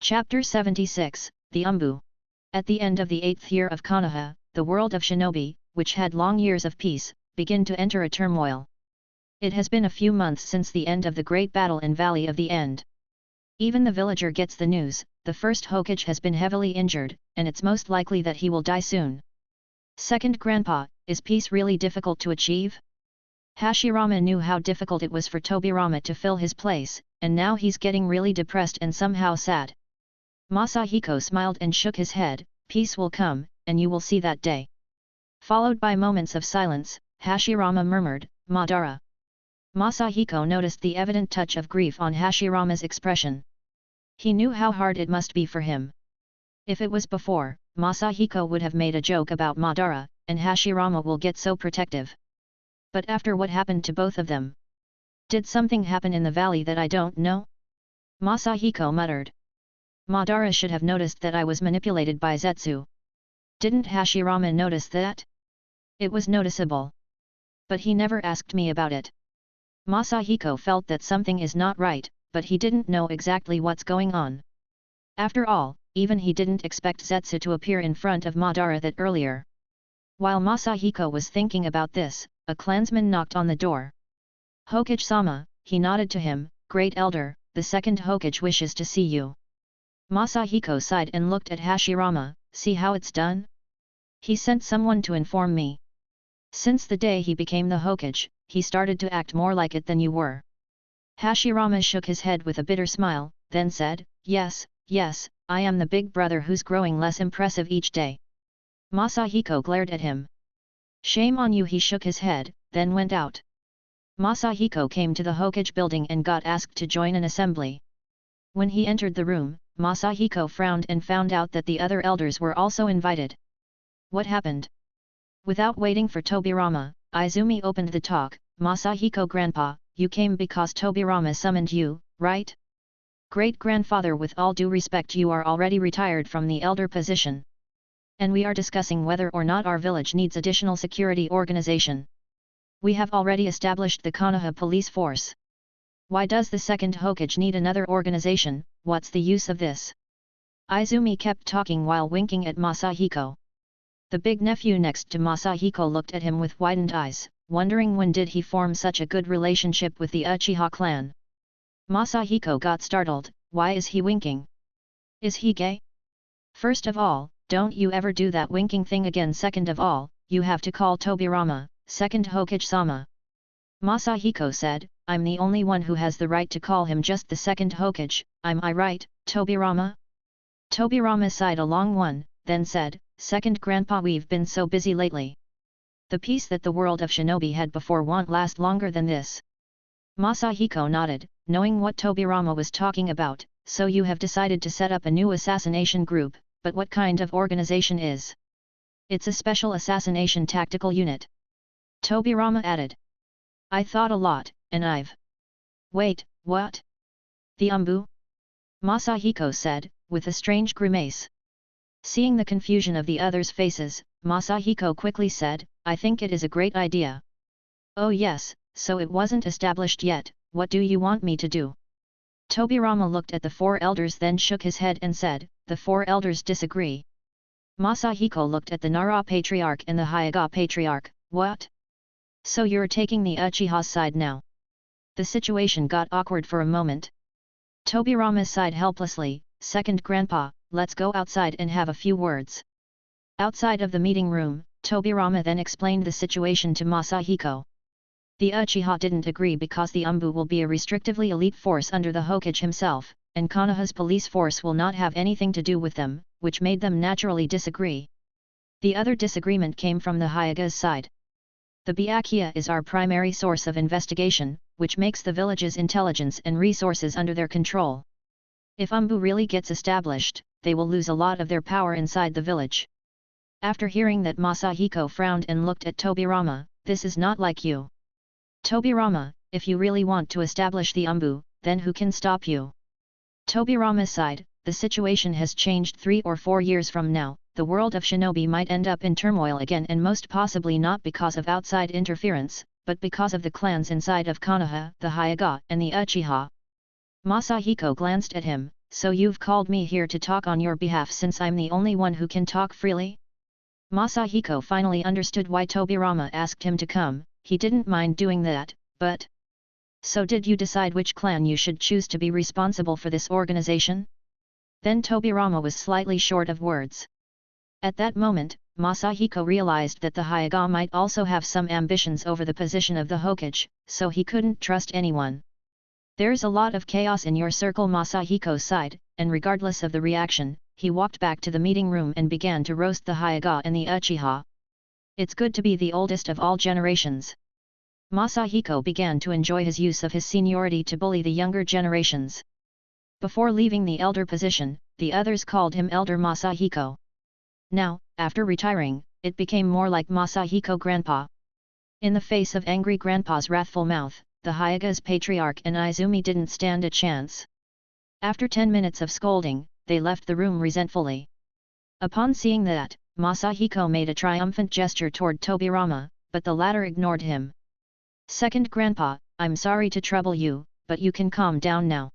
Chapter 76, The Umbu. At the end of the 8th year of Konoha, the world of Shinobi, which had long years of peace, began to enter a turmoil. It has been a few months since the end of the great battle in Valley of the End. Even the villager gets the news, the first hokage has been heavily injured, and it's most likely that he will die soon. Second Grandpa, is peace really difficult to achieve? Hashirama knew how difficult it was for Tobirama to fill his place, and now he's getting really depressed and somehow sad. Masahiko smiled and shook his head, peace will come, and you will see that day. Followed by moments of silence, Hashirama murmured, Madara. Masahiko noticed the evident touch of grief on Hashirama's expression. He knew how hard it must be for him. If it was before, Masahiko would have made a joke about Madara, and Hashirama will get so protective. But after what happened to both of them? Did something happen in the valley that I don't know? Masahiko muttered. Madara should have noticed that I was manipulated by Zetsu. Didn't Hashirama notice that? It was noticeable. But he never asked me about it. Masahiko felt that something is not right, but he didn't know exactly what's going on. After all, even he didn't expect Zetsu to appear in front of Madara that earlier. While Masahiko was thinking about this, a clansman knocked on the door. Hokage-sama, he nodded to him, Great Elder, the second Hokage wishes to see you. Masahiko sighed and looked at Hashirama, see how it's done? He sent someone to inform me. Since the day he became the Hokage, he started to act more like it than you were. Hashirama shook his head with a bitter smile, then said, yes, I am the big brother who's growing less impressive each day. Masahiko glared at him. Shame on you, he shook his head, then went out. Masahiko came to the Hokage building and got asked to join an assembly. When he entered the room, Masahiko frowned and found out that the other elders were also invited. What happened? Without waiting for Tobirama, Izumi opened the talk, Masahiko Grandpa, you came because Tobirama summoned you, right? Great-grandfather, with all due respect, you are already retired from the elder position. And we are discussing whether or not our village needs additional security organization. We have already established the Konoha police force. Why does the second Hokage need another organization? What's the use of this? Izumi kept talking while winking at Masahiko. The big nephew next to Masahiko looked at him with widened eyes, wondering when did he form such a good relationship with the Uchiha clan. Masahiko got startled, why is he winking? Is he gay? First of all, don't you ever do that winking thing again. Second of all, you have to call Tobirama, second Hokage-sama. Masahiko said, I'm the only one who has the right to call him just the second Hokage, am I right, Tobirama? Tobirama sighed a long one, then said, Second Grandpa, we've been so busy lately. The peace that the world of Shinobi had before won't last longer than this. Masahiko nodded, knowing what Tobirama was talking about, so you have decided to set up a new assassination group, but what kind of organization is? It's a special assassination tactical unit. Tobirama added. I thought a lot, and I've... Wait, what? The Umbu? Masahiko said, with a strange grimace. Seeing the confusion of the others' faces, Masahiko quickly said, I think it is a great idea. Oh yes, so it wasn't established yet, what do you want me to do? Tobirama looked at the four elders, then shook his head and said, the four elders disagree. Masahiko looked at the Nara Patriarch and the Hyuga Patriarch, what? So you're taking the Uchiha side now? The situation got awkward for a moment. Tobirama sighed helplessly, Second Grandpa, let's go outside and have a few words. Outside of the meeting room, Tobirama then explained the situation to Masahiko. The Uchiha didn't agree because the Umbu will be a restrictively elite force under the Hokage himself, and Konoha's police force will not have anything to do with them, which made them naturally disagree. The other disagreement came from the Hyuga's side. The Byakuya is our primary source of investigation, which makes the village's intelligence and resources under their control. If Umbu really gets established, they will lose a lot of their power inside the village. After hearing that, Masahiko frowned and looked at Tobirama, this is not like you. Tobirama, if you really want to establish the Umbu, then who can stop you? Tobirama sighed, the situation has changed 3 or 4 years from now, the world of Shinobi might end up in turmoil again, and most possibly not because of outside interference, but because of the clans inside of Konoha, the Hyuga and the Uchiha. Masahiko glanced at him, so you've called me here to talk on your behalf since I'm the only one who can talk freely? Masahiko finally understood why Tobirama asked him to come. He didn't mind doing that, but... So did you decide which clan you should choose to be responsible for this organization? Then Tobirama was slightly short of words. At that moment, Masahiko realized that the hokage might also have some ambitions over the position of the hokage, so he couldn't trust anyone. There's a lot of chaos in your circle, Masahiko sighed, and regardless of the reaction, he walked back to the meeting room and began to roast the hokage and the Uchiha. It's good to be the oldest of all generations. Masahiko began to enjoy his use of his seniority to bully the younger generations. Before leaving the elder position, the others called him Elder Masahiko. Now, after retiring, it became more like Masahiko Grandpa. In the face of angry Grandpa's wrathful mouth, the Hokage's patriarch and Izumi didn't stand a chance. After 10 minutes of scolding, they left the room resentfully. Upon seeing that, Masahiko made a triumphant gesture toward Tobirama, but the latter ignored him. Second Grandpa, I'm sorry to trouble you, but you can calm down now.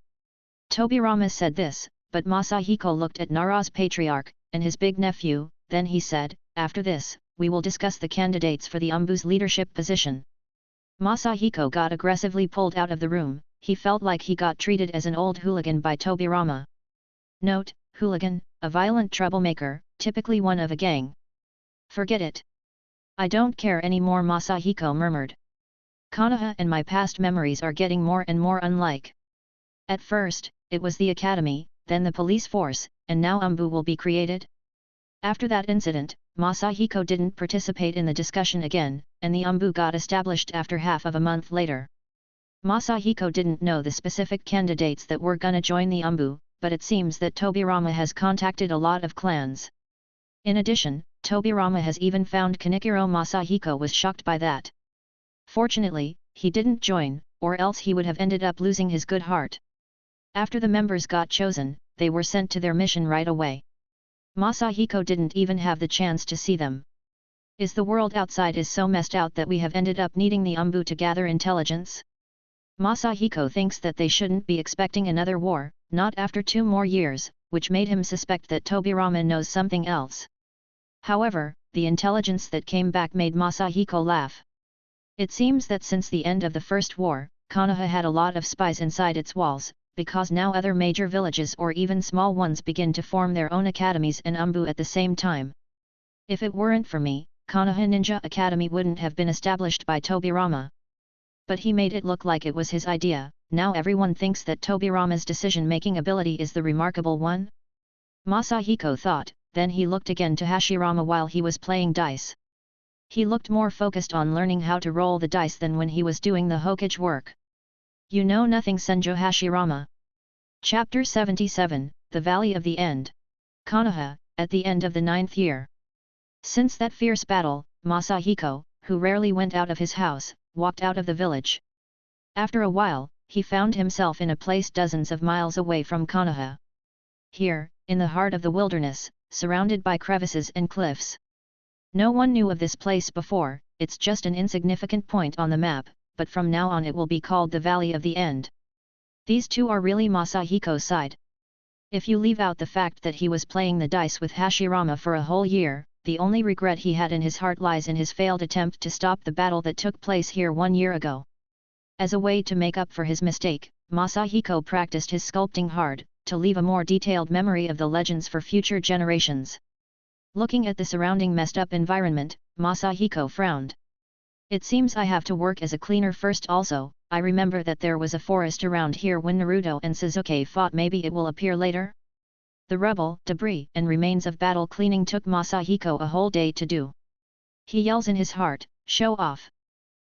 Tobirama said this, but Masahiko looked at Nara's patriarch, and his big nephew, then he said, after this, we will discuss the candidates for the Umbu's leadership position. Masahiko got aggressively pulled out of the room. He felt like he got treated as an old hooligan by Tobirama. Note, hooligan, a violent troublemaker, typically one of a gang. Forget it. I don't care anymore, Masahiko murmured. Konoha and my past memories are getting more and more unlike. At first, it was the academy, then the police force, and now Umbu will be created? After that incident, Masahiko didn't participate in the discussion again, and the Umbu got established after half of a month later. Masahiko didn't know the specific candidates that were gonna join the Umbu, but it seems that Tobirama has contacted a lot of clans. In addition, Tobirama has even found Kanikiro. Masahiko was shocked by that. Fortunately, he didn't join, or else he would have ended up losing his good heart. After the members got chosen, they were sent to their mission right away. Masahiko didn't even have the chance to see them. Is the world outside is so messed out that we have ended up needing the Umbu to gather intelligence? Masahiko thinks that they shouldn't be expecting another war, not after 2 more years, which made him suspect that Tobirama knows something else. However, the intelligence that came back made Masahiko laugh. It seems that since the end of the First War, Konoha had a lot of spies inside its walls, because now other major villages or even small ones begin to form their own academies and Umbu at the same time. If it weren't for me, Konoha Ninja Academy wouldn't have been established by Tobirama. But he made it look like it was his idea. Now everyone thinks that Tobirama's decision-making ability is the remarkable one? Masahiko thought, then he looked again to Hashirama while he was playing dice. He looked more focused on learning how to roll the dice than when he was doing the hokage work. You know nothing, Senjo Hashirama. Chapter 77, The Valley of the End. Konoha, at the end of the 9th year. Since that fierce battle, Masahiko, who rarely went out of his house, walked out of the village. After a while, he found himself in a place dozens of miles away from Konoha. Here, in the heart of the wilderness, surrounded by crevices and cliffs. No one knew of this place before, it's just an insignificant point on the map, but from now on it will be called the Valley of the End. These two are really Masahiko's side. If you leave out the fact that he was playing the dice with Hashirama for a whole year, the only regret he had in his heart lies in his failed attempt to stop the battle that took place here 1 year ago. As a way to make up for his mistake, Masahiko practiced his sculpting hard, to leave a more detailed memory of the legends for future generations. Looking at the surrounding messed up environment, Masahiko frowned. It seems I have to work as a cleaner first also. I remember that there was a forest around here when Naruto and Sasuke fought. Maybe it will appear later? The rubble, debris and remains of battle cleaning took Masahiko a whole day to do. He yells in his heart, show off.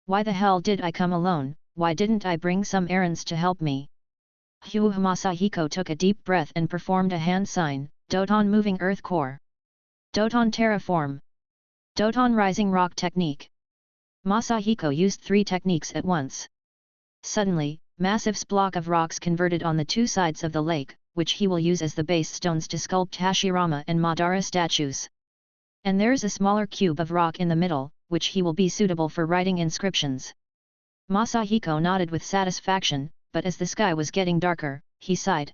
Why the hell did I come alone? Why didn't I bring some errands to help me? Masahiko took a deep breath and performed a hand sign, Doton moving earth core. Doton terraform. Doton rising rock technique. Masahiko used 3 techniques at once. Suddenly, massive block of rocks converted on the 2 sides of the lake, which he will use as the base stones to sculpt Hashirama and Madara statues. And there's a smaller cube of rock in the middle, which he will be suitable for writing inscriptions. Masahiko nodded with satisfaction, but as the sky was getting darker, he sighed.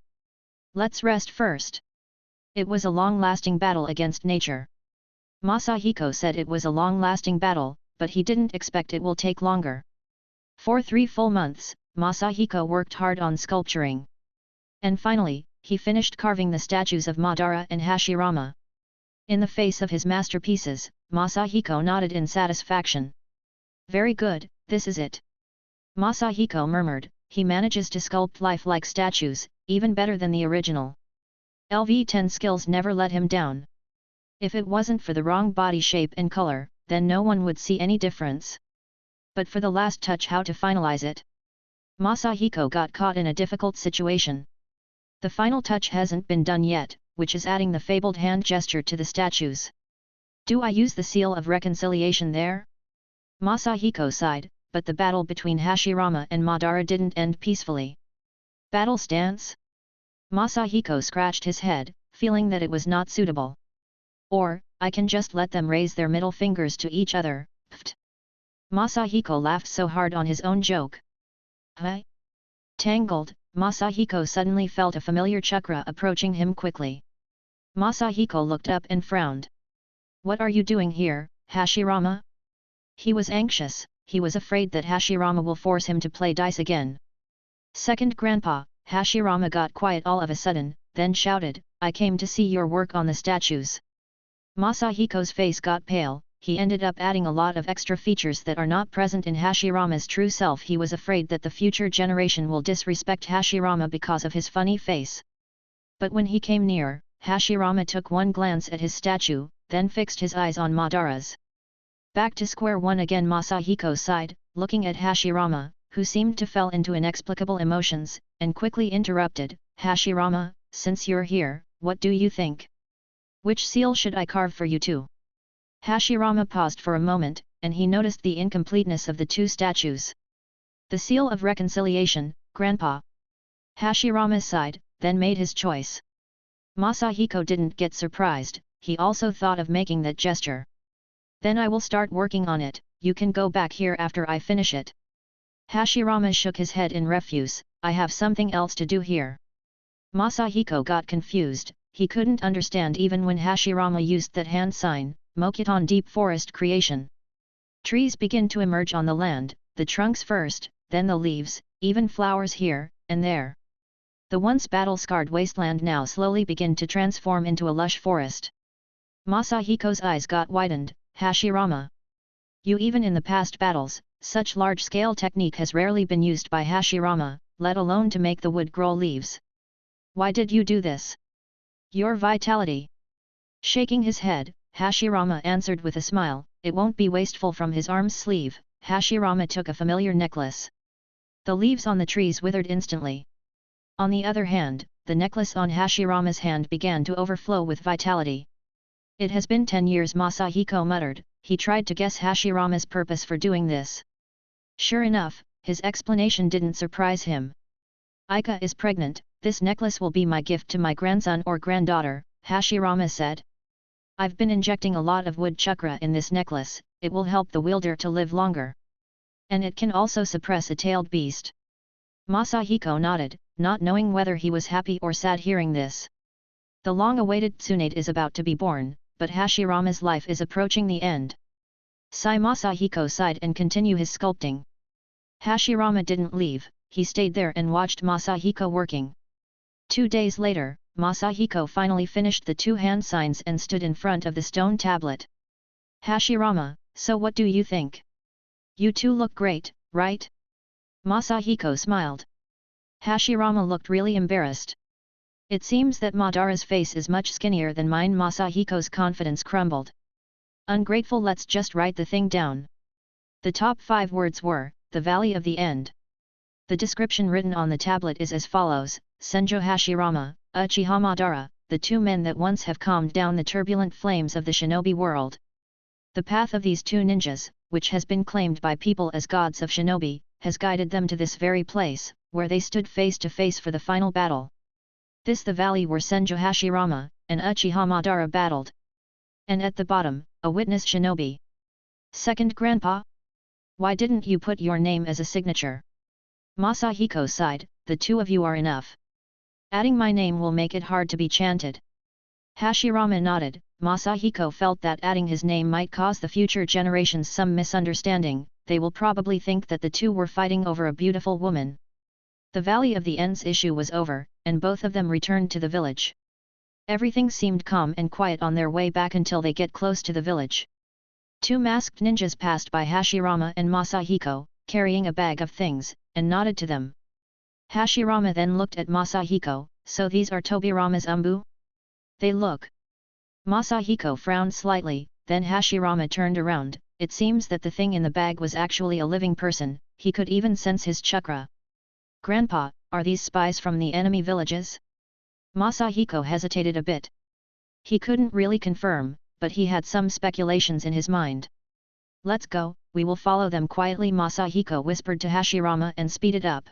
Let's rest first. It was a long-lasting battle against nature. Masahiko said it was a long-lasting battle, but he didn't expect it will take longer. For 3 full months, Masahiko worked hard on sculpturing. And finally, he finished carving the statues of Madara and Hashirama. In the face of his masterpieces, Masahiko nodded in satisfaction. Very good, this is it. Masahiko murmured, he manages to sculpt lifelike statues, even better than the original. LV10 skills never let him down. If it wasn't for the wrong body shape and color, then no one would see any difference. But for the last touch, how to finalize it? Masahiko got caught in a difficult situation. The final touch hasn't been done yet, which is adding the fabled hand gesture to the statues. Do I use the seal of reconciliation there? Masahiko sighed, but the battle between Hashirama and Madara didn't end peacefully. Battle stance? Masahiko scratched his head, feeling that it was not suitable. Or, I can just let them raise their middle fingers to each other, pft. Masahiko laughed so hard on his own joke. Huh? Tangled, Masahiko suddenly felt a familiar chakra approaching him quickly. Masahiko looked up and frowned. What are you doing here, Hashirama? He was anxious, he was afraid that Hashirama will force him to play dice again. Second Grandpa, Hashirama got quiet all of a sudden, then shouted, I came to see your work on the statues. Masahiko's face got pale, he ended up adding a lot of extra features that are not present in Hashirama's true self. He was afraid that the future generation will disrespect Hashirama because of his funny face. But when he came near, Hashirama took one glance at his statue, then fixed his eyes on Madara's. Back to square one again, Masahiko sighed, looking at Hashirama, who seemed to fell into inexplicable emotions, and quickly interrupted, Hashirama, since you're here, what do you think? Which seal should I carve for you too? Hashirama paused for a moment, and he noticed the incompleteness of the 2 statues. The seal of reconciliation, Grandpa. Hashirama sighed, then made his choice. Masahiko didn't get surprised, he also thought of making that gesture. Then I will start working on it, you can go back here after I finish it. Hashirama shook his head in refuse, I have something else to do here. Masahiko got confused, he couldn't understand even when Hashirama used that hand sign, Mokuton deep forest creation. Trees begin to emerge on the land, the trunks first, then the leaves, even flowers here and there. The once battle-scarred wasteland now slowly begin to transform into a lush forest. Masahiko's eyes got widened, Hashirama. You even in the past battles, such large-scale technique has rarely been used by Hashirama, let alone to make the wood grow leaves. Why did you do this? Your vitality. Shaking his head, Hashirama answered with a smile, it won't be wasteful. From his arm's sleeve, Hashirama took a familiar necklace. The leaves on the trees withered instantly. On the other hand, the necklace on Hashirama's hand began to overflow with vitality. It has been 10 years, Masahiko muttered, he tried to guess Hashirama's purpose for doing this. Sure enough, his explanation didn't surprise him. Aika is pregnant, this necklace will be my gift to my grandson or granddaughter, Hashirama said. I've been injecting a lot of wood chakra in this necklace, it will help the wielder to live longer. And it can also suppress a tailed beast. Masahiko nodded, not knowing whether he was happy or sad hearing this. The long-awaited Tsunade is about to be born, but Hashirama's life is approaching the end. Masahiko sighed and continued his sculpting. Hashirama didn't leave, he stayed there and watched Masahiko working. 2 days later, Masahiko finally finished the 2 hand signs and stood in front of the stone tablet. Hashirama, so what do you think? You two look great, right? Masahiko smiled. Hashirama looked really embarrassed. It seems that Madara's face is much skinnier than mine. Masahiko's confidence crumbled. Ungrateful, let's just write the thing down. The top 5 words were, the Valley of the End. The description written on the tablet is as follows, Senjo Hashirama, Uchiha Madara, the 2 men that once have calmed down the turbulent flames of the shinobi world. The path of these 2 ninjas, which has been claimed by people as gods of shinobi, has guided them to this very place, where they stood face to face for the final battle. This the valley where Senjo Hashirama and Uchiha Madara battled. And at the bottom, a witness shinobi. Second Grandpa? Why didn't you put your name as a signature? Masahiko sighed, the 2 of you are enough. Adding my name will make it hard to be chanted. Hashirama nodded. Masahiko felt that adding his name might cause the future generations some misunderstanding. They will probably think that the two were fighting over a beautiful woman. The Valley of the Ends issue was over, and both of them returned to the village. Everything seemed calm and quiet on their way back until they get close to the village. Two masked ninjas passed by Hashirama and Masahiko, carrying a bag of things, and nodded to them. Hashirama then looked at Masahiko. So these are Tobirama's umbu? They look. Masahiko frowned slightly, then Hashirama turned around. It seems that the thing in the bag was actually a living person, he could even sense his chakra. Grandpa, are these spies from the enemy villages? Masahiko hesitated a bit. He couldn't really confirm, but he had some speculations in his mind. Let's go, we will follow them quietly, Masahiko whispered to Hashirama and speeded up.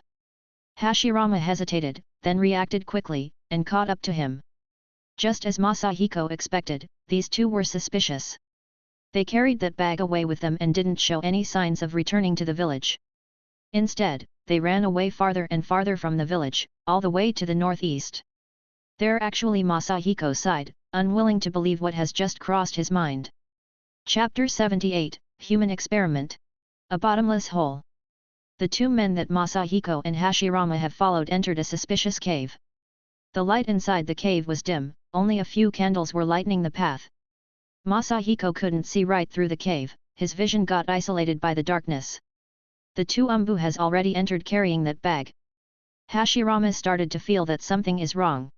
Hashirama hesitated, then reacted quickly, and caught up to him. Just as Masahiko expected, these two were suspicious. They carried that bag away with them and didn't show any signs of returning to the village. Instead, they ran away farther and farther from the village, all the way to the northeast. There actually Masahiko sighed, unwilling to believe what has just crossed his mind. Chapter 78, Human Experiment. A Bottomless Hole. The two men that Masahiko and Hashirama have followed entered a suspicious cave. The light inside the cave was dim, only a few candles were lightening the path. Masahiko couldn't see right through the cave, his vision got isolated by the darkness. The two umbu has already entered carrying that bag. Hashirama started to feel that something is wrong.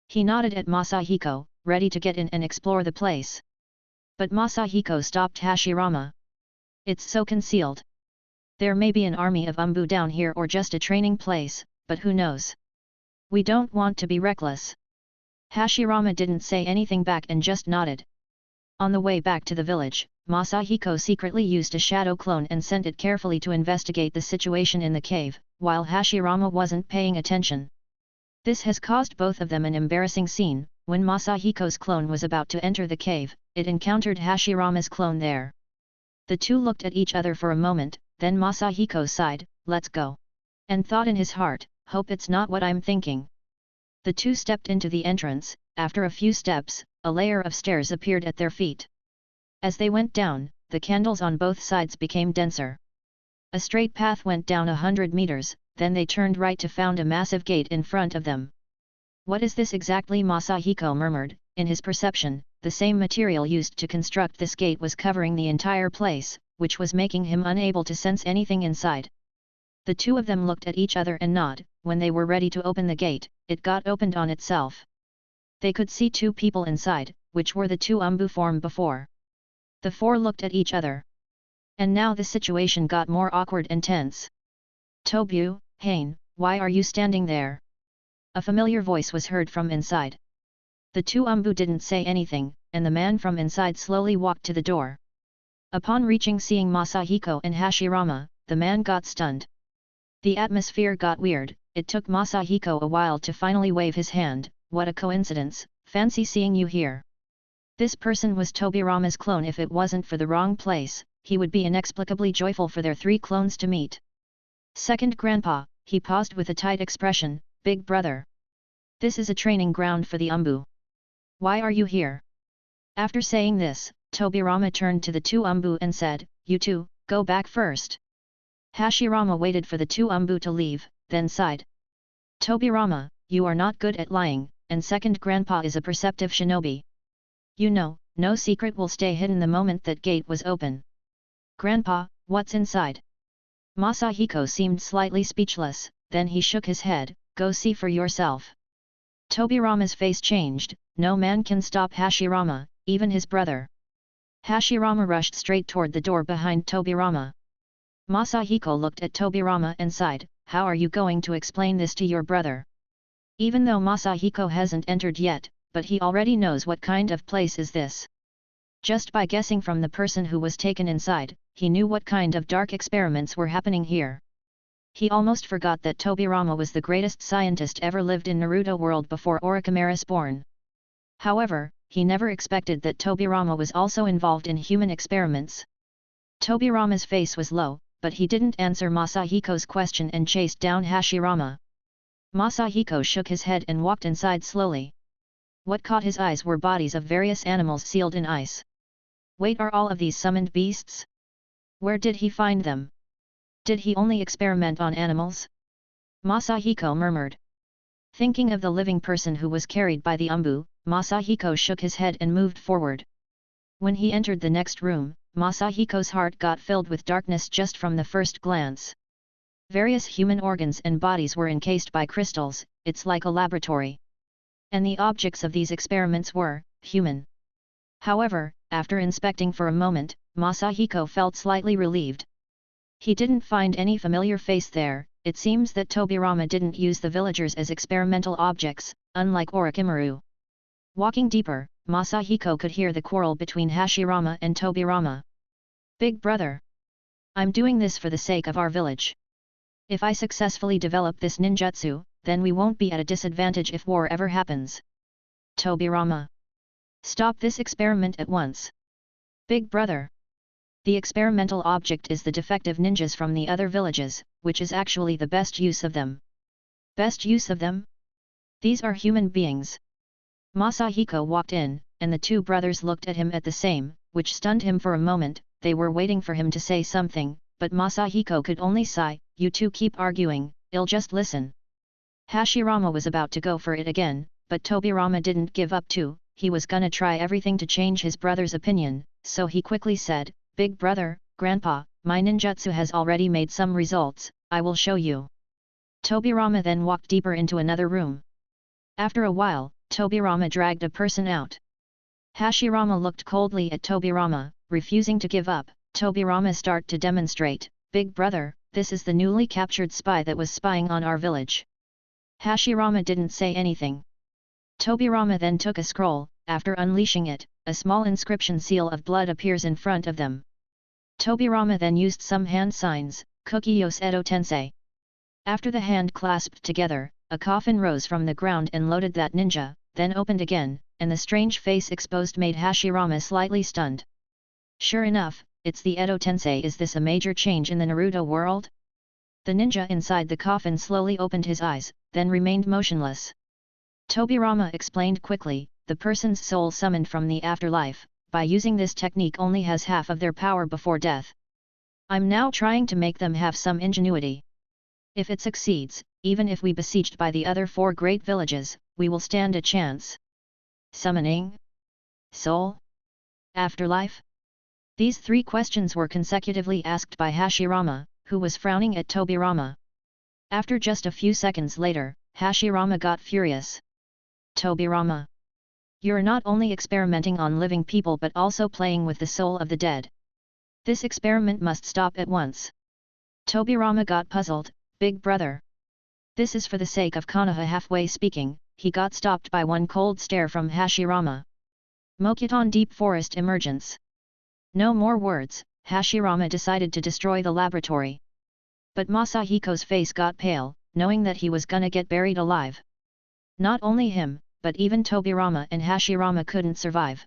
He nodded at Masahiko, ready to get in and explore the place. But Masahiko stopped Hashirama. It's so concealed. There may be an army of umbu down here or just a training place, but who knows? We don't want to be reckless. Hashirama didn't say anything back and just nodded. On the way back to the village, Masahiko secretly used a shadow clone and sent it carefully to investigate the situation in the cave, while Hashirama wasn't paying attention. This has caused both of them an embarrassing scene. When Masahiko's clone was about to enter the cave, it encountered Hashirama's clone there. The two looked at each other for a moment, then Masahiko sighed, "Let's go," and thought in his heart, "Hope it's not what I'm thinking." The two stepped into the entrance. After a few steps, a layer of stairs appeared at their feet. As they went down, the candles on both sides became denser. A straight path went down 100 meters, then they turned right to found a massive gate in front of them. What is this exactly? Masahiko murmured. In his perception, the same material used to construct this gate was covering the entire place, which was making him unable to sense anything inside. The two of them looked at each other and nodded. When they were ready to open the gate, it got opened on itself. They could see two people inside, which were the two umbu form before. The four looked at each other. And now the situation got more awkward and tense. "Tobu, Hain, why are you standing there?" A familiar voice was heard from inside. The two umbu didn't say anything, and the man from inside slowly walked to the door. Upon reaching seeing Masahiko and Hashirama, the man got stunned. The atmosphere got weird. It took Masahiko a while to finally wave his hand. "What a coincidence, fancy seeing you here." This person was Tobirama's clone. If it wasn't for the wrong place, he would be inexplicably joyful for their three clones to meet. "Second grandpa," he paused with a tight expression, "Big brother. This is a training ground for the umbu. Why are you here?" After saying this, Tobirama turned to the two umbu and said, "You two, go back first." Hashirama waited for the two umbu to leave, then sighed. "Tobirama, you are not good at lying, and second grandpa is a perceptive shinobi. You know, no secret will stay hidden." The moment that gate was open. "Grandpa, what's inside?" Masahiko seemed slightly speechless, then he shook his head, "Go see for yourself." Tobirama's face changed. No man can stop Hashirama, even his brother. Hashirama rushed straight toward the door behind Tobirama. Masahiko looked at Tobirama and sighed, "How are you going to explain this to your brother?" Even though Masahiko hasn't entered yet, but he already knows what kind of place is this. Just by guessing from the person who was taken inside, he knew what kind of dark experiments were happening here. He almost forgot that Tobirama was the greatest scientist ever lived in Naruto World before Orochimaru's born. However, he never expected that Tobirama was also involved in human experiments. Tobirama's face was low, but he didn't answer Masahiko's question and chased down Hashirama. Masahiko shook his head and walked inside slowly. What caught his eyes were bodies of various animals sealed in ice. Wait, are all of these summoned beasts? Where did he find them? Did he only experiment on animals? Masahiko murmured. Thinking of the living person who was carried by the umbu, Masahiko shook his head and moved forward. When he entered the next room, Masahiko's heart got filled with darkness just from the first glance. Various human organs and bodies were encased by crystals, it's like a laboratory. And the objects of these experiments were human. However, after inspecting for a moment, Masahiko felt slightly relieved. He didn't find any familiar face there. It seems that Tobirama didn't use the villagers as experimental objects, unlike Orochimaru. Walking deeper, Masahiko could hear the quarrel between Hashirama and Tobirama. Big brother. I'm doing this for the sake of our village. If I successfully develop this ninjutsu, then we won't be at a disadvantage if war ever happens. Tobirama. Stop this experiment at once. Big brother. The experimental object is the defective ninjas from the other villages, which is actually the best use of them. Best use of them? These are human beings. Masahiko walked in, and the two brothers looked at him at the same, which stunned him for a moment. They were waiting for him to say something, but Masahiko could only sigh. You two keep arguing, I'll just listen. Hashirama was about to go for it again, but Tobirama didn't give up too. He was gonna try everything to change his brother's opinion, so he quickly said, Big brother, grandpa, my ninjutsu has already made some results, I will show you. Tobirama then walked deeper into another room. After a while, Tobirama dragged a person out. Hashirama looked coldly at Tobirama, refusing to give up. Tobirama started to demonstrate, Big brother, this is the newly captured spy that was spying on our village. Hashirama didn't say anything. Tobirama then took a scroll. After unleashing it, a small inscription seal of blood appears in front of them. Tobirama then used some hand signs, Kukiyos Edo Tensei. After the hand clasped together, a coffin rose from the ground and loaded that ninja, then opened again, and the strange face exposed made Hashirama slightly stunned. Sure enough, it's the Edo Tensei. Is this a major change in the Naruto world? The ninja inside the coffin slowly opened his eyes, then remained motionless. Tobirama explained quickly, the person's soul summoned from the afterlife, by using this technique only has half of their power before death. I'm now trying to make them have some ingenuity. If it succeeds, even if we besieged by the other 4 great villages, we will stand a chance. Summoning? Soul? Afterlife? These 3 questions were consecutively asked by Hashirama, who was frowning at Tobirama. After just a few seconds later, Hashirama got furious. Tobirama. You're not only experimenting on living people but also playing with the soul of the dead. This experiment must stop at once. Tobirama got puzzled, Big brother. This is for the sake of Konoha. Halfway speaking, he got stopped by one cold stare from Hashirama. Mokuton Deep Forest Emergence. No more words, Hashirama decided to destroy the laboratory. But Masahiko's face got pale, knowing that he was gonna get buried alive. Not only him, but even Tobirama and Hashirama couldn't survive.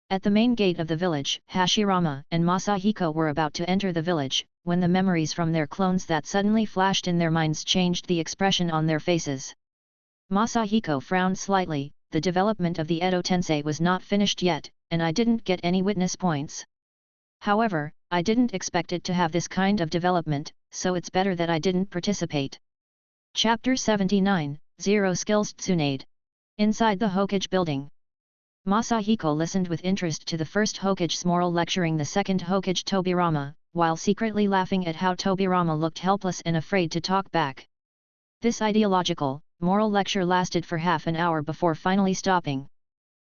At the main gate of the village, Hashirama and Masahiko were about to enter the village, when the memories from their clones that suddenly flashed in their minds changed the expression on their faces. Masahiko frowned slightly. The development of the Edo Tensei was not finished yet, and I didn't get any witness points. However, I didn't expect it to have this kind of development, so it's better that I didn't participate. Chapter 79, Zero Skills Tsunade. Inside the hokage building. Masahiko listened with interest to the first hokage's moral lecturing the second hokage Tobirama, while secretly laughing at how Tobirama looked helpless and afraid to talk back. This ideological, moral lecture lasted for half an hour before finally stopping.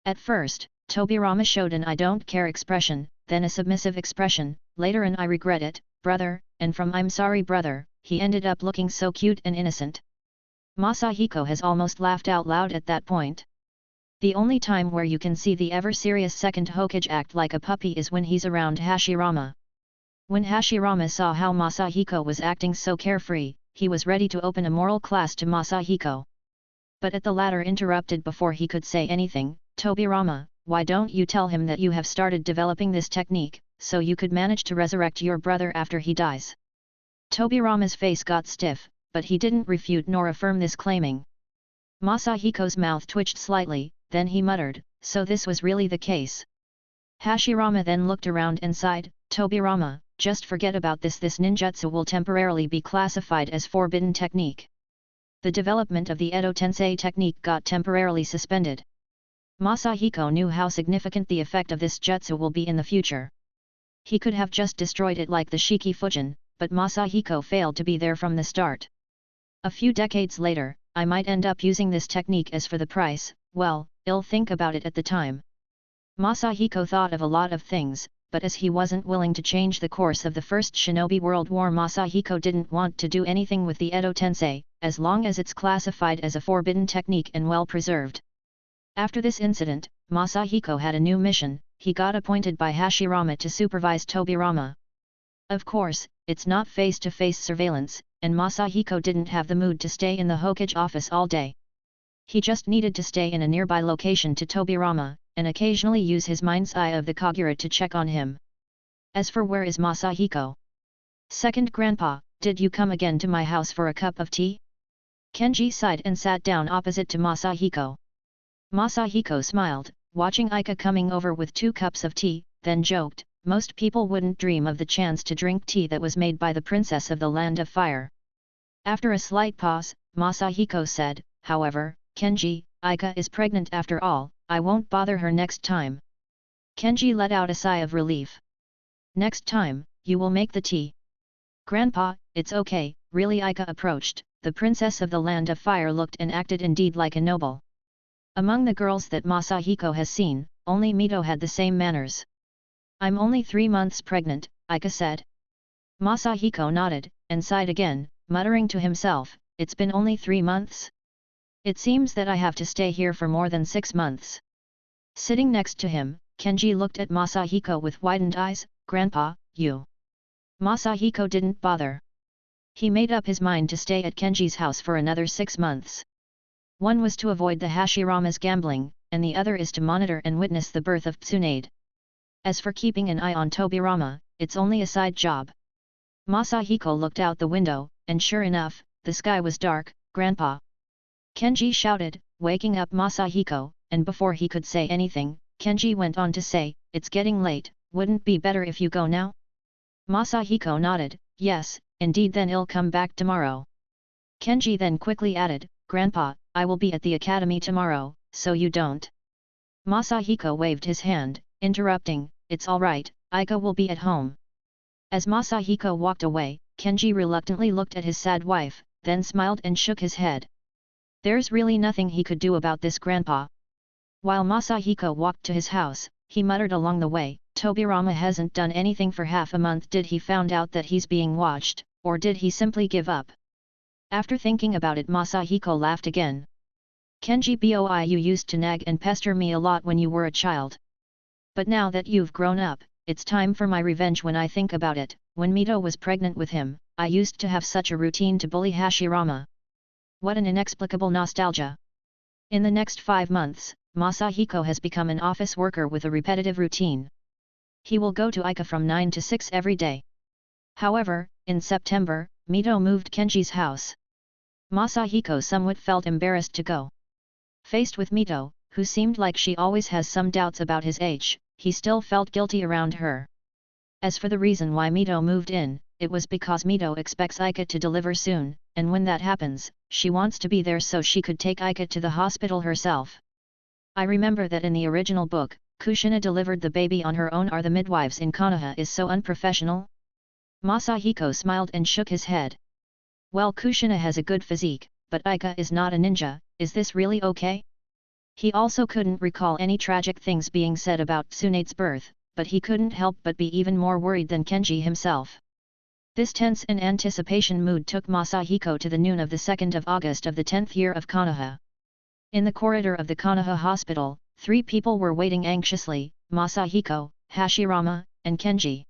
At first, Tobirama showed an I don't care expression, then a submissive expression, later an I regret it, brother, and from I'm sorry brother, he ended up looking so cute and innocent. Masahiko has almost laughed out loud at that point. The only time where you can see the ever-serious second Hokage act like a puppy is when he's around Hashirama. When Hashirama saw how Masahiko was acting so carefree, he was ready to open a moral class to Masahiko. But at the latter interrupted before he could say anything, Tobirama, why don't you tell him that you have started developing this technique, so you could manage to resurrect your brother after he dies? Tobirama's face got stiff, but he didn't refute nor affirm this claiming. Masahiko's mouth twitched slightly, then he muttered, so this was really the case. Hashirama then looked around and sighed, Tobirama, just forget about this ninjutsu will temporarily be classified as forbidden technique. The development of the Edo Tensei technique got temporarily suspended. Masahiko knew how significant the effect of this jutsu will be in the future. He could have just destroyed it like the Shiki Fujin, but Masahiko failed to be there from the start. A few decades later, I might end up using this technique as for the price, well, I'll think about it at the time. Masahiko thought of a lot of things, but as he wasn't willing to change the course of the First Shinobi World War, Masahiko didn't want to do anything with the Edo Tensei, as long as it's classified as a forbidden technique and well preserved. After this incident, Masahiko had a new mission. He got appointed by Hashirama to supervise Tobirama. Of course, it's not face-to-face surveillance, and Masahiko didn't have the mood to stay in the hokage office all day. He just needed to stay in a nearby location to Tobirama, and occasionally use his mind's eye of the Kagura to check on him. As for where is Masahiko? Second Grandpa, did you come again to my house for a cup of tea? Kenji sighed and sat down opposite to Masahiko. Masahiko smiled, watching Aika coming over with 2 cups of tea, then joked, most people wouldn't dream of the chance to drink tea that was made by the princess of the Land of Fire. After a slight pause, Masahiko said, however, Kenji, Aika is pregnant after all, I won't bother her next time. Kenji let out a sigh of relief. Next time, you will make the tea. Grandpa, it's okay, really. Aika approached. The princess of the Land of Fire looked and acted indeed like a noble. Among the girls that Masahiko has seen, only Mito had the same manners. I'm only 3 months pregnant, Aika said. Masahiko nodded, and sighed again, muttering to himself, it's been only 3 months? It seems that I have to stay here for more than 6 months. Sitting next to him, Kenji looked at Masahiko with widened eyes, Grandpa, you. Masahiko didn't bother. He made up his mind to stay at Kenji's house for another 6 months. One was to avoid the Hashirama's gambling, and the other is to monitor and witness the birth of Tsunade. As for keeping an eye on Tobirama, it's only a side job. Masahiko looked out the window, and sure enough, the sky was dark. Grandpa! Kenji shouted, waking up Masahiko, and before he could say anything, Kenji went on to say, it's getting late, wouldn't be better if you go now? Masahiko nodded, yes, indeed, then I'll come back tomorrow. Kenji then quickly added, Grandpa, I will be at the academy tomorrow, so you don't. Masahiko waved his hand, interrupting, it's all right, Aika will be at home. As Masahiko walked away, Kenji reluctantly looked at his sad wife, then smiled and shook his head. There's really nothing he could do about this, Grandpa. While Masahiko walked to his house, he muttered along the way, Tobirama hasn't done anything for half a month. Did he found out that he's being watched, or did he simply give up? After thinking about it, Masahiko laughed again. Kenji boy, you used to nag and pester me a lot when you were a child. But now that you've grown up, it's time for my revenge. When I think about it, when Mito was pregnant with him, I used to have such a routine to bully Hashirama. What an inexplicable nostalgia. In the next 5 months, Masahiko has become an office worker with a repetitive routine. He will go to Aika from 9 to 6 every day. However, in September, Mito moved Kenji's house. Masahiko somewhat felt embarrassed to go. Faced with Mito, who seemed like she always has some doubts about his age, he still felt guilty around her. As for the reason why Mito moved in, it was because Mito expects Aika to deliver soon, and when that happens, she wants to be there so she could take Aika to the hospital herself. I remember that in the original book, Kushina delivered the baby on her own. Are the midwives in Konoha is so unprofessional? Masahiko smiled and shook his head. Well, Kushina has a good physique, but Aika is not a ninja. Is this really okay? He also couldn't recall any tragic things being said about Tsunade's birth, but he couldn't help but be even more worried than Kenji himself. This tense and anticipation mood took Masahiko to the noon of the 2nd of August of the 10th year of Konoha. In the corridor of the Konoha hospital, 3 people were waiting anxiously, Masahiko, Hashirama, and Kenji.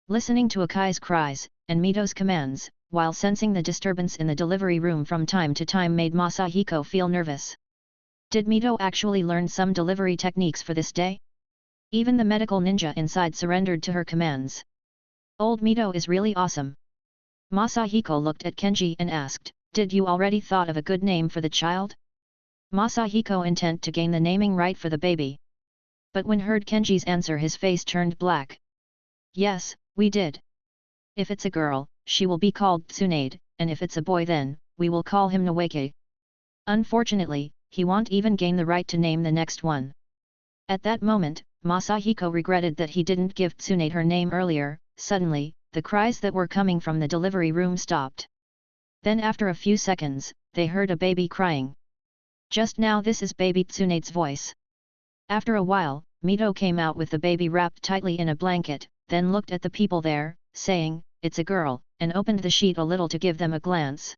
Listening to Akai's cries, and Mito's commands, while sensing the disturbance in the delivery room from time to time made Masahiko feel nervous. Did Mito actually learn some delivery techniques for this day? Even the medical ninja inside surrendered to her commands. Old Mito is really awesome. Masahiko looked at Kenji and asked, "Did you already thought of a good name for the child?" Masahiko intent to gain the naming right for the baby. But when heard Kenji's answer his face turned black. "Yes, we did. If it's a girl, she will be called Tsunade, and if it's a boy then, we will call him Nawake. Unfortunately, he won't even gain the right to name the next one." At that moment, Masahiko regretted that he didn't give Tsunade her name earlier. Suddenly, the cries that were coming from the delivery room stopped. Then after a few seconds, they heard a baby crying. Just now this is baby Tsunade's voice. After a while, Mito came out with the baby wrapped tightly in a blanket, then looked at the people there, saying, "It's a girl," and opened the sheet a little to give them a glance.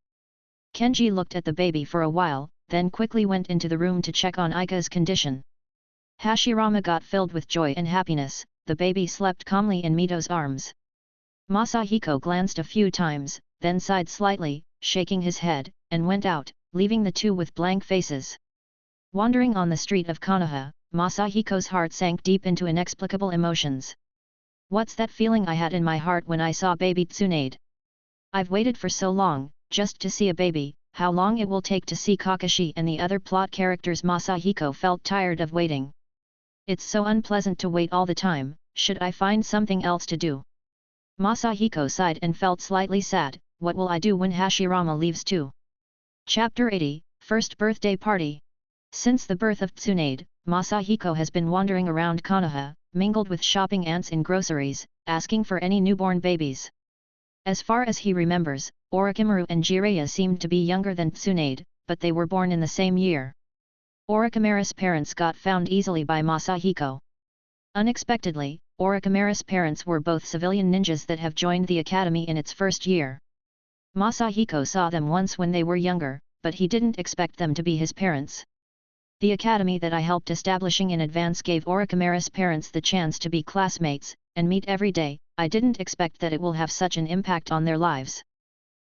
Kenji looked at the baby for a while, then quickly went into the room to check on Aika's condition. Hashirama got filled with joy and happiness. The baby slept calmly in Mito's arms. Masahiko glanced a few times, then sighed slightly, shaking his head, and went out, leaving the two with blank faces. Wandering on the street of Konoha, Masahiko's heart sank deep into inexplicable emotions. "What's that feeling I had in my heart when I saw baby Tsunade? I've waited for so long, just to see a baby, how long it will take to see Kakashi and the other plot characters." Masahiko felt tired of waiting. "It's so unpleasant to wait all the time, should I find something else to do?" Masahiko sighed and felt slightly sad. What will I do when Hashirama leaves too? Chapter 80, First Birthday Party. Since the birth of Tsunade, Masahiko has been wandering around Konoha, mingled with shopping ants in groceries, asking for any newborn babies. As far as he remembers, Orochimaru and Jiraiya seemed to be younger than Tsunade, but they were born in the same year. Orochimaru's parents got found easily by Masahiko. Unexpectedly, Orochimaru's parents were both civilian ninjas that have joined the academy in its first year. Masahiko saw them once when they were younger, but he didn't expect them to be his parents. "The academy that I helped establishing in advance gave Orochimaru's parents the chance to be classmates, and meet every day. I didn't expect that it will have such an impact on their lives,"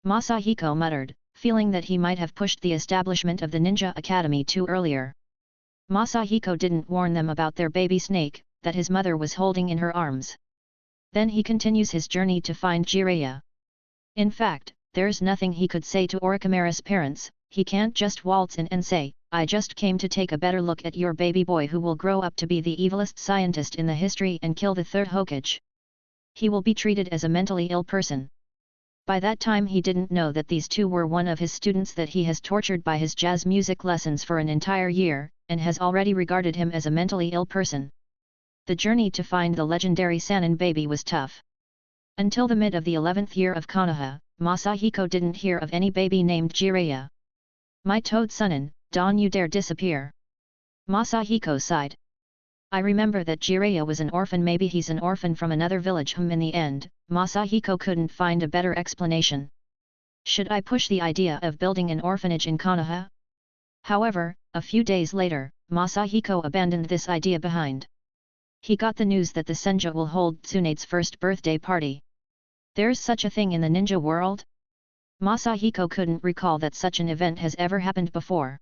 Masahiko muttered, feeling that he might have pushed the establishment of the Ninja Academy too earlier. Masahiko didn't warn them about their baby snake, that his mother was holding in her arms. Then he continues his journey to find Jiraiya. In fact, there's nothing he could say to Orochimaru's parents. He can't just waltz in and say, "I just came to take a better look at your baby boy who will grow up to be the evilest scientist in the history and kill the third Hokage. He will be treated as a mentally ill person." By that time he didn't know that these two were one of his students that he has tortured by his jazz music lessons for an entire year, and has already regarded him as a mentally ill person. The journey to find the legendary Sannin baby was tough. Until the mid of the 11th year of Konoha, Masahiko didn't hear of any baby named Jiraiya. "My toad Sannin, don't you dare disappear." Masahiko sighed. "I remember that Jiraiya was an orphan. Maybe he's an orphan from another village." In the end, Masahiko couldn't find a better explanation. Should I push the idea of building an orphanage in Konoha? However, a few days later, Masahiko abandoned this idea behind. He got the news that the Senja will hold Tsunade's first birthday party. There's such a thing in the ninja world? Masahiko couldn't recall that such an event has ever happened before.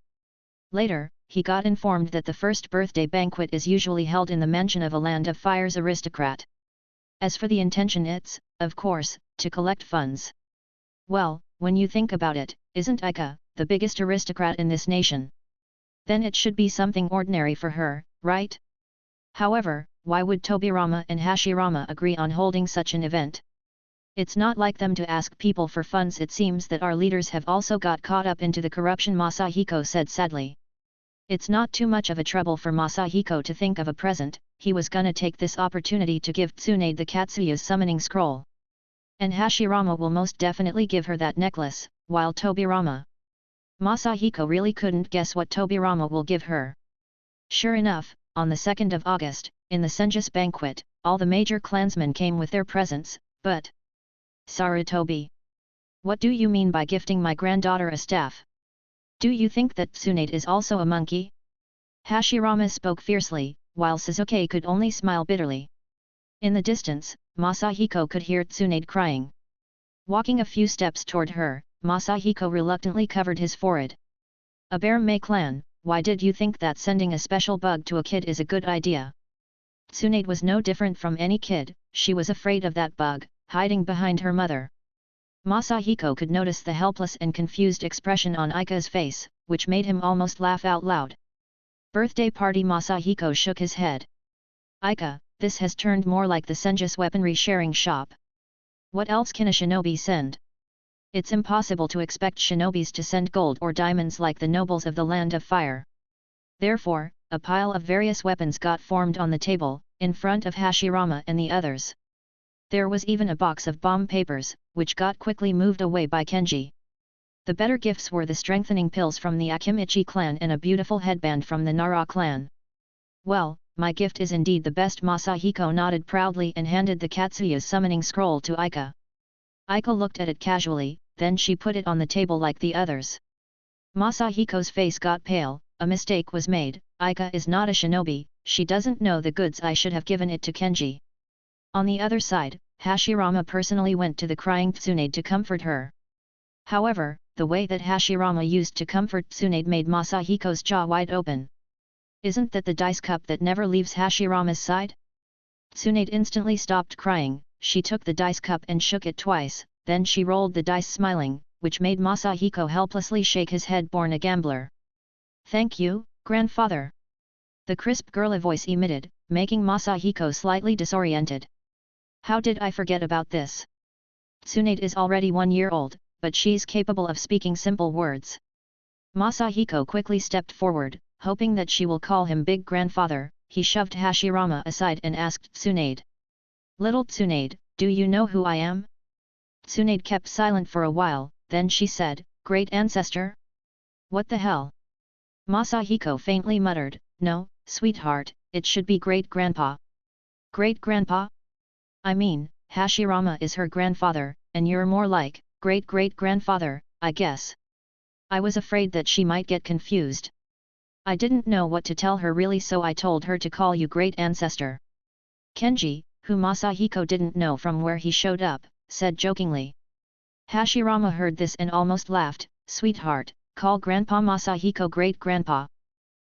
Later, he got informed that the first birthday banquet is usually held in the mansion of a Land of Fire's aristocrat. As for the intention, it's, of course, to collect funds. Well, when you think about it, isn't Aika the biggest aristocrat in this nation? Then it should be something ordinary for her, right? However, why would Tobirama and Hashirama agree on holding such an event? It's not like them to ask people for funds. It seems that our leaders have also got caught up into the corruption, Masahiko said sadly. It's not too much of a trouble for Masahiko to think of a present. He was gonna take this opportunity to give Tsunade the Katsuya's summoning scroll. And Hashirama will most definitely give her that necklace, while Tobirama... Masahiko really couldn't guess what Tobirama will give her. Sure enough, on the 2nd of August, in the Senja's banquet, all the major clansmen came with their presents, but... Sarutobi. What do you mean by gifting my granddaughter a staff? Do you think that Tsunade is also a monkey? Hashirama spoke fiercely, while Sasuke could only smile bitterly. In the distance, Masahiko could hear Tsunade crying. Walking a few steps toward her, Masahiko reluctantly covered his forehead. A bear may clan, why did you think that sending a special bug to a kid is a good idea? Tsunade was no different from any kid. She was afraid of that bug, hiding behind her mother. Masahiko could notice the helpless and confused expression on Aika's face, which made him almost laugh out loud. Birthday party. Masahiko shook his head. Aika, this has turned more like the Senjus weaponry sharing shop. What else can a shinobi send? It's impossible to expect shinobis to send gold or diamonds like the nobles of the Land of Fire. Therefore, a pile of various weapons got formed on the table, in front of Hashirama and the others. There was even a box of bomb papers, which got quickly moved away by Kenji. The better gifts were the strengthening pills from the Akimichi clan and a beautiful headband from the Nara clan. Well, my gift is indeed the best. Masahiko nodded proudly and handed the Katsuya's summoning scroll to Aika. Aika looked at it casually, then she put it on the table like the others. Masahiko's face got pale. A mistake was made. Aika is not a shinobi, she doesn't know the goods. I should have given it to Kenji. On the other side, Hashirama personally went to the crying Tsunade to comfort her. However, the way that Hashirama used to comfort Tsunade made Masahiko's jaw wide open. Isn't that the dice cup that never leaves Hashirama's side? Tsunade instantly stopped crying, she took the dice cup and shook it twice, then she rolled the dice smiling, which made Masahiko helplessly shake his head. Born a gambler. Thank you, grandfather. The crisp girly voice emitted, making Masahiko slightly disoriented. How did I forget about this? Tsunade is already 1 year old, but she's capable of speaking simple words. Masahiko quickly stepped forward, hoping that she will call him big grandfather. He shoved Hashirama aside and asked Tsunade. Little Tsunade, do you know who I am? Tsunade kept silent for a while, then she said, great ancestor? What the hell? Masahiko faintly muttered, no, sweetheart, it should be great grandpa. Great grandpa? I mean, Hashirama is her grandfather, and you're more like great-great-grandfather, I guess. I was afraid that she might get confused. I didn't know what to tell her really, so I told her to call you great ancestor. Kenji, who Masahiko didn't know from where he showed up, said jokingly. Hashirama heard this and almost laughed. Sweetheart, call Grandpa Masahiko great-grandpa.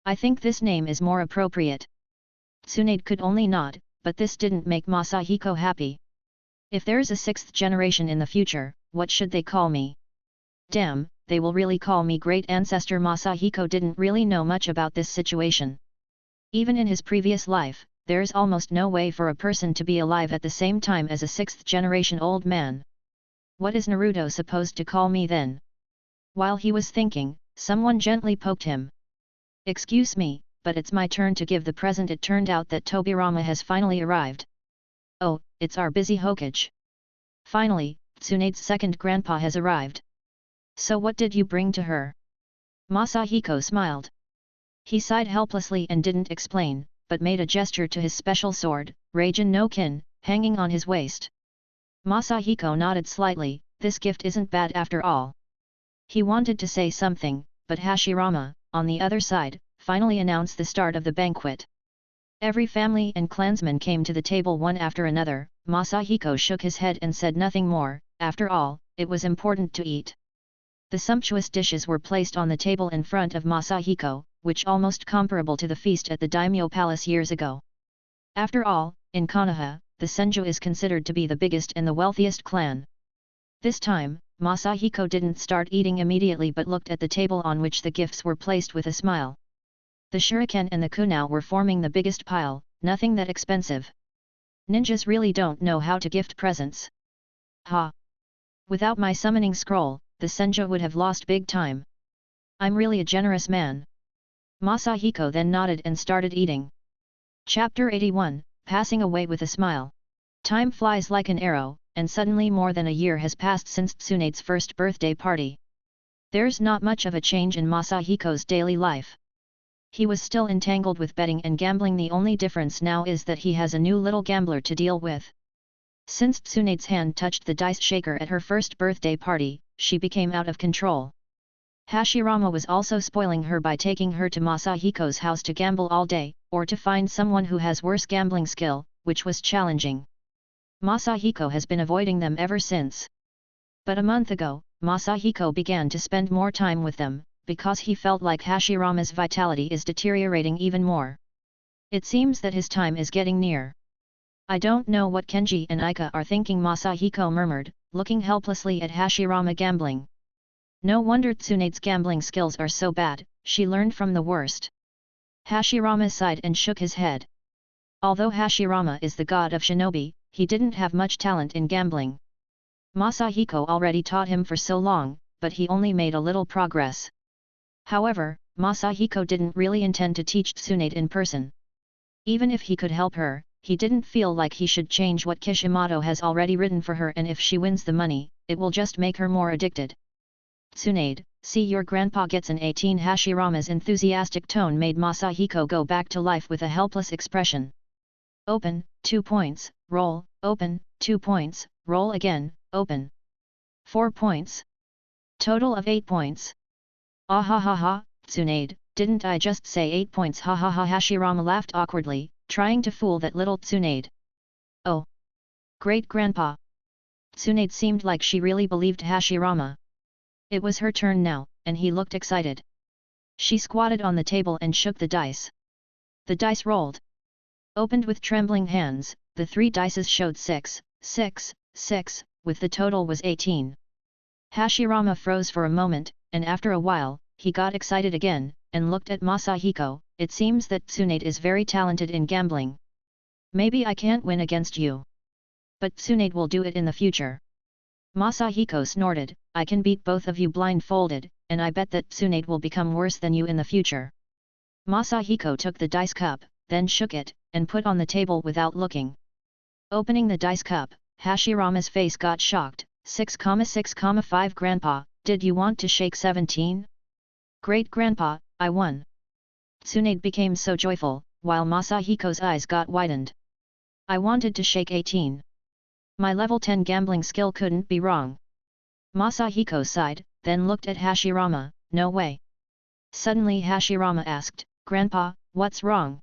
I think this name is more appropriate. Tsunade could only nod, but this didn't make Masahiko happy. If there's a 6th generation in the future, what should they call me? Damn, they will really call me great ancestor. Masahiko didn't really know much about this situation. Even in his previous life, there's almost no way for a person to be alive at the same time as a 6th generation old man. What is Naruto supposed to call me then? While he was thinking, someone gently poked him. Excuse me, but it's my turn to give the present. It turned out that Tobirama has finally arrived. Oh, it's our busy hokage. Finally, Tsunade's second grandpa has arrived. So what did you bring to her? Masahiko smiled. He sighed helplessly and didn't explain, but made a gesture to his special sword, Raijin no Kin, hanging on his waist. Masahiko nodded slightly. This gift isn't bad after all. He wanted to say something, but Hashirama, on the other side, finally announced the start of the banquet. Every family and clansman came to the table one after another. Masahiko shook his head and said nothing more. After all, it was important to eat. The sumptuous dishes were placed on the table in front of Masahiko, which almost comparable to the feast at the daimyo palace years ago. After all, in Konoha, the Senju is considered to be the biggest and the wealthiest clan. This time, Masahiko didn't start eating immediately but looked at the table on which the gifts were placed with a smile. The shuriken and the kunao were forming the biggest pile, nothing that expensive. Ninjas really don't know how to gift presents. Ha! Without my summoning scroll, the Senju would have lost big time. I'm really a generous man. Masahiko then nodded and started eating. Chapter 81, Passing Away with a Smile. Time flies like an arrow, and suddenly more than a year has passed since Tsunade's first birthday party. There's not much of a change in Masahiko's daily life. He was still entangled with betting and gambling. The only difference now is that he has a new little gambler to deal with. Since Tsunade's hand touched the dice shaker at her first birthday party, she became out of control. Hashirama was also spoiling her by taking her to Masahiko's house to gamble all day, or to find someone who has worse gambling skill, which was challenging. Masahiko has been avoiding them ever since. But a month ago, Masahiko began to spend more time with them, because he felt like Hashirama's vitality is deteriorating even more. It seems that his time is getting near. I don't know what Kenji and Aika are thinking, Masahiko murmured, looking helplessly at Hashirama gambling. No wonder Tsunade's gambling skills are so bad, she learned from the worst. Hashirama sighed and shook his head. Although Hashirama is the god of shinobi, he didn't have much talent in gambling. Masahiko already taught him for so long, but he only made a little progress. However, Masahiko didn't really intend to teach Tsunade in person. Even if he could help her, he didn't feel like he should change what Kishimoto has already written for her, and if she wins the money, it will just make her more addicted. Tsunade, see your grandpa gets an 18. Hashirama's enthusiastic tone made Masahiko go back to life with a helpless expression. Open, 2 points, roll, open, 2 points, roll again, open. 4 points. Total of 8 points. Ah ha ha ha, Tsunade, didn't I just say 8 points? Ha ha ha. Hashirama laughed awkwardly, trying to fool that little Tsunade. Oh! Great-grandpa! Tsunade seemed like she really believed Hashirama. It was her turn now, and he looked excited. She squatted on the table and shook the dice. The dice rolled. Opened with trembling hands, the 3 dices showed 6, 6, 6, with the total was 18. Hashirama froze for a moment, and after a while, he got excited again, and looked at Masahiko. It seems that Tsunade is very talented in gambling. Maybe I can't win against you. But Tsunade will do it in the future. Masahiko snorted, I can beat both of you blindfolded, and I bet that Tsunade will become worse than you in the future. Masahiko took the dice cup, then shook it, and put on the table without looking. Opening the dice cup, Hashirama's face got shocked. 6,6,5 Grandpa, did you want to shake 17? Great-grandpa, I won. Tsunade became so joyful, while Masahiko's eyes got widened. I wanted to shake 18. My level 10 gambling skill couldn't be wrong. Masahiko sighed, then looked at Hashirama, no way. Suddenly Hashirama asked, Grandpa, what's wrong?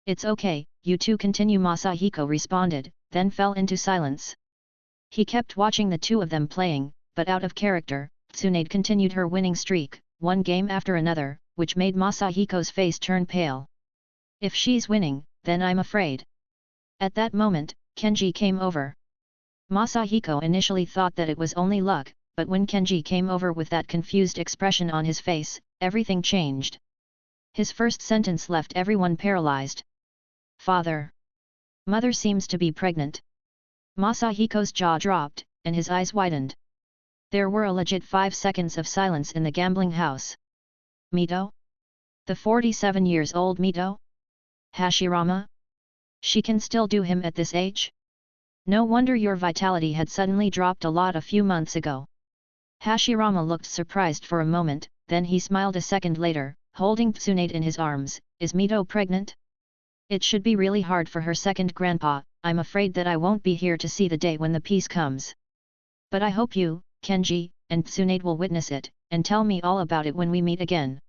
It's okay, you two continue. Masahiko responded, then fell into silence. He kept watching the two of them playing, but out of character, Tsunade continued her winning streak, one game after another, which made Masahiko's face turn pale. If she's winning, then I'm afraid. At that moment, Kenji came over. Masahiko initially thought that it was only luck, but when Kenji came over with that confused expression on his face, everything changed. His first sentence left everyone paralyzed. Father. Mother seems to be pregnant. Masahiko's jaw dropped, and his eyes widened. There were a legit 5 seconds of silence in the gambling house. Mito? The 47-years-old Mito? Hashirama? She can still do him at this age? No wonder your vitality had suddenly dropped a lot a few months ago. Hashirama looked surprised for a moment, then he smiled a second later, holding Tsunade in his arms. Is Mito pregnant? It should be really hard for her second grandpa. I'm afraid that I won't be here to see the day when the peace comes. But I hope you, Kenji, and Tsunade will witness it, and tell me all about it when we meet again.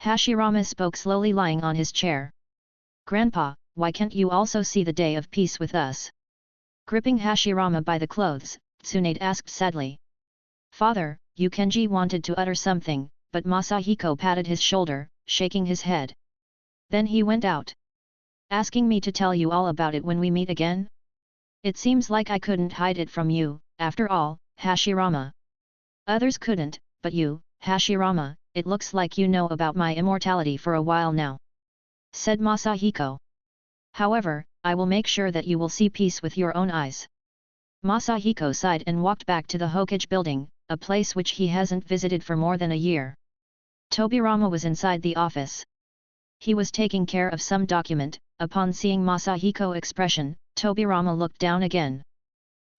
Hashirama spoke slowly, lying on his chair. Grandpa, why can't you also see the day of peace with us? Gripping Hashirama by the clothes, Tsunade asked sadly. Father, you. Kenji wanted to utter something, but Masahiko patted his shoulder, shaking his head. Then he went out. Asking me to tell you all about it when we meet again? It seems like I couldn't hide it from you, after all, Hashirama. Others couldn't, but you, Hashirama, it looks like you know about my immortality for a while now. Said Masahiko. However, I will make sure that you will see peace with your own eyes. Masahiko sighed and walked back to the Hokage building, a place which he hasn't visited for more than a year. Tobirama was inside the office. He was taking care of some document. Upon seeing Masahiko's expression, Tobirama looked down again.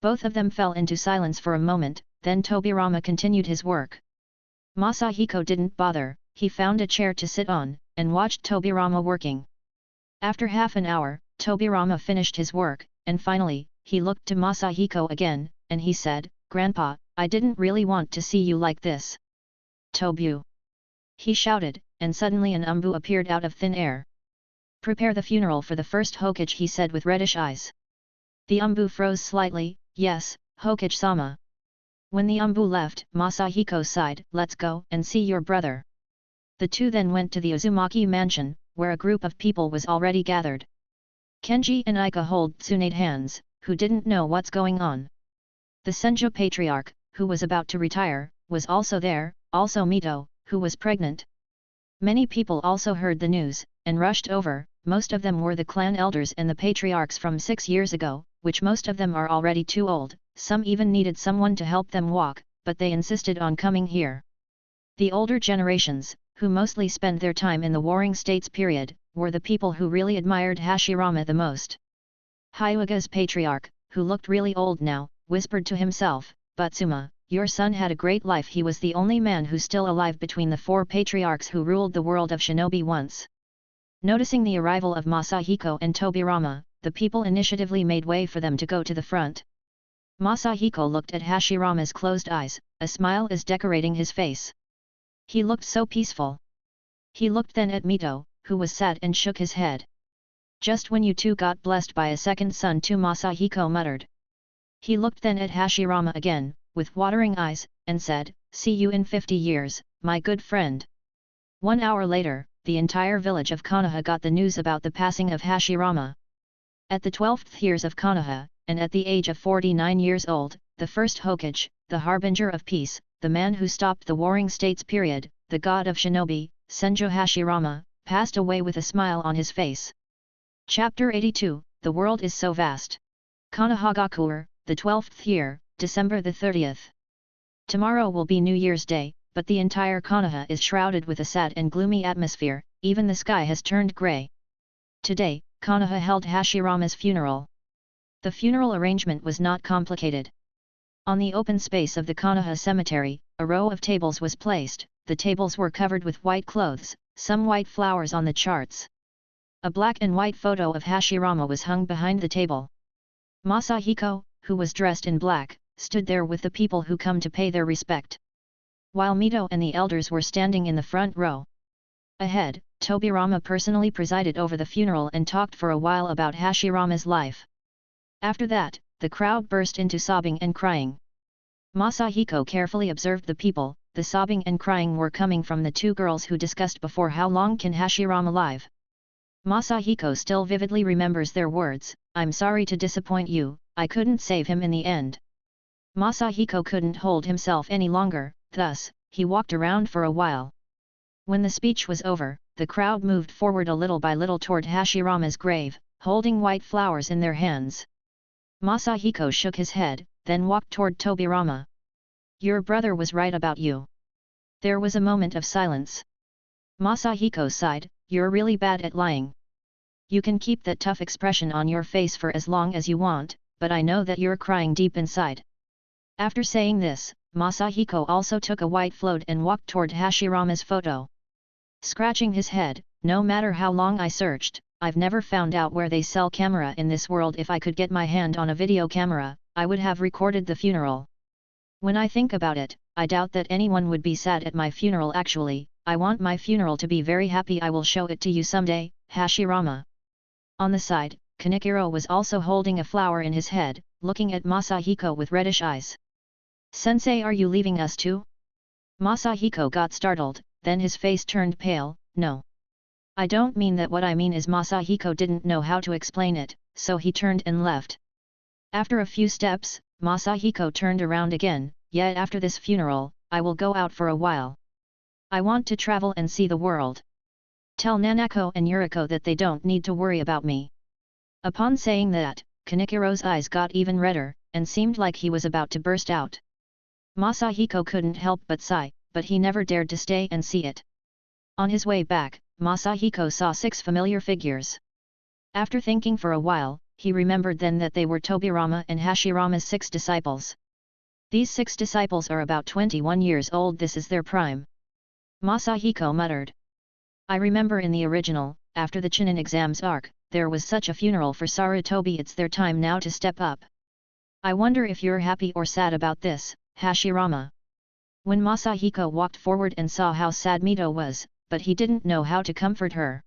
Both of them fell into silence for a moment, then Tobirama continued his work. Masahiko didn't bother, he found a chair to sit on, and watched Tobirama working. After half an hour, Tobirama finished his work, and finally, he looked to Masahiko again, and he said, Grandpa, I didn't really want to see you like this. Tobu! He shouted, and suddenly an umbu appeared out of thin air. Prepare the funeral for the first Hokage, he said with reddish eyes. The umbu froze slightly. Yes, Hokage-sama. When the umbu left, Masahiko sighed, let's go and see your brother. The two then went to the Uzumaki mansion, where a group of people was already gathered. Kenji and Ika hold Tsunade hands, who didn't know what's going on. The Senjo patriarch, who was about to retire, was also there, also Mito, who was pregnant. Many people also heard the news, and rushed over. Most of them were the clan elders and the patriarchs from 6 years ago, which most of them are already too old, some even needed someone to help them walk, but they insisted on coming here. The older generations, who mostly spent their time in the Warring States period, were the people who really admired Hashirama the most. Hyuga's patriarch, who looked really old now, whispered to himself, "Butsuma, your son had a great life. He was the only man who's still alive between the 4 patriarchs who ruled the world of shinobi once." Noticing the arrival of Masahiko and Tobirama, the people initiatively made way for them to go to the front. Masahiko looked at Hashirama's closed eyes, a smile is decorating his face. He looked so peaceful. He looked then at Mito, who was sad and shook his head. "Just when you two got blessed by a second son too," Masahiko muttered. He looked then at Hashirama again, with watering eyes, and said, "See you in 50 years, my good friend." 1 hour later, the entire village of Konoha got the news about the passing of Hashirama. At the 12th years of Konoha, and at the age of 49 years old, the first hokage, the harbinger of peace, the man who stopped the Warring States period, the god of shinobi, Senjo Hashirama, passed away with a smile on his face. Chapter 82, The World is So Vast. Konohagakure, the 12th year, December the 30th. Tomorrow will be New Year's Day, but the entire Konoha is shrouded with a sad and gloomy atmosphere, even the sky has turned grey. Today, Konoha held Hashirama's funeral. The funeral arrangement was not complicated. On the open space of the Konoha cemetery, a row of tables was placed. The tables were covered with white clothes, some white flowers on the charts. A black and white photo of Hashirama was hung behind the table. Masahiko, who was dressed in black, stood there with the people who come to pay their respect, while Mito and the elders were standing in the front row. Ahead, Tobirama personally presided over the funeral and talked for a while about Hashirama's life. After that, the crowd burst into sobbing and crying. Masahiko carefully observed the people. The sobbing and crying were coming from the 2 girls who discussed before how long can Hashirama live. Masahiko still vividly remembers their words, "I'm sorry to disappoint you, I couldn't save him in the end." Masahiko couldn't hold himself any longer, thus, he walked around for a while. When the speech was over, the crowd moved forward a little by little toward Hashirama's grave, holding white flowers in their hands. Masahiko shook his head, then walked toward Tobirama. "Your brother was right about you." There was a moment of silence. Masahiko sighed, "You're really bad at lying. You can keep that tough expression on your face for as long as you want, but I know that you're crying deep inside." After saying this, Masahiko also took a white float and walked toward Hashirama's photo. Scratching his head, "No matter how long I searched, I've never found out where they sell camera in this world. If I could get my hand on a video camera, I would have recorded the funeral. When I think about it, I doubt that anyone would be sad at my funeral. Actually, I want my funeral to be very happy. I will show it to you someday, Hashirama." On the side, Kanikiro was also holding a flower in his head, looking at Masahiko with reddish eyes. "Sensei, are you leaving us too?" Masahiko got startled, then his face turned pale. "No. I don't mean that. What I mean is," Masahiko didn't know how to explain it, so he turned and left. After a few steps, Masahiko turned around again. "Yet after this funeral, I will go out for a while. I want to travel and see the world. Tell Nanako and Yuriko that they don't need to worry about me." Upon saying that, Kanikiro's eyes got even redder, and seemed like he was about to burst out. Masahiko couldn't help but sigh, but he never dared to stay and see it. On his way back, Masahiko saw 6 familiar figures. After thinking for a while, he remembered then that they were Tobirama and Hashirama's 6 disciples. These 6 disciples are about 21 years old. This is their prime. Masahiko muttered. "I remember in the original, after the Chunin exams arc, there was such a funeral for Sarutobi. It's their time now to step up. I wonder if you're happy or sad about this, Hashirama." When Masahiko walked forward and saw how sad Mito was, but he didn't know how to comfort her.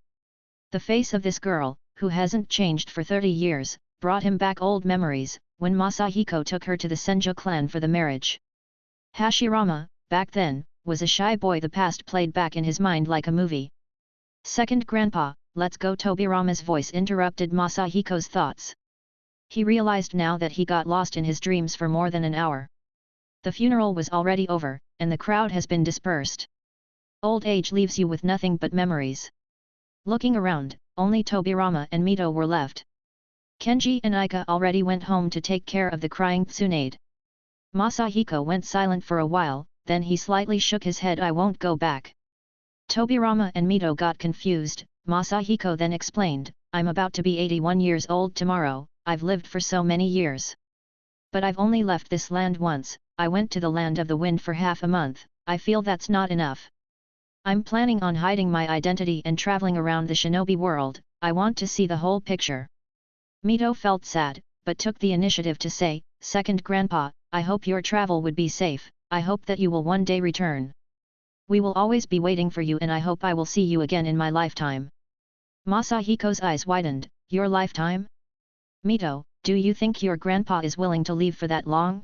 The face of this girl, who hasn't changed for 30 years, brought him back old memories, when Masahiko took her to the Senjo clan for the marriage. Hashirama, back then, was a shy boy. The past played back in his mind like a movie. "Second grandpa, let's go." Tobirama's voice interrupted Masahiko's thoughts. He realized now that he got lost in his dreams for more than an hour. The funeral was already over, and the crowd has been dispersed. Old age leaves you with nothing but memories. Looking around, only Tobirama and Mito were left. Kenji and Ika already went home to take care of the crying Tsunade. Masahiko went silent for a while, then he slightly shook his head. I won't go back. Tobirama and Mito got confused. Masahiko then explained, I'm about to be 81 years old tomorrow. I've lived for so many years. But I've only left this land once. I went to the land of the wind for half a month. I feel that's not enough. I'm planning on hiding my identity and traveling around the shinobi world. I want to see the whole picture. Mito felt sad, but took the initiative to say, Second Grandpa, I hope your travel would be safe. I hope that you will one day return. We will always be waiting for you, and I hope I will see you again in my lifetime. Masahiko's eyes widened. Your lifetime? Mito, do you think your grandpa is willing to leave for that long?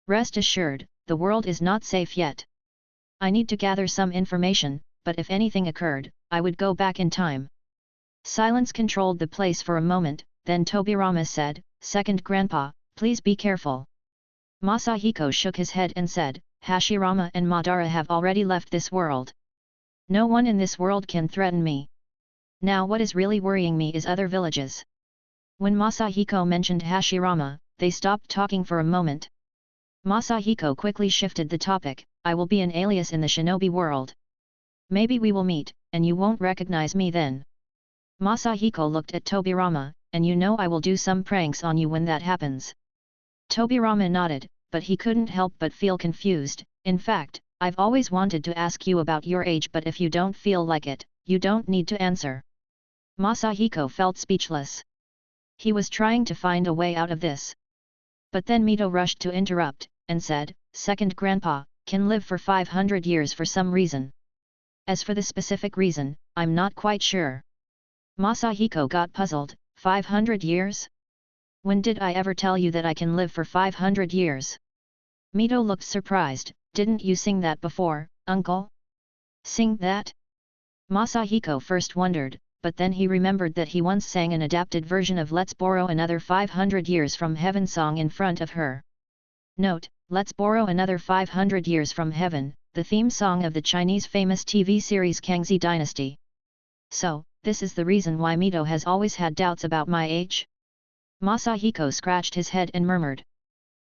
Rest assured, the world is not safe yet. I need to gather some information, but if anything occurred, I would go back in time. Silence controlled the place for a moment, then Tobirama said, Second Grandpa, please be careful. Masahiko shook his head and said, Hashirama and Madara have already left this world. No one in this world can threaten me. Now what is really worrying me is other villages. When Masahiko mentioned Hashirama, they stopped talking for a moment. Masahiko quickly shifted the topic, I will be an alias in the shinobi world. Maybe we will meet, and you won't recognize me then. Masahiko looked at Tobirama, and you know I will do some pranks on you when that happens. Tobirama nodded, but he couldn't help but feel confused. In fact, I've always wanted to ask you about your age, but if you don't feel like it, you don't need to answer. Masahiko felt speechless. He was trying to find a way out of this. But then Mito rushed to interrupt, and said, Second Grandpa, can live for 500 years for some reason. As for the specific reason, I'm not quite sure. Masahiko got puzzled, 500 years? When did I ever tell you that I can live for 500 years? Mito looked surprised, didn't you sing that before, uncle? Sing that? Masahiko first wondered, but then he remembered that he once sang an adapted version of Let's Borrow Another 500 Years from Heaven song in front of her. Note, Let's Borrow Another 500 Years from Heaven, the theme song of the Chinese famous TV series Kangxi Dynasty. So, this is the reason why Mito has always had doubts about my age? Masahiko scratched his head and murmured.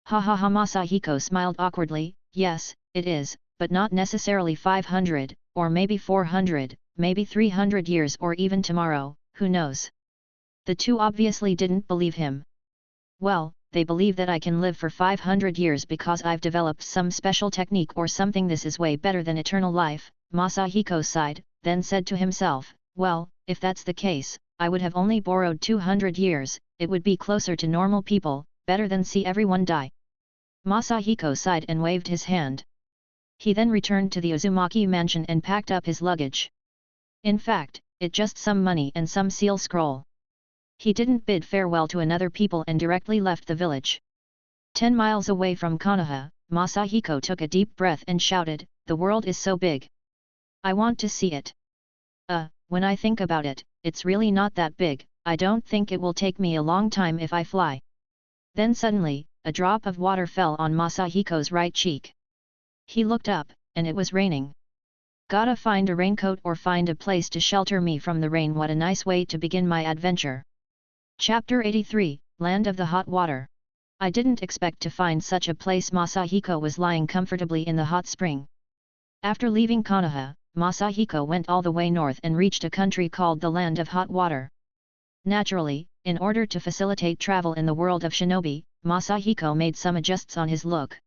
Ha ha ha. Masahiko smiled awkwardly, yes, it is, but not necessarily 500, or maybe 400, maybe 300 years or even tomorrow, who knows? The two obviously didn't believe him. Well, they believe that I can live for 500 years because I've developed some special technique or something. This is way better than eternal life. Masahiko sighed, then said to himself, well, if that's the case, I would have only borrowed 200 years, it would be closer to normal people, better than see everyone die. Masahiko sighed and waved his hand. He then returned to the Uzumaki mansion and packed up his luggage. In fact, it just some money and some seal scroll. He didn't bid farewell to another people and directly left the village. 10 miles away from Konoha, Masahiko took a deep breath and shouted, the world is so big. I want to see it. When I think about it, it's really not that big. I don't think it will take me a long time if I fly. Then suddenly, a drop of water fell on Masahiko's right cheek. He looked up, and it was raining. Gotta find a raincoat or find a place to shelter me from the rain. What a nice way to begin my adventure. Chapter 83, Land of the Hot Water. I didn't expect to find such a place. Masahiko was lying comfortably in the hot spring. After leaving Konoha, Masahiko went all the way north and reached a country called the Land of Hot Water. Naturally, in order to facilitate travel in the world of shinobi, Masahiko made some adjusts on his look.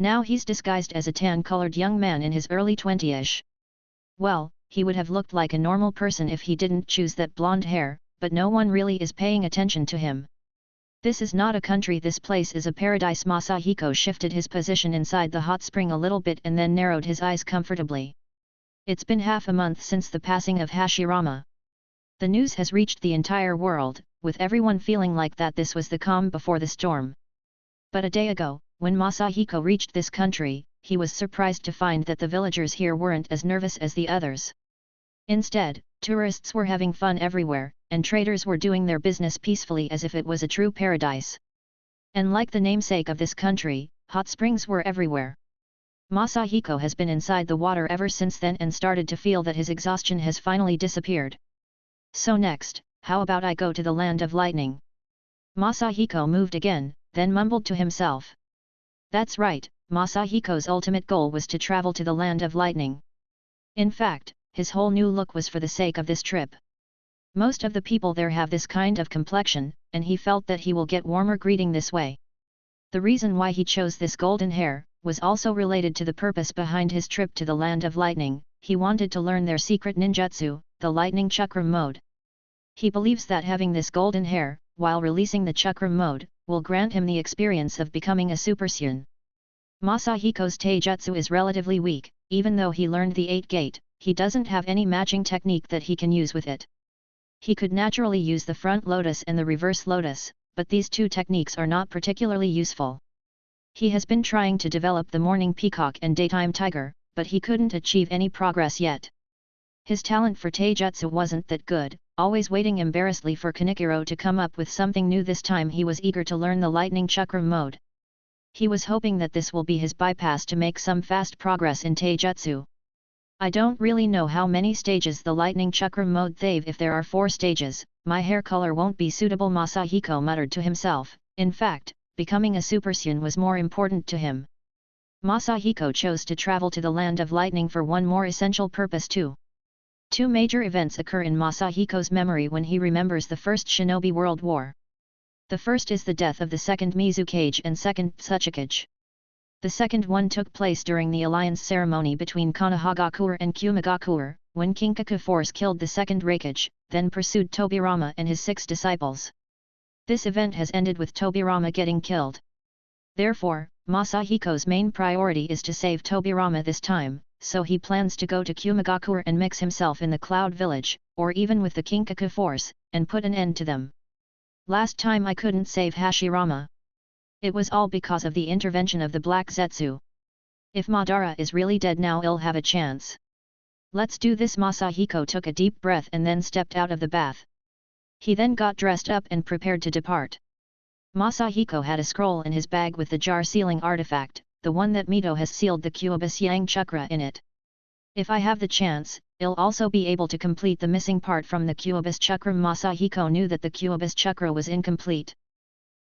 Now he's disguised as a tan-colored young man in his early 20s. Well, he would have looked like a normal person if he didn't choose that blonde hair, but no one really is paying attention to him. This is not a country, this place is a paradise. Masahiko shifted his position inside the hot spring a little bit and then narrowed his eyes comfortably. It's been half a month since the passing of Hashirama. The news has reached the entire world, with everyone feeling like that this was the calm before the storm. But a day ago, when Masahiko reached this country, he was surprised to find that the villagers here weren't as nervous as the others. Instead, tourists were having fun everywhere, and traders were doing their business peacefully as if it was a true paradise. And like the namesake of this country, hot springs were everywhere. Masahiko has been inside the water ever since then and started to feel that his exhaustion has finally disappeared. So next, how about I go to the land of lightning? Masahiko moved again, then mumbled to himself. That's right, Masahiko's ultimate goal was to travel to the land of lightning. In fact, his whole new look was for the sake of this trip. Most of the people there have this kind of complexion, and he felt that he will get warmer greeting this way. The reason why he chose this golden hair was also related to the purpose behind his trip to the land of lightning. He wanted to learn their secret ninjutsu, the lightning chakram mode. He believes that having this golden hair, while releasing the chakram mode, will grant him the experience of becoming a Super Saiyan. Masahiko's taijutsu is relatively weak, even though he learned the 8-gate, he doesn't have any matching technique that he can use with it. He could naturally use the front lotus and the reverse lotus, but these two techniques are not particularly useful. He has been trying to develop the morning peacock and daytime tiger, but he couldn't achieve any progress yet. His talent for taijutsu wasn't that good, always waiting embarrassedly for Kanikiro to come up with something new. This time he was eager to learn the lightning chakram mode. He was hoping that this will be his bypass to make some fast progress in taijutsu. I don't really know how many stages the lightning chakram mode have. If there are 4 stages, my hair color won't be suitable, Masahiko muttered to himself. In fact, becoming a Super Saiyan was more important to him. Masahiko chose to travel to the land of lightning for one more essential purpose too. 2 major events occur in Masahiko's memory when he remembers the First Shinobi World War. The first is the death of the second Mizukage and second Tsuchikage. The second one took place during the alliance ceremony between Konohagakure and Kumagakure, when Kinkaku force killed the second Raikage, then pursued Tobirama and his 6 disciples. This event has ended with Tobirama getting killed. Therefore, Masahiko's main priority is to save Tobirama this time, so he plans to go to Kumagakure and mix himself in the Cloud Village, or even with the Kinkaku force, and put an end to them. Last time I couldn't save Hashirama. It was all because of the intervention of the Black Zetsu. If Madara is really dead now, I'll have a chance. Let's do this. Masahiko took a deep breath and then stepped out of the bath. He then got dressed up and prepared to depart. Masahiko had a scroll in his bag with the jar sealing artifact, the one that Mito has sealed the Kyubus Yang chakra in it. If I have the chance, I'll also be able to complete the missing part from the Kyubus chakra. Masahiko knew that the Kyubus chakra was incomplete.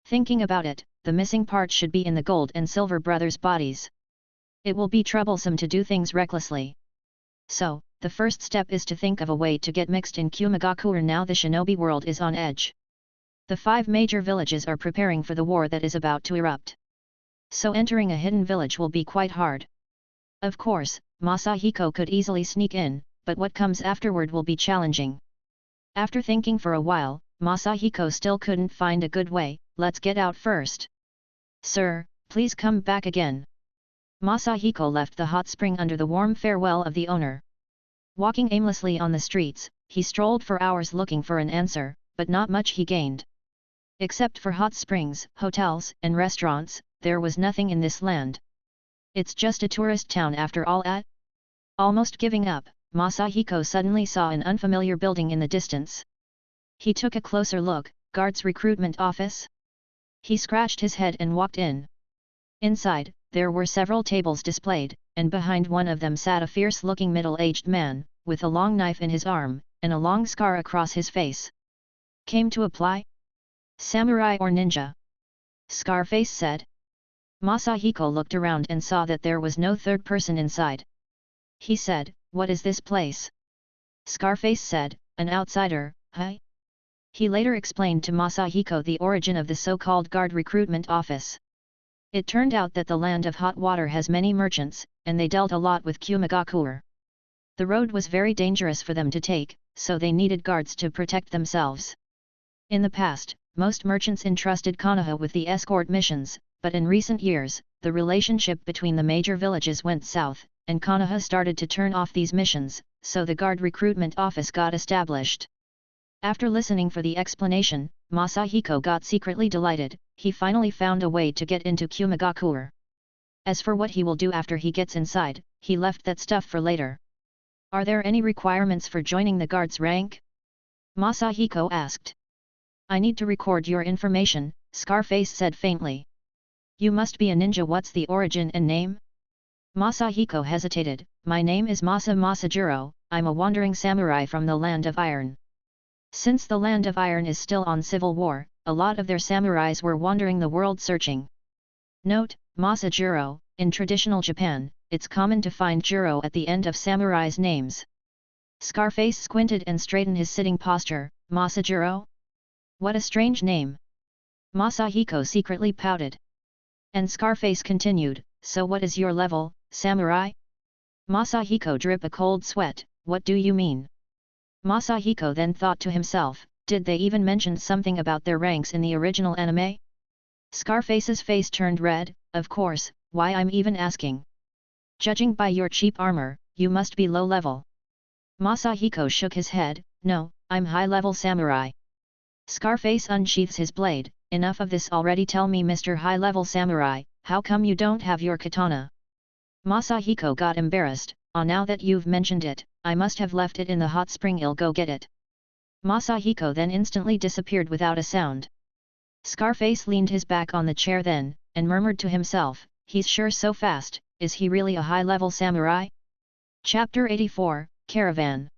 Thinking about it, the missing part should be in the Gold and Silver brothers' bodies. It will be troublesome to do things recklessly. So, the first step is to think of a way to get mixed in Kumagakure. Now the shinobi world is on edge. The 5 major villages are preparing for the war that is about to erupt. So entering a hidden village will be quite hard. Of course, Masahiko could easily sneak in, but what comes afterward will be challenging. After thinking for a while, Masahiko still couldn't find a good way. Let's get out first. Sir, please come back again. Masahiko left the hot spring under the warm farewell of the owner. Walking aimlessly on the streets, he strolled for hours looking for an answer, but not much he gained. Except for hot springs, hotels, and restaurants, there was nothing in this land. It's just a tourist town after all. Almost giving up, Masahiko suddenly saw an unfamiliar building in the distance. He took a closer look. Guards recruitment office? He scratched his head and walked in. Inside, there were several tables displayed, and behind one of them sat a fierce-looking middle-aged man, with a long knife in his arm, and a long scar across his face. Came to apply? Samurai or ninja? Scarface said. Masahiko looked around and saw that there was no third person inside. He said, "What is this place?" Scarface said, "An outsider, huh?" He later explained to Masahiko the origin of the so-called guard recruitment office. It turned out that the land of hot water has many merchants, and they dealt a lot with Kumagakure. The road was very dangerous for them to take, so they needed guards to protect themselves. In the past, most merchants entrusted Konoha with the escort missions, but in recent years, the relationship between the major villages went south, and Konoha started to turn off these missions, so the guard recruitment office got established. After listening for the explanation, Masahiko got secretly delighted. He finally found a way to get into Kumagakure. As for what he will do after he gets inside, he left that stuff for later. Are there any requirements for joining the guard's rank? Masahiko asked. I need to record your information, Scarface said faintly. You must be a ninja. What's the origin and name? Masahiko hesitated. My name is Masajiro, I'm a wandering samurai from the Land of Iron. Since the Land of Iron is still on civil war, a lot of their samurais were wandering the world searching. Note, Masajiro, in traditional Japan, it's common to find Jiro at the end of samurais' names. Scarface squinted and straightened his sitting posture. Masajiro? What a strange name. Masahiko secretly pouted. And Scarface continued, so what is your level, samurai? Masahiko dripped a cold sweat. What do you mean? Masahiko then thought to himself, did they even mention something about their ranks in the original anime? Scarface's face turned red. Of course, why I'm even asking. Judging by your cheap armor, you must be low level. Masahiko shook his head. No, I'm high-level samurai. Scarface unsheaths his blade. Enough of this already. Tell me, Mr. High-level samurai, how come you don't have your katana? Masahiko got embarrassed. Now that you've mentioned it, I must have left it in the hot spring. I'll go get it. Masahiko then instantly disappeared without a sound. Scarface leaned his back on the chair then, and murmured to himself, he's sure so fast, is he really a high-level samurai? Chapter 84, Caravan.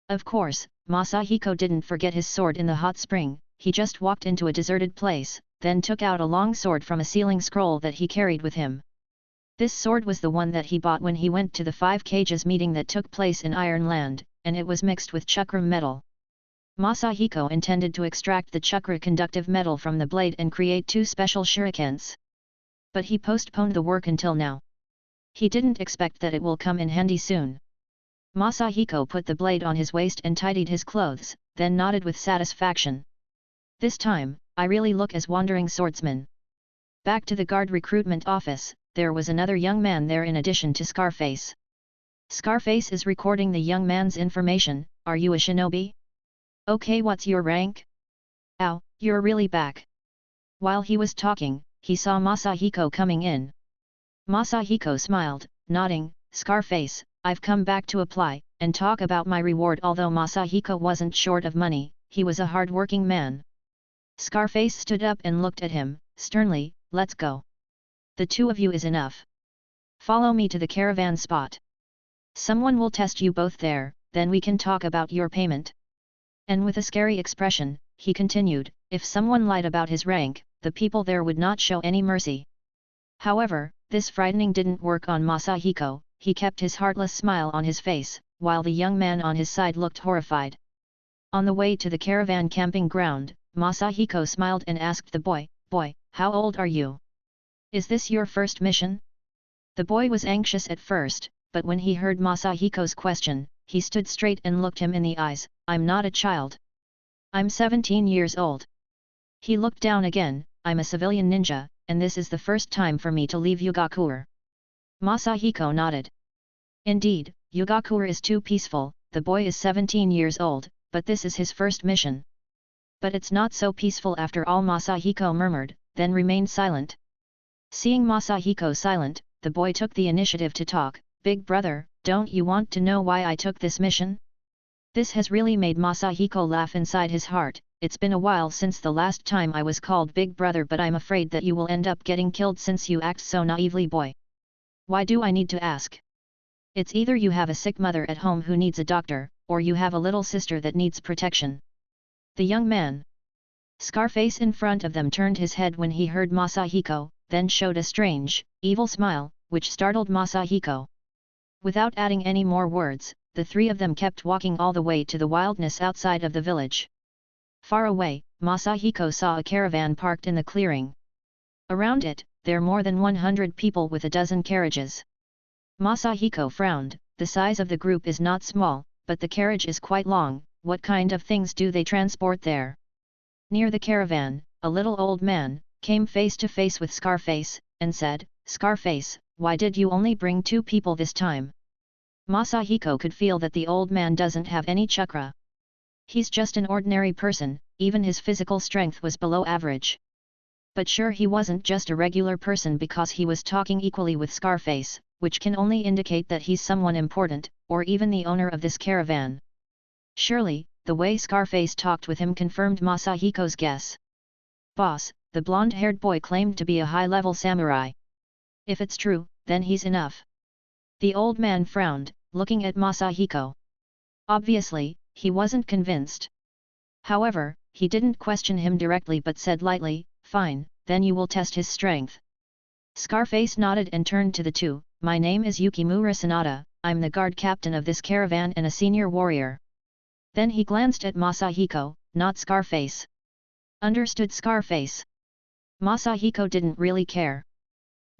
Of course, Masahiko didn't forget his sword in the hot spring. He just walked into a deserted place, then took out a long sword from a ceiling scroll that he carried with him. This sword was the one that he bought when he went to the 5 Kages meeting that took place in Iron Land, and it was mixed with chakra metal. Masahiko intended to extract the chakra conductive metal from the blade and create 2 special shurikens. But he postponed the work until now. He didn't expect that it will come in handy soon. Masahiko put the blade on his waist and tidied his clothes, then nodded with satisfaction. This time, I really look as wandering swordsman. Back to the guard recruitment office, there was another young man there in addition to Scarface. Scarface is recording the young man's information. Are you a shinobi? Okay, what's your rank? Ow, you're really back. While he was talking, he saw Masahiko coming in. Masahiko smiled, nodding, Scarface, I've come back to apply, and talk about my reward. Although Masahiko wasn't short of money, he was a hard-working man. Scarface stood up and looked at him, sternly, let's go. The 2 of you is enough. Follow me to the caravan spot. Someone will test you both there, then we can talk about your payment. And with a scary expression, he continued, if someone lied about his rank, the people there would not show any mercy. However, this frightening didn't work on Masahiko. He kept his heartless smile on his face, while the young man on his side looked horrified. On the way to the caravan camping ground, Masahiko smiled and asked the boy, how old are you? Is this your first mission? The boy was anxious at first, but when he heard Masahiko's question, he stood straight and looked him in the eyes. I'm not a child. I'm 17 years old. He looked down again. I'm a civilian ninja, and this is the first time for me to leave Yugakure. Masahiko nodded. Indeed, Yugakure is too peaceful. The boy is 17 years old, but this is his first mission. But it's not so peaceful after all, Masahiko murmured, then remained silent. Seeing Masahiko silent, the boy took the initiative to talk. Big brother, don't you want to know why I took this mission? This has really made Masahiko laugh inside his heart. It's been a while since the last time I was called big brother, but I'm afraid that you will end up getting killed since you act so naively, boy. Why do I need to ask? It's either you have a sick mother at home who needs a doctor, or you have a little sister that needs protection. The young man, Scarface in front of them, turned his head when he heard Masahiko, then showed a strange, evil smile, which startled Masahiko. Without adding any more words, the 3 of them kept walking all the way to the wildness outside of the village. Far away, Masahiko saw a caravan parked in the clearing. Around it, there more than 100 people with a dozen carriages. Masahiko frowned. The size of the group is not small, but the carriage is quite long. What kind of things do they transport there? Near the caravan, a little old man came face to face with Scarface, and said, Scarface, why did you only bring 2 people this time? Masahiko could feel that the old man doesn't have any chakra. He's just an ordinary person, even his physical strength was below average. But sure, he wasn't just a regular person because he was talking equally with Scarface, which can only indicate that he's someone important, or even the owner of this caravan. Surely, the way Scarface talked with him confirmed Masahiko's guess. "Boss, the blonde-haired boy claimed to be a high-level samurai. If it's true, then he's enough." The old man frowned, looking at Masahiko. Obviously, he wasn't convinced. However, he didn't question him directly but said lightly, "Fine, then you will test his strength." Scarface nodded and turned to the two. "My name is Yukimura Sanada, I'm the guard captain of this caravan and a senior warrior." Then he glanced at Masahiko, "Not Scarface." "Understood, Scarface." Masahiko didn't really care.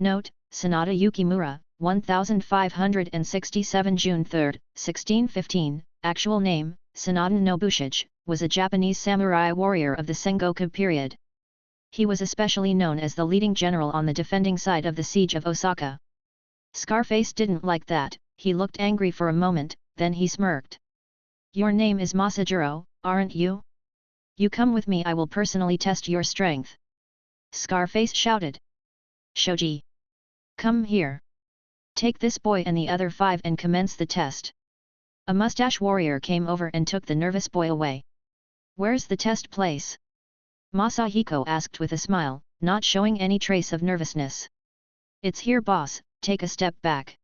Note: Sanada Yukimura, 1567 June 3, 1615, actual name, Sanada Nobushige, was a Japanese samurai warrior of the Sengoku period. He was especially known as the leading general on the defending side of the siege of Osaka. Scarface didn't like that. He looked angry for a moment, then he smirked. "Your name is Masajiro, aren't you? You come with me, I will personally test your strength." Scarface shouted. "Shoji! Come here! Take this boy and the other 5 and commence the test." A mustache warrior came over and took the nervous boy away. "Where's the test place?" Masahiko asked with a smile, not showing any trace of nervousness. "It's here, boss, take a step back."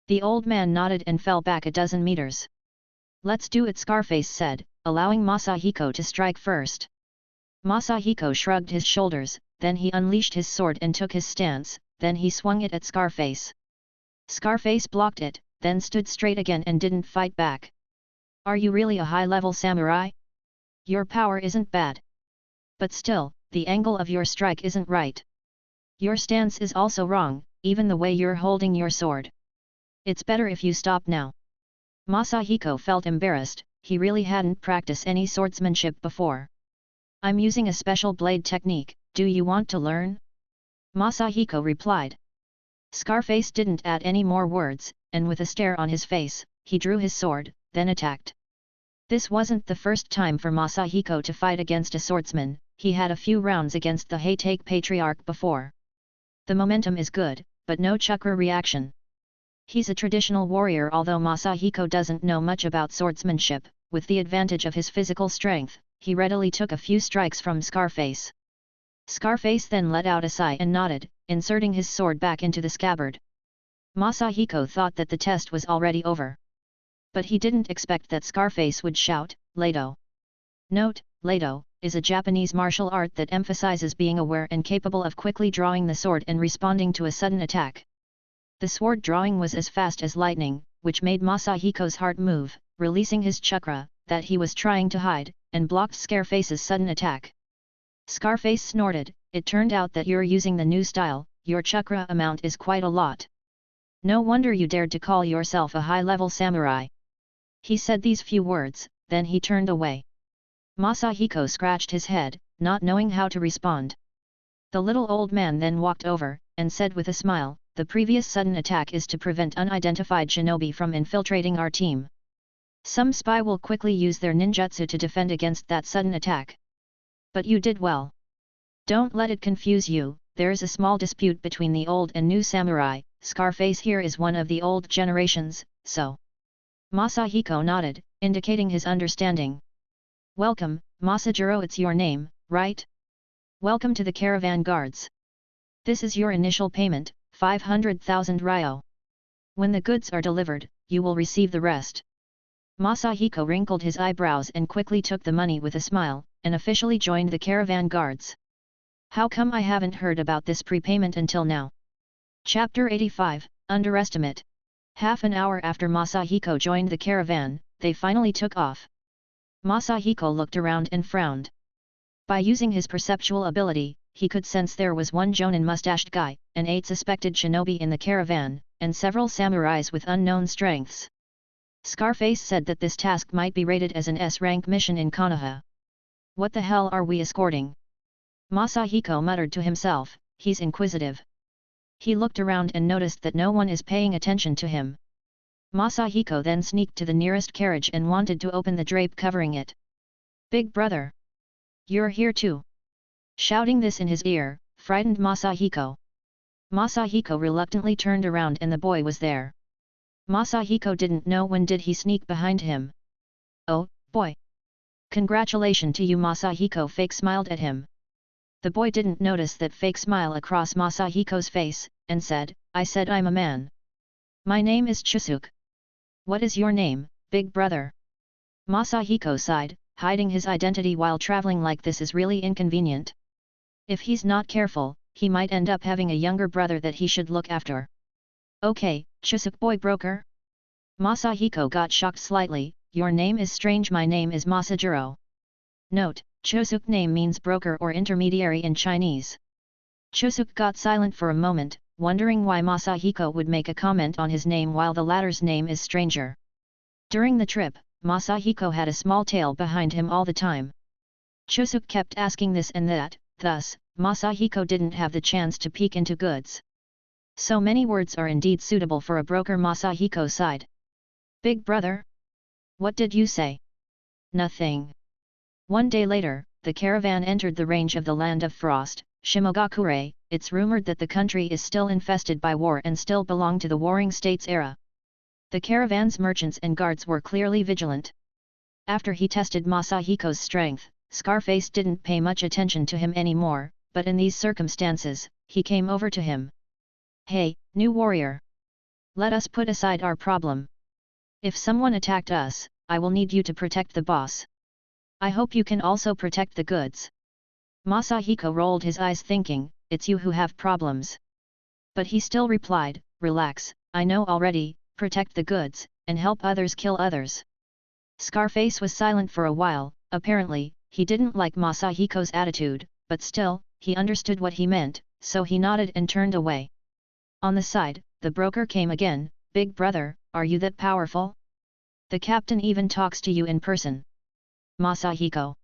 The old man nodded and fell back a dozen meters. "Let's do it," Scarface said, allowing Masahiko to strike first. Masahiko shrugged his shoulders, then he unleashed his sword and took his stance, then he swung it at Scarface. Scarface blocked it, then stood straight again and didn't fight back. "Are you really a high-level samurai? Your power isn't bad. But still, the angle of your strike isn't right. Your stance is also wrong, even the way you're holding your sword. It's better if you stop now." Masahiko felt embarrassed, he really hadn't practiced any swordsmanship before. "I'm using a special blade technique, do you want to learn?" Masahiko replied. Scarface didn't add any more words, and with a stare on his face, he drew his sword, then attacked. This wasn't the first time for Masahiko to fight against a swordsman, he had a few rounds against the Heitake Patriarch before. The momentum is good, but no chakra reaction. He's a traditional warrior. Although Masahiko doesn't know much about swordsmanship, with the advantage of his physical strength, he readily took a few strikes from Scarface. Scarface then let out a sigh and nodded, inserting his sword back into the scabbard. Masahiko thought that the test was already over. But he didn't expect that Scarface would shout, "Lado!" Note: Lado is a Japanese martial art that emphasizes being aware and capable of quickly drawing the sword and responding to a sudden attack. The sword drawing was as fast as lightning, which made Masahiko's heart move, releasing his chakra, that he was trying to hide, and blocked Scarface's sudden attack. Scarface snorted, "It turned out that you're using the new style, your chakra amount is quite a lot. No wonder you dared to call yourself a high-level samurai." He said these few words, then he turned away. Masahiko scratched his head, not knowing how to respond. The little old man then walked over, and said with a smile, "The previous sudden attack is to prevent unidentified shinobi from infiltrating our team. Some spy will quickly use their ninjutsu to defend against that sudden attack. But you did well. Don't let it confuse you, there is a small dispute between the old and new samurai, Scarface here is one of the old generations, so." Masahiko nodded, indicating his understanding. "Welcome, Masajiro, it's your name, right? Welcome to the caravan guards. This is your initial payment, 500,000 ryo. When the goods are delivered, you will receive the rest." Masahiko wrinkled his eyebrows and quickly took the money with a smile, and officially joined the caravan guards. How come I haven't heard about this prepayment until now? Chapter 85, Underestimate. Half an hour after Masahiko joined the caravan, they finally took off. Masahiko looked around and frowned. By using his perceptual ability, he could sense there was one jonin-mustached guy, and 8 suspected shinobi in the caravan, and several samurais with unknown strengths. Scarface said that this task might be rated as an S-rank mission in Konoha. "What the hell are we escorting?" Masahiko muttered to himself, "He's inquisitive." He looked around and noticed that no one is paying attention to him. Masahiko then sneaked to the nearest carriage and wanted to open the drape covering it. "Big brother! You're here too!" Shouting this in his ear, frightened Masahiko. Masahiko reluctantly turned around and the boy was there. Masahiko didn't know when did he sneak behind him. "Oh, boy! Congratulations to you, Masahiko. Fake smiled at him. The boy didn't notice that fake smile across Masahiko's face, and said, I said I'm a man. My name is Chusuke. What is your name, big brother? Masahiko sighed, hiding his identity while traveling like this is really inconvenient. If he's not careful, he might end up having a younger brother that he should look after. Okay, Chusuke boy broker? Masahiko got shocked slightly. Your name is strange. My name is Masajiro. Note, Chusuke name means broker or intermediary in Chinese. Chusuke got silent for a moment, wondering why Masahiko would make a comment on his name while the latter's name is stranger. During the trip, Masahiko had a small tail behind him all the time. Chusuke kept asking this and that, thus, Masahiko didn't have the chance to peek into goods. So many words are indeed suitable for a broker. Masahiko sighed. Big brother? What did you say? Nothing. One day later, the caravan entered the range of the Land of Frost, Shimogakure. It's rumored that the country is still infested by war and still belong to the Warring States era. The caravan's merchants and guards were clearly vigilant. After he tested Masahiko's strength, Scarface didn't pay much attention to him anymore, but in these circumstances, he came over to him. Hey, new warrior! Let us put aside our problem. If someone attacked us, I will need you to protect the boss. I hope you can also protect the goods. Masahiko rolled his eyes thinking, it's you who have problems. But he still replied, relax, I know already, protect the goods, and help others kill others. Scarface was silent for a while. Apparently, he didn't like Masahiko's attitude, but still, he understood what he meant, so he nodded and turned away. On the side, the broker came again. Big brother, are you that powerful? The captain even talks to you in person. Masahiko.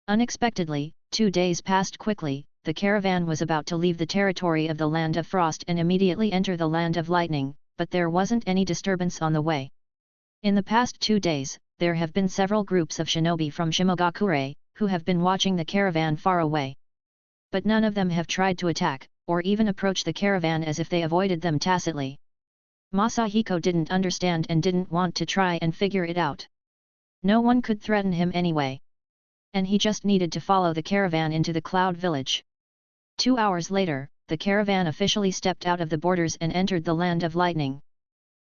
Unexpectedly, 2 days passed quickly. The caravan was about to leave the territory of the Land of Frost and immediately enter the Land of Lightning, but there wasn't any disturbance on the way. In the past 2 days, there have been several groups of shinobi from Shimogakure, who have been watching the caravan far away. But none of them have tried to attack, or even approach the caravan, as if they avoided them tacitly. Masahiko didn't understand and didn't want to try and figure it out. No one could threaten him anyway. And he just needed to follow the caravan into the Cloud Village. 2 hours later, the caravan officially stepped out of the borders and entered the Land of Lightning.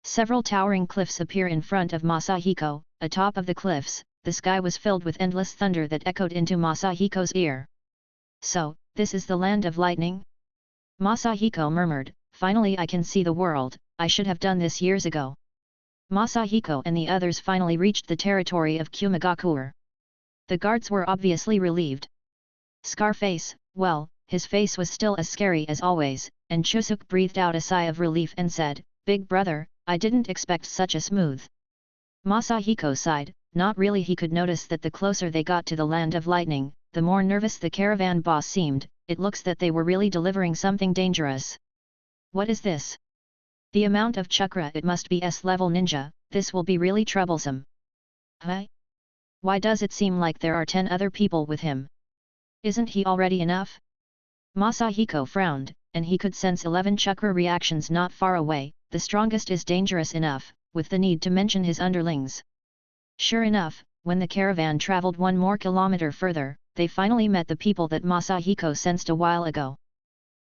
Several towering cliffs appear in front of Masahiko. Atop of the cliffs, the sky was filled with endless thunder that echoed into Masahiko's ear. So, this is the Land of Lightning? Masahiko murmured, finally I can see the world. I should have done this years ago. Masahiko and the others finally reached the territory of Kumagakure. The guards were obviously relieved. Scarface, well, his face was still as scary as always, and Chusuke breathed out a sigh of relief and said, Big brother, I didn't expect such a smooth. Masahiko sighed, not really. He could notice that the closer they got to the Land of Lightning, the more nervous the caravan boss seemed. It looks that they were really delivering something dangerous. What is this? The amount of chakra, it must be S-level ninja. This will be really troublesome. Huh? Why does it seem like there are 10 other people with him? Isn't he already enough? Masahiko frowned, and he could sense 11 chakra reactions not far away. The strongest is dangerous enough, with the need to mention his underlings. Sure enough, when the caravan traveled 1 more kilometer further, they finally met the people that Masahiko sensed a while ago.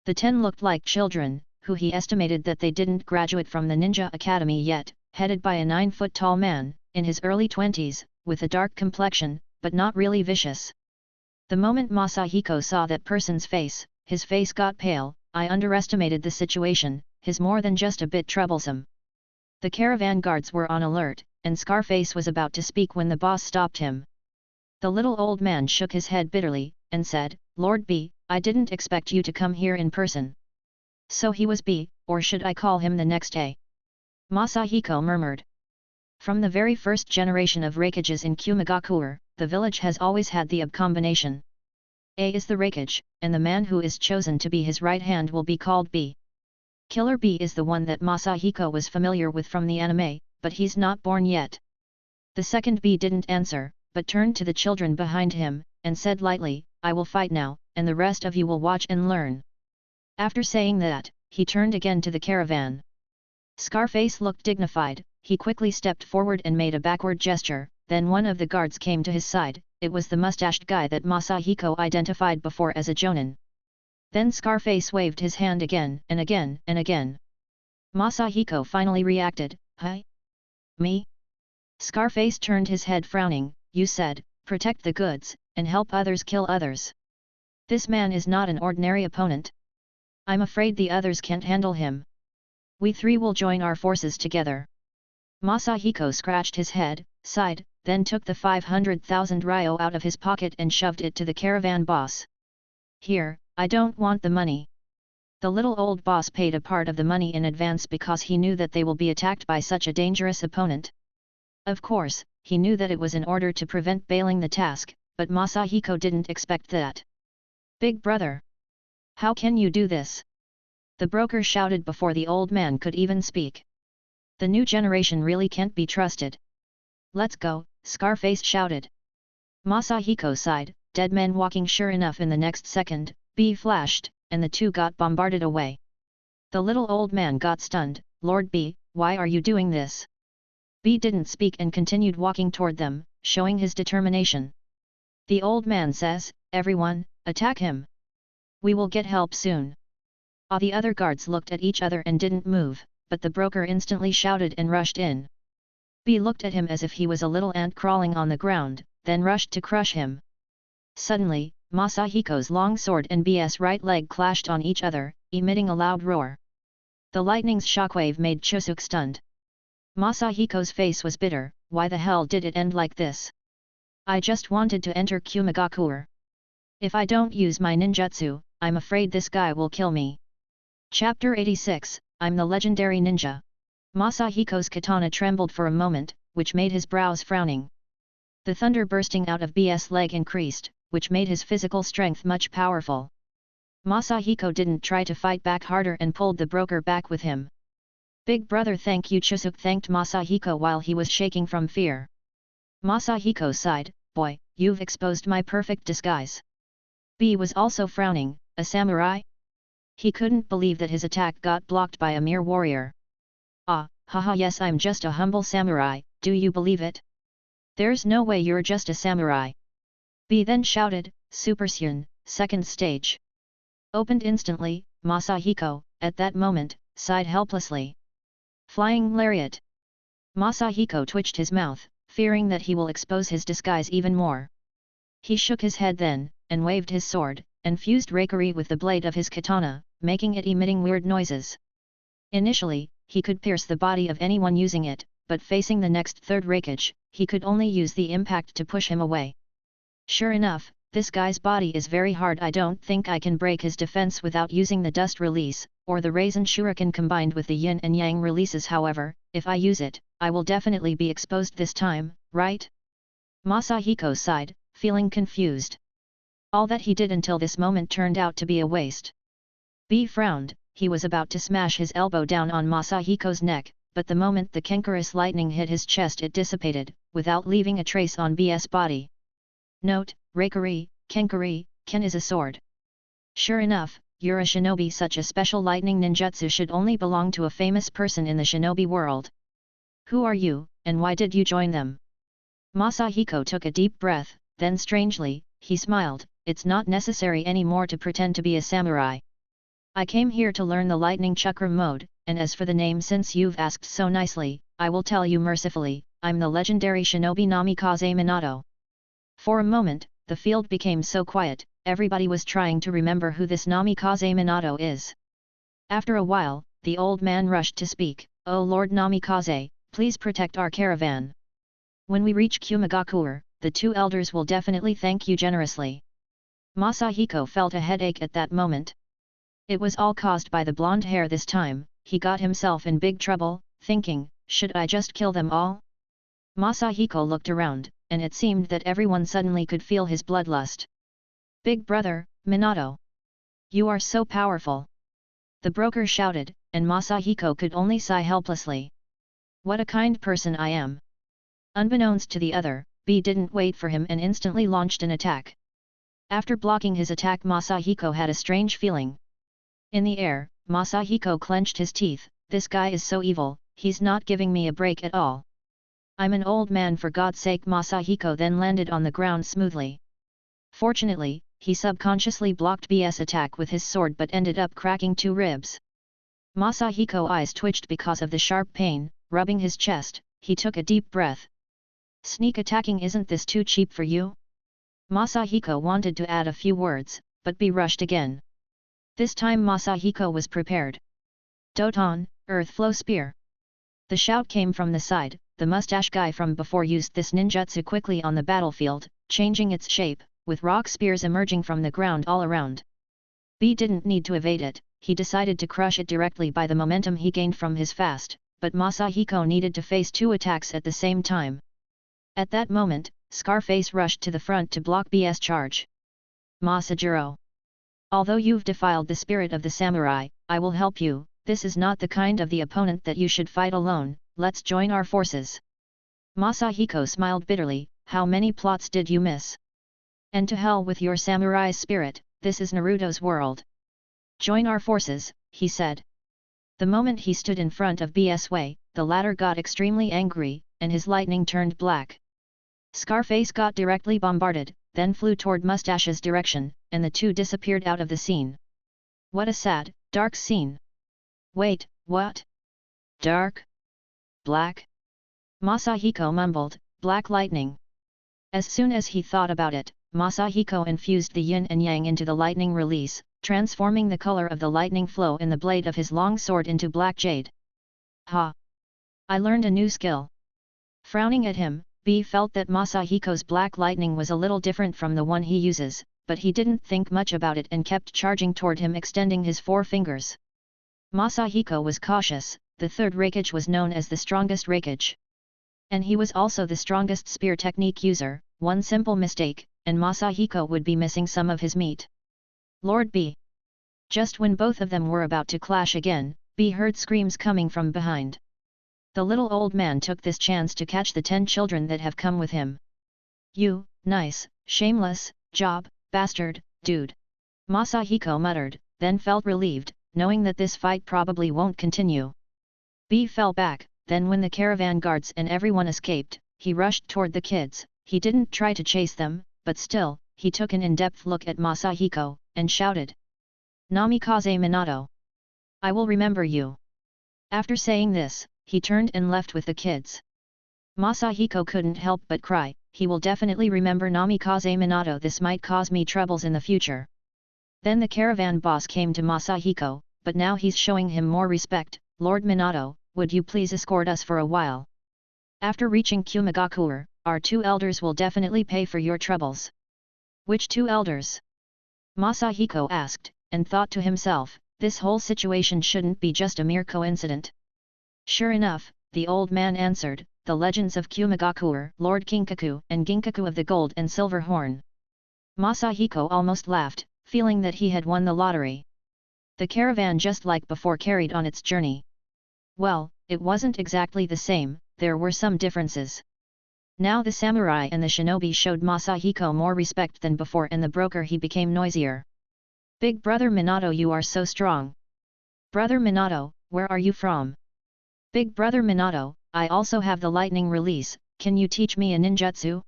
The 10 looked like children, who he estimated that they didn't graduate from the Ninja Academy yet, headed by a 9-foot-tall man, in his early 20s, with a dark complexion, but not really vicious. The moment Masahiko saw that person's face, his face got pale. I underestimated the situation, he's more than just a bit troublesome. The caravan guards were on alert, and Scarface was about to speak when the boss stopped him. The little old man shook his head bitterly, and said, Lord B, I didn't expect you to come here in person. So he was B, or should I call him the next A? Masahiko murmured. From the very first generation of Raikages in Kumagakure, the village has always had the combination. A is the Raikage, and the man who is chosen to be his right hand will be called B. Killer B is the one that Masahiko was familiar with from the anime, but he's not born yet. The second B didn't answer, but turned to the children behind him, and said lightly, I will fight now, and the rest of you will watch and learn. After saying that, he turned again to the caravan. Scarface looked dignified. He quickly stepped forward and made a backward gesture, then one of the guards came to his side. it was the mustached guy that Masahiko identified before as a jonin. Then Scarface waved his hand again and again and again. Masahiko finally reacted, "Hi? Me?" Scarface turned his head frowning, "You said, protect the goods, and help others kill others. This man is not an ordinary opponent. I'm afraid the others can't handle him. We three will join our forces together." Masahiko scratched his head, sighed, then took the 500,000 ryo out of his pocket and shoved it to the caravan boss. "Here, I don't want the money." The little old boss paid a part of the money in advance because he knew that they will be attacked by such a dangerous opponent. Of course, he knew that it was in order to prevent bailing the task, but Masahiko didn't expect that. "Big brother! How can you do this?" The broker shouted before the old man could even speak. "The new generation really can't be trusted." "Let's go," Scarface shouted. Masahiko sighed, dead men walking. Sure enough, in the next second, B flashed, and the two got bombarded away. The little old man got stunned. "Lord B, why are you doing this?" B didn't speak and continued walking toward them, showing his determination. The old man says, "Everyone, attack him! We will get help soon." All the other guards looked at each other and didn't move, but the broker instantly shouted and rushed in. B looked at him as if he was a little ant crawling on the ground, then rushed to crush him. Suddenly, Masahiko's long sword and B's right leg clashed on each other, emitting a loud roar. The lightning's shockwave made Chusuke stunned. Masahiko's face was bitter. Why the hell did it end like this? I just wanted to enter Kumagakure. If I don't use my ninjutsu, I'm afraid this guy will kill me. Chapter 86, I'm the legendary ninja. Masahiko's katana trembled for a moment, which made his brows frowning. The thunder bursting out of B's leg increased, which made his physical strength much powerful. Masahiko didn't try to fight back harder and pulled the broker back with him. "Big brother, thank you." Chusuke thanked Masahiko while he was shaking from fear. Masahiko sighed, "Boy, you've exposed my perfect disguise." B was also frowning. A samurai? He couldn't believe that his attack got blocked by a mere warrior. "Ah, haha, yes, I'm just a humble samurai, do you believe it?" "There's no way you're just a samurai." B then shouted, "Super Saiyan, second stage." Opened instantly. Masahiko, at that moment, sighed helplessly. Flying lariat. Masahiko twitched his mouth, fearing that he will expose his disguise even more. He shook his head then, and waved his sword, and fused Reikari with the blade of his katana, making it emitting weird noises. Initially, he could pierce the body of anyone using it, but facing the next third Reikage, he could only use the impact to push him away. Sure enough, this guy's body is very hard. I don't think I can break his defense without using the dust release, or the raisin shuriken combined with the yin and yang releases. However, if I use it, I will definitely be exposed this time, right? Masahiko sighed, feeling confused. All that he did until this moment turned out to be a waste. B frowned. He was about to smash his elbow down on Masahiko's neck, but the moment the cankerous lightning hit his chest, it dissipated, without leaving a trace on B's body. Note: Reikari, Kenkari, Ken is a sword. Sure enough, you're a shinobi. Such a special lightning ninjutsu should only belong to a famous person in the shinobi world. Who are you, and why did you join them? Masahiko took a deep breath, then strangely, he smiled. It's not necessary anymore to pretend to be a samurai. I came here to learn the lightning chakra mode, and as for the name, since you've asked so nicely, I will tell you mercifully, I'm the legendary shinobi Namikaze Minato. For a moment, the field became so quiet, everybody was trying to remember who this Namikaze Minato is. After a while, the old man rushed to speak, "Oh Lord Namikaze, please protect our caravan. When we reach Kumagakure, the two elders will definitely thank you generously." Masahiko felt a headache at that moment. It was all caused by the blonde hair this time. He got himself in big trouble, thinking, should I just kill them all? Masahiko looked around, and it seemed that everyone suddenly could feel his bloodlust. "Big brother, Minato! You are so powerful!" The broker shouted, and Masahiko could only sigh helplessly. "What a kind person I am!" Unbeknownst to the other, B didn't wait for him and instantly launched an attack. After blocking his attack, Masahiko had a strange feeling. In the air, Masahiko clenched his teeth. This guy is so evil, he's not giving me a break at all. I'm an old man, for God's sake. Masahiko then landed on the ground smoothly. Fortunately, he subconsciously blocked BS attack with his sword but ended up cracking 2 ribs. Masahiko's eyes twitched because of the sharp pain. Rubbing his chest, he took a deep breath. Sneak attacking, isn't this too cheap for you? Masahiko wanted to add a few words, but be rushed again. This time Masahiko was prepared. Doton, Earth Flow Spear. The shout came from the side. The mustache guy from before used this ninjutsu quickly on the battlefield, changing its shape, with rock spears emerging from the ground all around. B didn't need to evade it, he decided to crush it directly by the momentum he gained from his fast, but Masahiko needed to face 2 attacks at the same time. At that moment, Scarface rushed to the front to block B's charge. Masajiro. Although you've defiled the spirit of the samurai, I will help you. This is not the kind of the opponent that you should fight alone, let's join our forces. Masahiko smiled bitterly, how many plots did you miss? And to hell with your samurai spirit, this is Naruto's world. Join our forces, he said. The moment he stood in front of BS Wei, the latter got extremely angry, and his lightning turned black. Scarface got directly bombarded, then flew toward Mustache's direction, and the two disappeared out of the scene. What a sad, dark scene. Wait, what? Dark? Black? Masahiko mumbled, black lightning. As soon as he thought about it, Masahiko infused the yin and yang into the lightning release, transforming the color of the lightning flow in the blade of his long sword into black jade. Ha! I learned a new skill. Frowning at him, B felt that Masahiko's black lightning was a little different from the one he uses, but he didn't think much about it and kept charging toward him, extending his 4 fingers. Masahiko was cautious. The third Raikage was known as the strongest Raikage. And he was also the strongest spear technique user. One simple mistake, and Masahiko would be missing some of his meat. Lord B. Just when both of them were about to clash again, B heard screams coming from behind. The little old man took this chance to catch the 10 children that have come with him. You, nice, shameless, job, bastard, dude. Masahiko muttered, then felt relieved, knowing that this fight probably won't continue. B fell back, then when the caravan guards and everyone escaped, he rushed toward the kids. He didn't try to chase them, but still, he took an in-depth look at Masahiko, and shouted. Namikaze Minato. I will remember you. After saying this, he turned and left with the kids. Masahiko couldn't help but cry, he will definitely remember Namikaze Minato. This might cause me troubles in the future. Then the caravan boss came to Masahiko, but now he's showing him more respect. Lord Minato, would you please escort us for a while? After reaching Kumagakure, our 2 elders will definitely pay for your troubles. Which 2 elders? Masahiko asked, and thought to himself, this whole situation shouldn't be just a mere coincidence. Sure enough, the old man answered, the legends of Kumagakure, Lord Kinkaku and Ginkaku of the Gold and Silver Horn. Masahiko almost laughed, feeling that he had won the lottery. The caravan just like before carried on its journey. Well, it wasn't exactly the same, there were some differences. Now the samurai and the shinobi showed Masahiko more respect than before, and the broker he became noisier. Big brother Minato, you are so strong. Brother Minato, where are you from? Big brother Minato, I also have the lightning release, can you teach me a ninjutsu?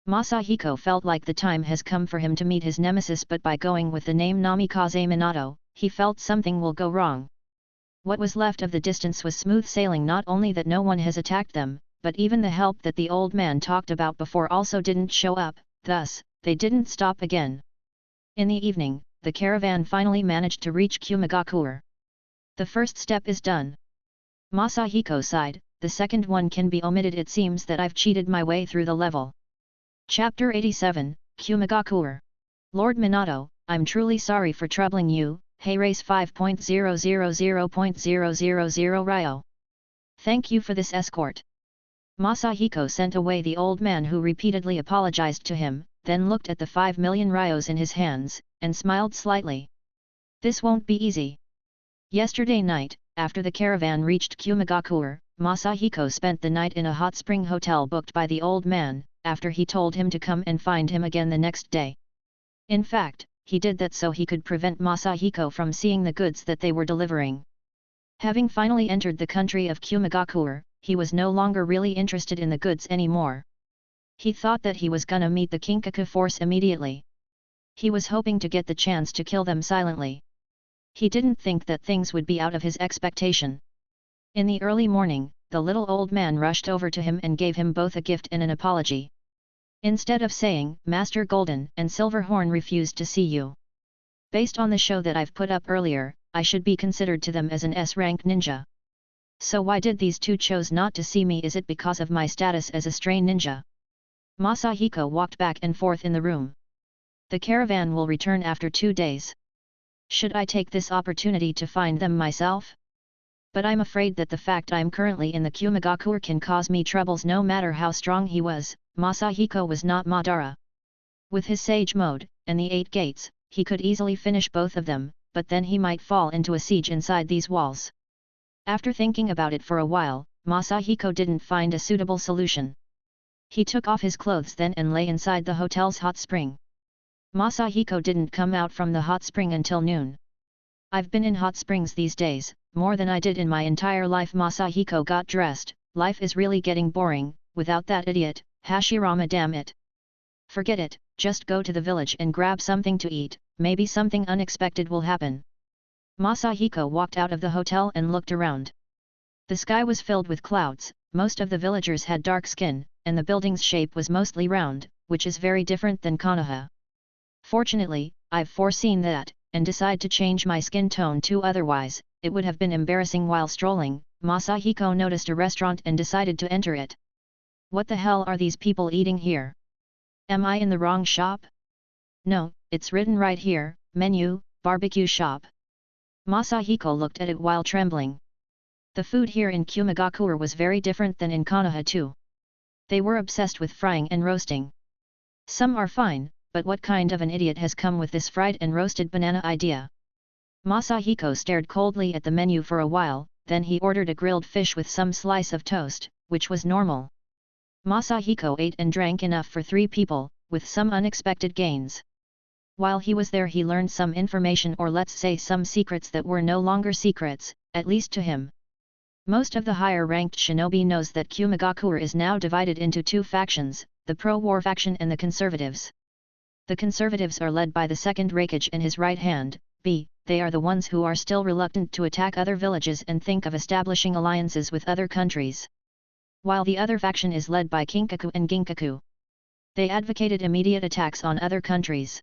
Masahiko felt like the time has come for him to meet his nemesis, but by going with the name Namikaze Minato, he felt something will go wrong. What was left of the distance was smooth sailing. Not only that no one has attacked them, but even the help that the old man talked about before also didn't show up, thus, they didn't stop again. In the evening, the caravan finally managed to reach Kumagakure. The first step is done. Masahiko sighed, the second one can be omitted. It seems that I've cheated my way through the level. Chapter 87, Kumagakure. Lord Minato, I'm truly sorry for troubling you. Hey Race 5.000.000 Ryo. Thank you for this escort. Masahiko sent away the old man, who repeatedly apologized to him, then looked at the 5 million Ryos in his hands, and smiled slightly. This won't be easy. Yesterday night, after the caravan reached Kumagakure, Masahiko spent the night in a hot spring hotel booked by the old man, after he told him to come and find him again the next day. In fact, he did that so he could prevent Masahiko from seeing the goods that they were delivering. Having finally entered the country of Kumagakure, he was no longer really interested in the goods anymore. He thought that he was gonna meet the Kinkaku force immediately. He was hoping to get the chance to kill them silently. He didn't think that things would be out of his expectation. In the early morning, the little old man rushed over to him and gave him both a gift and an apology. Instead of saying, "Master Golden and Silverhorn refused to see you. Based on the show that I've put up earlier, I should be considered to them as an S-rank ninja. So why did these two chose not to see me? Is it because of my status as a stray ninja?" Masahiko walked back and forth in the room. "The caravan will return after 2 days. Should I take this opportunity to find them myself? But I'm afraid that the fact I'm currently in the Kumigakure can cause me troubles no matter how strong he was." Masahiko was not Madara. With his sage mode, and the 8 gates, he could easily finish both of them, but then he might fall into a siege inside these walls. After thinking about it for a while, Masahiko didn't find a suitable solution. He took off his clothes then and lay inside the hotel's hot spring. Masahiko didn't come out from the hot spring until noon. "I've been in hot springs these days, more than I did in my entire life." Masahiko got dressed. "Life is really getting boring, without that idiot, Hashirama, damn it. Forget it, just go to the village and grab something to eat, maybe something unexpected will happen." Masahiko walked out of the hotel and looked around. The sky was filled with clouds, most of the villagers had dark skin, and the building's shape was mostly round, which is very different than Konoha. "Fortunately, I've foreseen that, and decide to change my skin tone too, otherwise, it would have been embarrassing." While strolling, Masahiko noticed a restaurant and decided to enter it. "What the hell are these people eating here? Am I in the wrong shop? No, it's written right here, menu, barbecue shop." Masahiko looked at it while trembling. The food here in Kumigakure was very different than in Konoha too. They were obsessed with frying and roasting. Some are fine, but what kind of an idiot has come with this fried and roasted banana idea? Masahiko stared coldly at the menu for a while, then he ordered a grilled fish with some slice of toast, which was normal. Masahiko ate and drank enough for 3 people, with some unexpected gains. While he was there he learned some information, or let's say some secrets that were no longer secrets, at least to him. Most of the higher-ranked shinobi knows that Kumigakure is now divided into 2 factions, the pro-war faction and the conservatives. The conservatives are led by the second Hokage and his right hand, B. They are the ones who are still reluctant to attack other villages and think of establishing alliances with other countries. While the other faction is led by Kinkaku and Ginkaku. They advocated immediate attacks on other countries.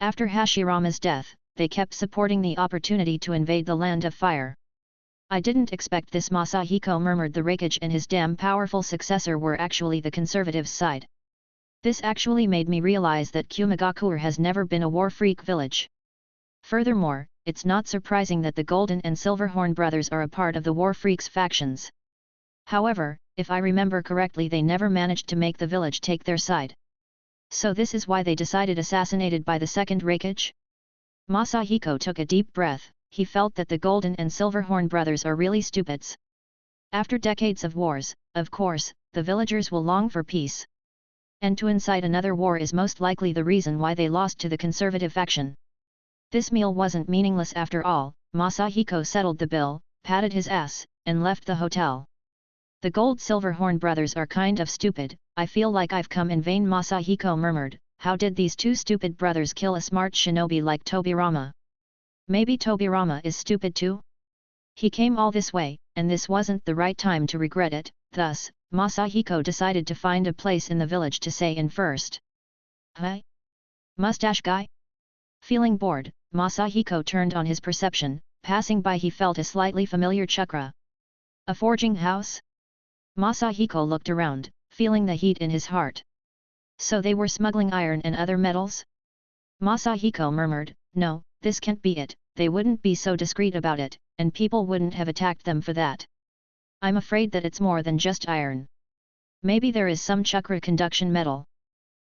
After Hashirama's death, they kept supporting the opportunity to invade the Land of Fire. "I didn't expect this," Masahiko murmured. The Hokage and his damn powerful successor were actually the conservatives' side. This actually made me realize that Kumigakure has never been a war freak village. Furthermore, it's not surprising that the Golden and Silverhorn brothers are a part of the war freaks factions. However, if I remember correctly, they never managed to make the village take their side. So this is why they decided assassinated by the second Hokage? Masahiko took a deep breath. He felt that the Golden and Silverhorn brothers are really stupids. After decades of wars, of course, the villagers will long for peace. And to incite another war is most likely the reason why they lost to the conservative faction. This meal wasn't meaningless after all. Masahiko settled the bill, patted his ass, and left the hotel. "The Gold Silverhorn brothers are kind of stupid, I feel like I've come in vain," Masahiko murmured. How did these 2 stupid brothers kill a smart shinobi like Tobirama? Maybe Tobirama is stupid too? He came all this way, and this wasn't the right time to regret it. Thus, Masahiko decided to find a place in the village to stay in first. "Hey? Mustache guy?" Feeling bored, Masahiko turned on his perception. Passing by he felt a slightly familiar chakra. "A forging house?" Masahiko looked around, feeling the heat in his heart. So they were smuggling iron and other metals? Masahiko murmured, "No, this can't be it, they wouldn't be so discreet about it, and people wouldn't have attacked them for that. I'm afraid that it's more than just iron. Maybe there is some chakra conduction metal."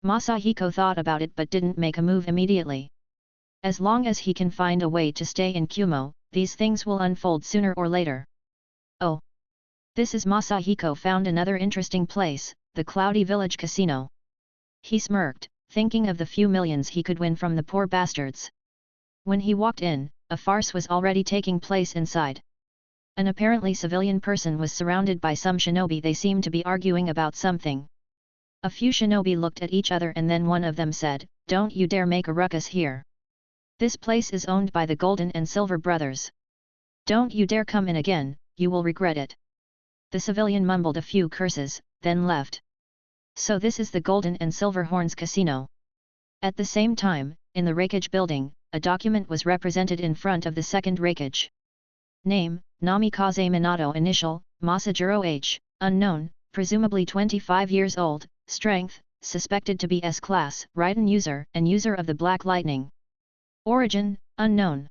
Masahiko thought about it but didn't make a move immediately. As long as he can find a way to stay in Kumo, these things will unfold sooner or later. Oh! This is Masahiko found another interesting place, the Cloudy Village Casino. He smirked, thinking of the few millions he could win from the poor bastards. When he walked in, a farce was already taking place inside. An apparently civilian person was surrounded by some shinobi. They seemed to be arguing about something. A few shinobi looked at each other and then one of them said, "Don't you dare make a ruckus here. This place is owned by the Golden and Silver Brothers. Don't you dare come in again, you will regret it." The civilian mumbled a few curses, then left. So this is the Golden and Silver Horns Casino. At the same time, in the Reikage building, a document was represented in front of the second Reikage. Name, Namikaze Minato. Initial, Masahiro H. Unknown, presumably 25 years old. Strength, suspected to be S-class. Raiden user and user of the Black Lightning. Origin, unknown.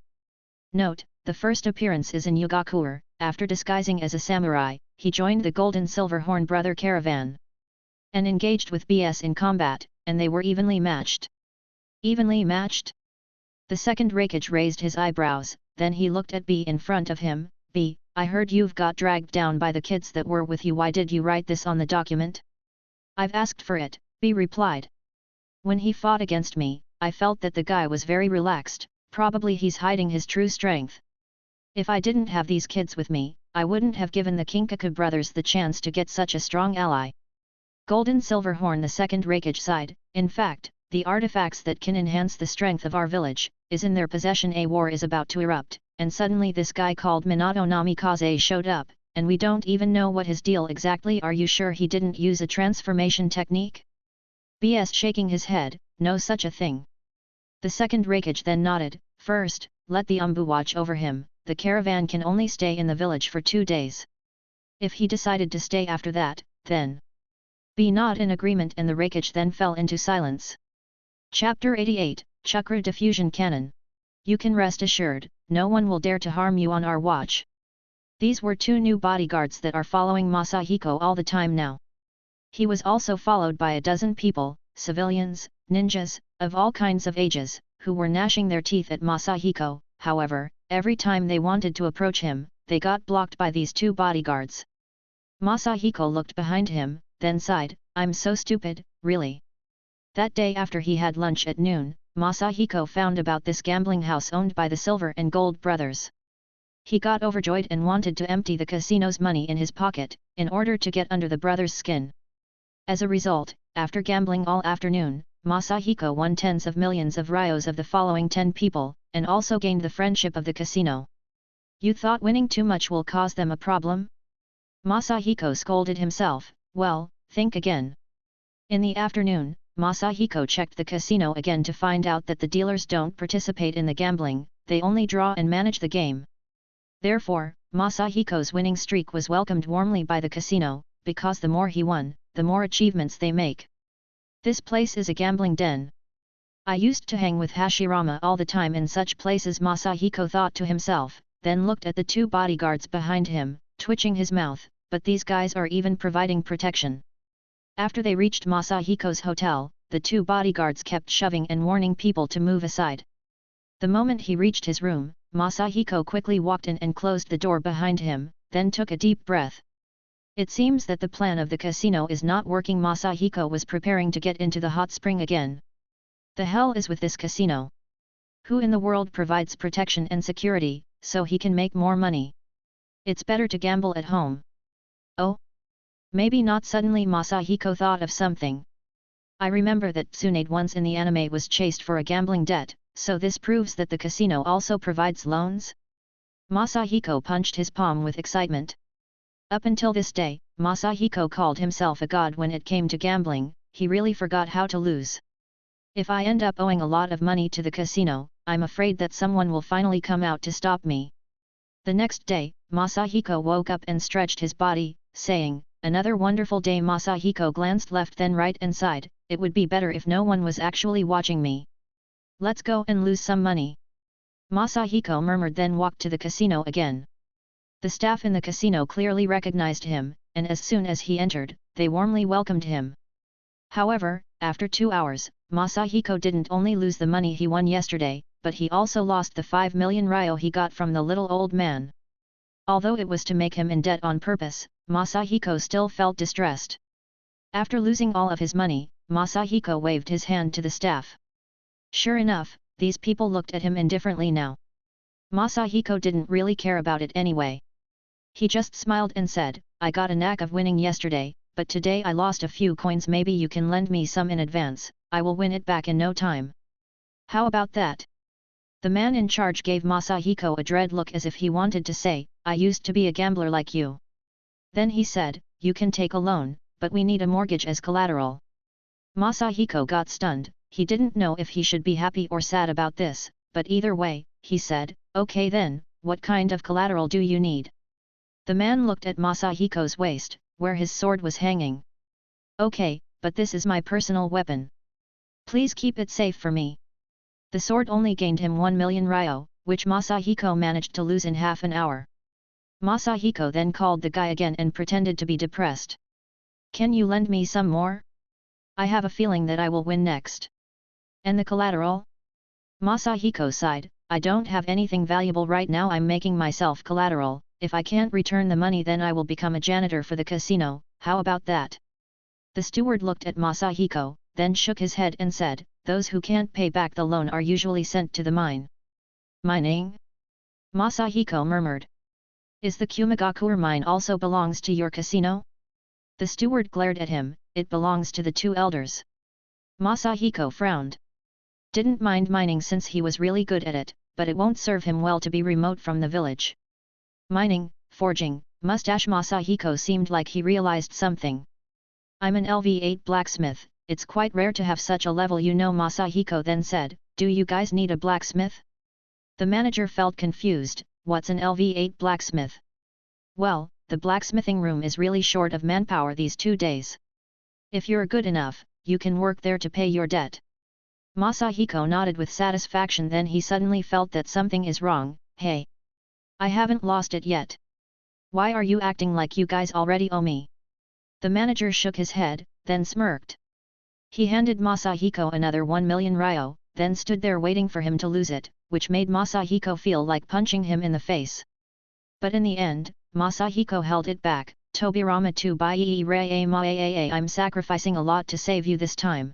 Note, the first appearance is in Yugakure. After disguising as a samurai, he joined the Golden Silver Horn Brother caravan and engaged with BS in combat, and they were evenly matched. Evenly matched? The second Reikage raised his eyebrows, then he looked at B in front of him. "B, I heard you've got dragged down by the kids that were with you. Why did you write this on the document?" "I've asked for it," B replied. "When he fought against me, I felt that the guy was very relaxed, probably he's hiding his true strength. If I didn't have these kids with me, I wouldn't have given the Kinkaku brothers the chance to get such a strong ally." Golden Silverhorn the second Reikage sighed, "In fact, the artifacts that can enhance the strength of our village, is in their possession. A war is about to erupt, and suddenly this guy called Minato Namikaze showed up, and we don't even know what his deal exactly. Are you sure he didn't use a transformation technique?" BS shaking his head, "No such a thing." The second Reikage then nodded, "First, let the Umbu watch over him. The caravan can only stay in the village for 2 days. If he decided to stay after that, then..." B nodded in agreement and the Reikage then fell into silence. Chapter 88, Chakra Diffusion Cannon. "You can rest assured, no one will dare to harm you on our watch." These were 2 new bodyguards that are following Masahiko all the time now. He was also followed by a dozen people, civilians, ninjas, of all kinds of ages, who were gnashing their teeth at Masahiko. However, every time they wanted to approach him, they got blocked by these 2 bodyguards. Masahiko looked behind him, then sighed, "I'm so stupid, really." That day after he had lunch at noon, Masahiko found about this gambling house owned by the Silver and Gold brothers. He got overjoyed and wanted to empty the casino's money in his pocket, in order to get under the brothers' skin. As a result, after gambling all afternoon, Masahiko won tens of millions of ryos of the following 10 people, and also gained the friendship of the casino. "You thought winning too much will cause them a problem?" Masahiko scolded himself. "Well, think again." In the afternoon, Masahiko checked the casino again to find out that the dealers don't participate in the gambling, they only draw and manage the game. Therefore, Masahiko's winning streak was welcomed warmly by the casino, because the more he won, the more achievements they make. "This place is a gambling den. I used to hang with Hashirama all the time in such places," Masahiko thought to himself, then looked at the 2 bodyguards behind him, twitching his mouth, "But these guys are even providing protection." After they reached Masahiko's hotel, the 2 bodyguards kept shoving and warning people to move aside. The moment he reached his room, Masahiko quickly walked in and closed the door behind him, then took a deep breath. It seems that the plan of the casino is not working. Masahiko was preparing to get into the hot spring again. The hell is with this casino? Who in the world provides protection and security, so he can make more money? It's better to gamble at home. Oh? Maybe not. Suddenly Masahiko thought of something. I remember that Tsunade once in the anime was chased for a gambling debt, so this proves that the casino also provides loans? Masahiko punched his palm with excitement. Up until this day, Masahiko called himself a god when it came to gambling. He really forgot how to lose. If I end up owing a lot of money to the casino, I'm afraid that someone will finally come out to stop me. The next day, Masahiko woke up and stretched his body, saying, "Another wonderful day." Masahiko glanced left then right and sighed, "It would be better if no one was actually watching me. Let's go and lose some money." Masahiko murmured, then walked to the casino again. The staff in the casino clearly recognized him, and as soon as he entered, they warmly welcomed him. However, after 2 hours, Masahiko didn't only lose the money he won yesterday, but he also lost the 5 million ryo he got from the little old man. Although it was to make him in debt on purpose, Masahiko still felt distressed. After losing all of his money, Masahiko waved his hand to the staff. Sure enough, these people looked at him indifferently now. Masahiko didn't really care about it anyway. He just smiled and said, I got a knack of winning yesterday, but today I lost a few coins. Maybe you can lend me some in advance, I will win it back in no time. How about that? The man in charge gave Masahiko a dread look as if he wanted to say, I used to be a gambler like you. Then he said, you can take a loan, but we need a mortgage as collateral. Masahiko got stunned, he didn't know if he should be happy or sad about this, but either way, he said, okay then, what kind of collateral do you need? The man looked at Masahiko's waist, where his sword was hanging. Okay, but this is my personal weapon. Please keep it safe for me. The sword only gained him 1 million ryo, which Masahiko managed to lose in half an hour. Masahiko then called the guy again and pretended to be depressed. Can you lend me some more? I have a feeling that I will win next. And the collateral? Masahiko sighed, I don't have anything valuable right now. I'm making myself collateral. If I can't return the money then I will become a janitor for the casino, how about that? The steward looked at Masahiko, then shook his head and said, those who can't pay back the loan are usually sent to the mine. Mining? Masahiko murmured. Is the Kumigakure mine also belongs to your casino? The steward glared at him, it belongs to the two elders. Masahiko frowned. Didn't mind mining since he was really good at it, but it won't serve him well to be remote from the village. Mining, forging, mustache. Masahiko seemed like he realized something. I'm an LV8 blacksmith, it's quite rare to have such a level, you know. Masahiko then said, do you guys need a blacksmith? The manager felt confused, what's an LV8 blacksmith? Well, the blacksmithing room is really short of manpower these 2 days. If you're good enough, you can work there to pay your debt. Masahiko nodded with satisfaction, then he suddenly felt that something is wrong. Hey! I haven't lost it yet. Why are you acting like you guys already owe me? The manager shook his head, then smirked. He handed Masahiko another 1 million ryo, then stood there waiting for him to lose it, which made Masahiko feel like punching him in the face. But in the end, Masahiko held it back. Tobirama to bai re ma I'm sacrificing a lot to save you this time.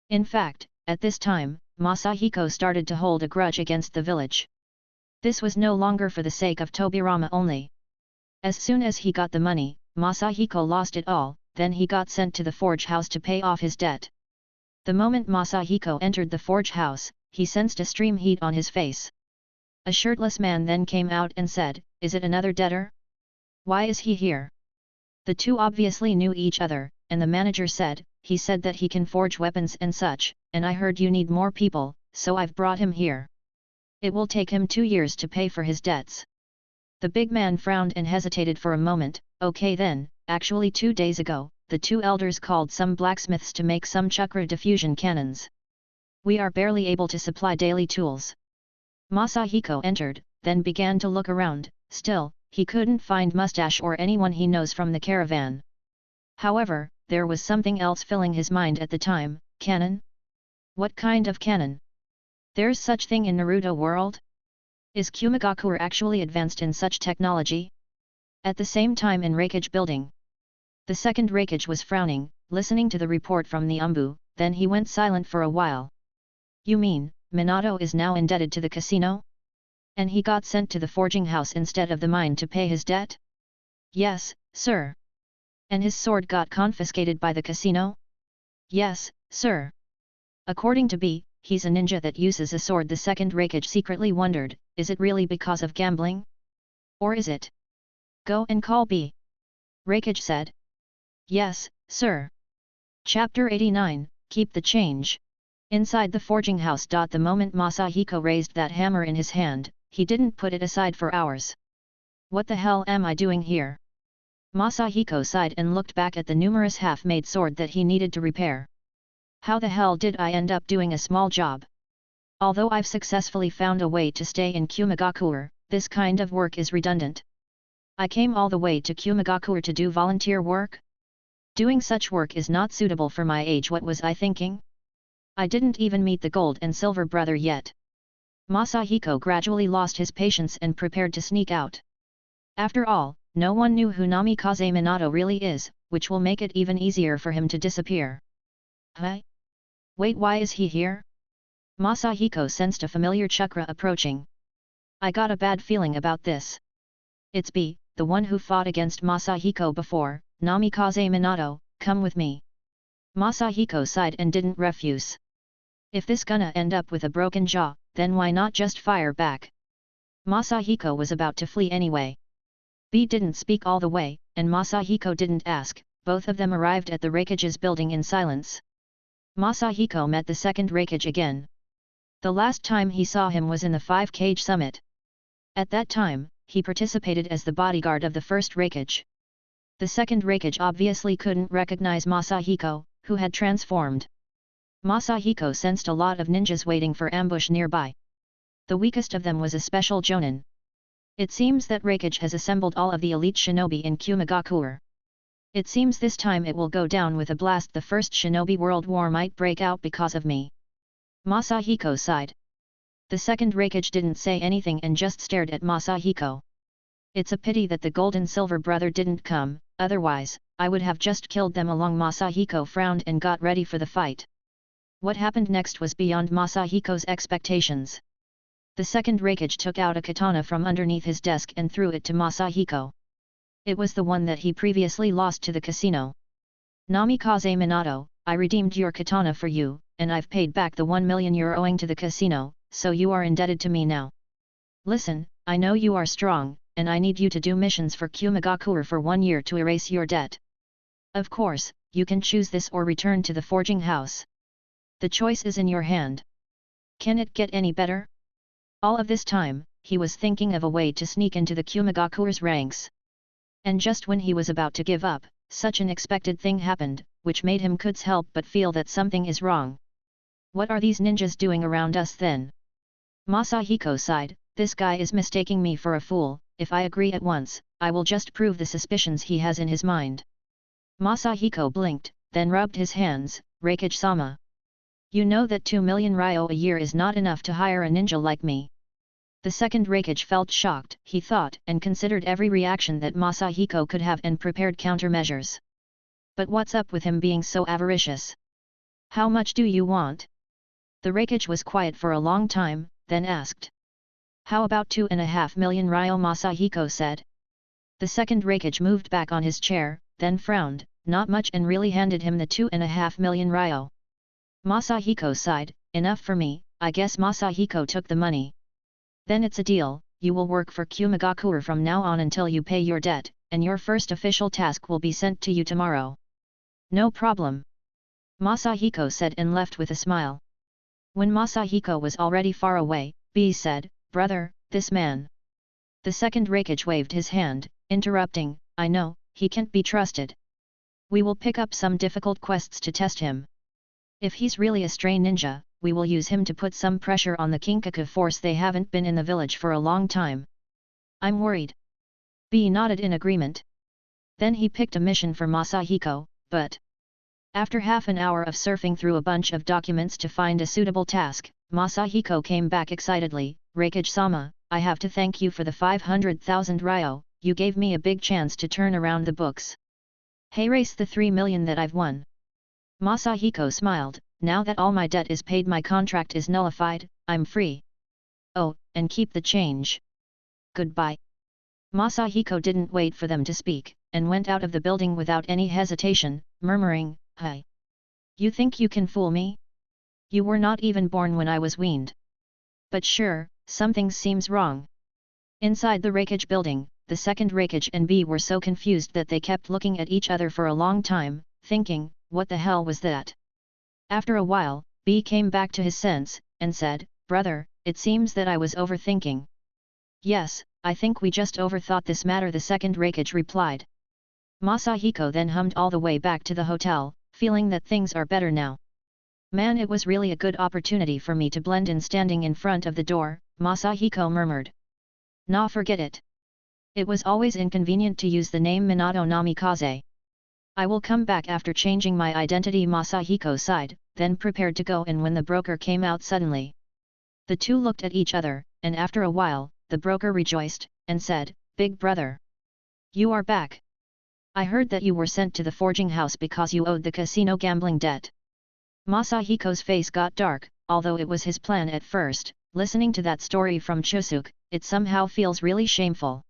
In fact, at this time, Masahiko started to hold a grudge against the village. This was no longer for the sake of Tobirama only. As soon as he got the money, Masahiko lost it all, then he got sent to the forge house to pay off his debt. The moment Masahiko entered the forge house, he sensed a stream heat on his face. A shirtless man then came out and said, is it another debtor? Why is he here? The two obviously knew each other, and the manager said, he said that he can forge weapons and such, and I heard you need more people, so I've brought him here. It will take him 2 years to pay for his debts. The big man frowned and hesitated for a moment. Okay then, actually 2 days ago, the two elders called some blacksmiths to make some chakra diffusion cannons. We are barely able to supply daily tools. Masahiko entered, then began to look around. Still, he couldn't find Mustache or anyone he knows from the caravan. However, there was something else filling his mind at the time. Cannon? What kind of cannon? There's such thing in Naruto World? Is Kumigakure actually advanced in such technology? At the same time in Reikage building. The second Reikage was frowning, listening to the report from the Umbu, then he went silent for a while. You mean, Minato is now indebted to the casino? And he got sent to the forging house instead of the mine to pay his debt? Yes, sir. And his sword got confiscated by the casino? Yes, sir. According to B, he's a ninja that uses a sword. The second Reikage secretly wondered, is it really because of gambling? Or is it? Go and call B. Reikage said. Yes, sir. Chapter 89, Keep the Change. Inside the forging house. The moment Masahiko raised that hammer in his hand, he didn't put it aside for hours. What the hell am I doing here? Masahiko sighed and looked back at the numerous half-made sword that he needed to repair. How the hell did I end up doing a small job? Although I've successfully found a way to stay in Kumigakure, this kind of work is redundant. I came all the way to Kumigakure to do volunteer work? Doing such work is not suitable for my age. What was I thinking? I didn't even meet the gold and silver brother yet. Masahiko gradually lost his patience and prepared to sneak out. After all, no one knew who Namikaze Minato really is, which will make it even easier for him to disappear. Huh? Wait, why is he here? Masahiko sensed a familiar chakra approaching. I got a bad feeling about this. It's B, the one who fought against Masahiko before, Namikaze Minato, come with me. Masahiko sighed and didn't refuse. If this gonna end up with a broken jaw, then why not just fire back? Masahiko was about to flee anyway. B didn't speak all the way, and Masahiko didn't ask, both of them arrived at the Raikage's building in silence. Masahiko met the second Raikage again. The last time he saw him was in the 5-Cage Summit. At that time, he participated as the bodyguard of the first Raikage. The second Raikage obviously couldn't recognize Masahiko, who had transformed. Masahiko sensed a lot of ninjas waiting for ambush nearby. The weakest of them was a special Jonin. It seems that Raikage has assembled all of the elite shinobi in Kumagakure. It seems this time it will go down with a blast. The first shinobi world war might break out because of me. Masahiko sighed. The second Raikage didn't say anything and just stared at Masahiko. It's a pity that the Golden Silver brother didn't come, otherwise, I would have just killed them along. Masahiko frowned and got ready for the fight. What happened next was beyond Masahiko's expectations. The second Raikage took out a katana from underneath his desk and threw it to Masahiko. It was the one that he previously lost to the casino. Namikaze Minato, I redeemed your katana for you, and I've paid back the 1 million you're owing to the casino, so you are indebted to me now. Listen, I know you are strong, and I need you to do missions for Kumagakure for 1 year to erase your debt. Of course, you can choose this or return to the forging house. The choice is in your hand. Can it get any better? All of this time, he was thinking of a way to sneak into the Kumagakure's ranks. And just when he was about to give up, such an unexpected thing happened, which made him couldn't help but feel that something is wrong. What are these ninjas doing around us then? Masahiko sighed, this guy is mistaking me for a fool. If I agree at once, I will just prove the suspicions he has in his mind. Masahiko blinked, then rubbed his hands, Raikage-sama. You know that 2 million ryo a year is not enough to hire a ninja like me. The second Raikage felt shocked, he thought, and considered every reaction that Masahiko could have and prepared countermeasures. But what's up with him being so avaricious? How much do you want? The Raikage was quiet for a long time, then asked. How about 2.5 million ryo? Masahiko said. The second Raikage moved back on his chair, then frowned, not much, and really handed him the 2.5 million ryo. Masahiko sighed, enough for me. I guess Masahiko took the money. Then it's a deal, you will work for Kumagakure from now on until you pay your debt, and your first official task will be sent to you tomorrow. No problem. Masahiko said and left with a smile. When Masahiko was already far away, B said, Brother, this man. The second Raikage waved his hand, interrupting, I know, he can't be trusted. We will pick up some difficult quests to test him. If he's really a stray ninja, we will use him to put some pressure on the Kinkaku force. They haven't been in the village for a long time. I'm worried. B nodded in agreement. Then he picked a mission for Masahiko, but after half an hour of surfing through a bunch of documents to find a suitable task, Masahiko came back excitedly, Raikage-sama, I have to thank you for the 500,000 ryo, you gave me a big chance to turn around the books. Hey, erase the 3 million that I've won. Masahiko smiled, now that all my debt is paid, my contract is nullified, I'm free. Oh, and keep the change. Goodbye. Masahiko didn't wait for them to speak, and went out of the building without any hesitation, murmuring, Hi. You think you can fool me? You were not even born when I was weaned. But sure, something seems wrong. Inside the Raikage building, the second Raikage and B were so confused that they kept looking at each other for a long time, thinking, what the hell was that? After a while, B came back to his sense, and said, Brother, it seems that I was overthinking. Yes, I think we just overthought this matter, the second Raikage replied. Masahiko then hummed all the way back to the hotel, feeling that things are better now. Man, it was really a good opportunity for me to blend in standing in front of the door, Masahiko murmured. Nah, forget it. It was always inconvenient to use the name Minato Namikaze. I will come back after changing my identity. Masahiko sighed, then prepared to go in when the broker came out suddenly. The two looked at each other, and after a while, the broker rejoiced, and said, Big brother. You are back. I heard that you were sent to the forging house because you owed the casino gambling debt. Masahiko's face got dark, although it was his plan at first. Listening to that story from Chusuke, it somehow feels really shameful.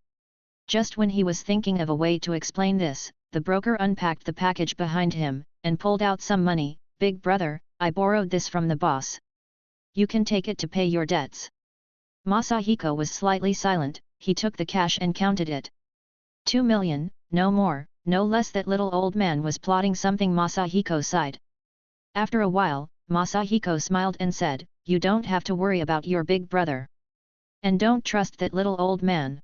Just when he was thinking of a way to explain this, the broker unpacked the package behind him, and pulled out some money. "Big brother, I borrowed this from the boss. You can take it to pay your debts." Masahiko was slightly silent. He took the cash and counted it. 2 million, no more, no less. That little old man was plotting something. Masahiko sighed. After a while, Masahiko smiled and said, "You don't have to worry about your big brother. And don't trust that little old man.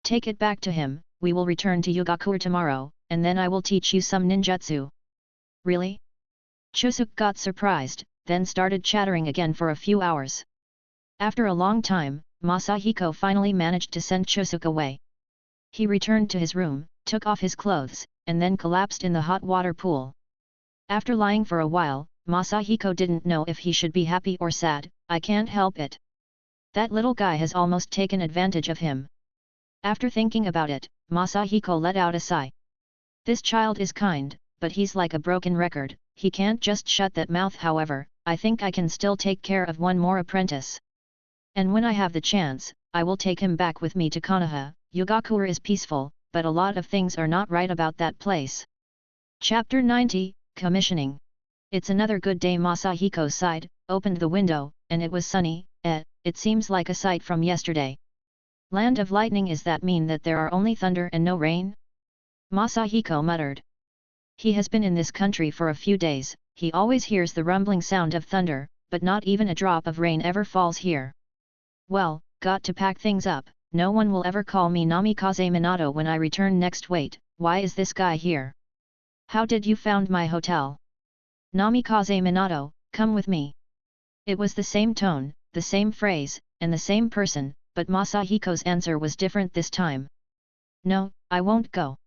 Take it back to him. We will return to Yugakure tomorrow, and then I will teach you some ninjutsu." "Really?" Chusuke got surprised, then started chattering again for a few hours. After a long time, Masahiko finally managed to send Chusuke away. He returned to his room, took off his clothes, and then collapsed in the hot water pool. After lying for a while, Masahiko didn't know if he should be happy or sad. "I can't help it. That little guy has almost taken advantage of him." After thinking about it, Masahiko let out a sigh. "This child is kind, but he's like a broken record. He can't just shut that mouth. However, I think I can still take care of one more apprentice. And when I have the chance, I will take him back with me to Konoha." Yugakure is peaceful, but a lot of things are not right about that place. Chapter 90, Commissioning. "It's another good day." Masahiko sighed, opened the window, and it was sunny. It seems like a sight from yesterday. Land of lightning. Is that mean that there are only thunder and no rain? Masahiko muttered. He has been in this country for a few days. He always hears the rumbling sound of thunder, but not even a drop of rain ever falls here. Well, got to pack things up. No one will ever call me Namikaze Minato when I return next. Wait, why is this guy here? How did you found my hotel? Namikaze Minato, come with me. It was the same tone, the same phrase, and the same person, but Masahiko's answer was different this time. "No, I won't go."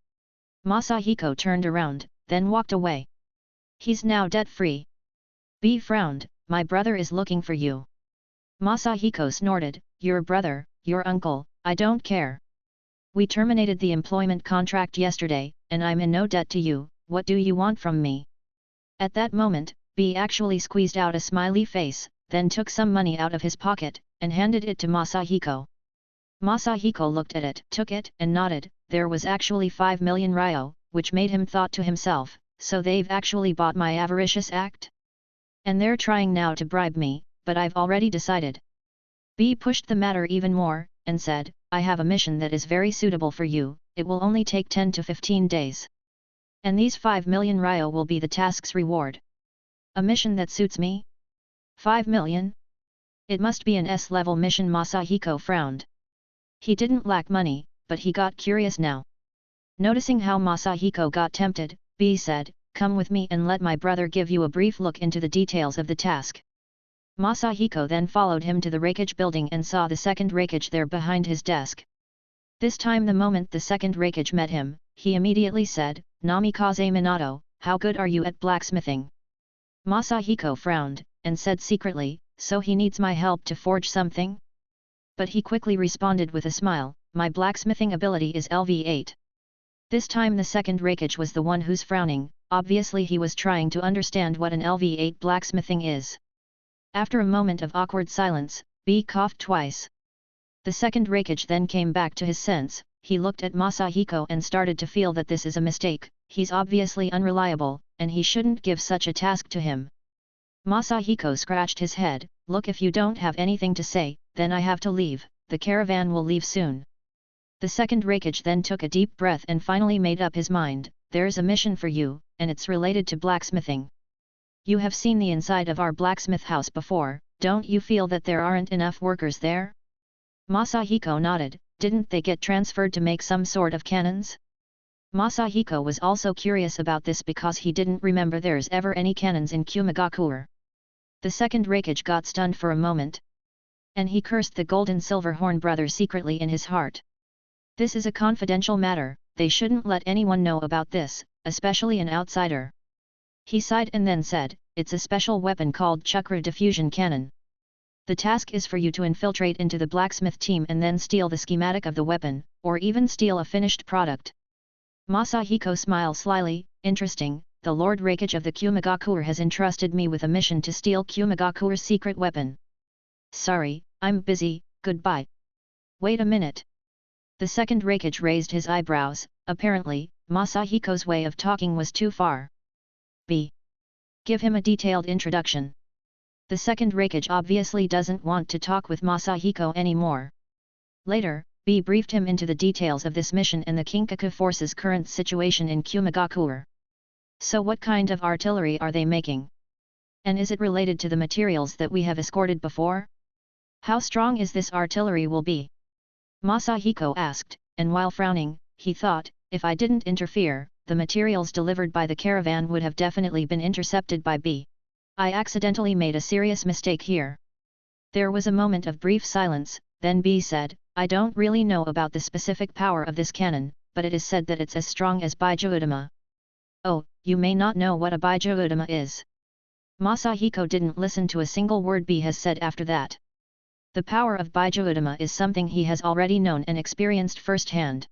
Masahiko turned around, then walked away. "He's now debt-free." B frowned. "My brother is looking for you." Masahiko snorted. "Your brother, your uncle, I don't care. We terminated the employment contract yesterday, and I'm in no debt to you. What do you want from me?" At that moment, B actually squeezed out a smiley face, then took some money out of his pocket, and handed it to Masahiko. Masahiko looked at it, took it, and nodded. There was actually 5 million ryo, which made him thought to himself, so they've actually bought my avaricious act? And they're trying now to bribe me, but I've already decided. B pushed the matter even more, and said, "I have a mission that is very suitable for you. It will only take 10 to 15 days. And these 5 million ryo will be the task's reward." "A mission that suits me? 5 million? It must be an S-level mission." Masahiko frowned. He didn't lack money, but he got curious now. Noticing how Masahiko got tempted, B said, "Come with me and let my brother give you a brief look into the details of the task." Masahiko then followed him to the Reikage building and saw the second Reikage there behind his desk. This time the moment the second Reikage met him, he immediately said, "Namikaze Minato, how good are you at blacksmithing?" Masahiko frowned, and said secretly, "So he needs my help to forge something?" But he quickly responded with a smile, "My blacksmithing ability is LV8. This time the second Reikage was the one who's frowning. Obviously he was trying to understand what an LV8 blacksmithing is. After a moment of awkward silence, B coughed twice. The second Reikage then came back to his sense. He looked at Masahiko and started to feel that this is a mistake. He's obviously unreliable, and he shouldn't give such a task to him. Masahiko scratched his head. "Look, if you don't have anything to say, then I have to leave. The caravan will leave soon." The second Reikage then took a deep breath and finally made up his mind. "There's a mission for you, and it's related to blacksmithing. You have seen the inside of our blacksmith house before. Don't you feel that there aren't enough workers there?" Masahiko nodded. "Didn't they get transferred to make some sort of cannons?" Masahiko was also curious about this because he didn't remember there's ever any cannons in Kumagakure. The second Reikage got stunned for a moment. And he cursed the Golden Silverhorn brothers secretly in his heart. This is a confidential matter, they shouldn't let anyone know about this, especially an outsider. He sighed and then said, "It's a special weapon called Chakra Diffusion Cannon. The task is for you to infiltrate into the blacksmith team and then steal the schematic of the weapon, or even steal a finished product." Masahiko smiled slyly. "Interesting, the Lord Reikage of the Kumagakure has entrusted me with a mission to steal Kumagakure's secret weapon. Sorry, I'm busy, goodbye." "Wait a minute. The second Reikage raised his eyebrows. Apparently, Masahiko's way of talking was too far. B. Give him a detailed introduction. The second Reikage obviously doesn't want to talk with Masahiko anymore. Later, B briefed him into the details of this mission and the Kinkaku force's current situation in Kumagakure. So what kind of artillery are they making? And is it related to the materials that we have escorted before? How strong is this artillery will be? Masahiko asked, and while frowning, he thought, if I didn't interfere, the materials delivered by the caravan would have definitely been intercepted by B. I accidentally made a serious mistake here. There was a moment of brief silence, then B said, I don't really know about the specific power of this cannon, but it is said that it's as strong as Baijuudama. Oh, you may not know what a Baijuudama is. Masahiko didn't listen to a single word B has said after that. The power of Baijuudama is something he has already known and experienced firsthand.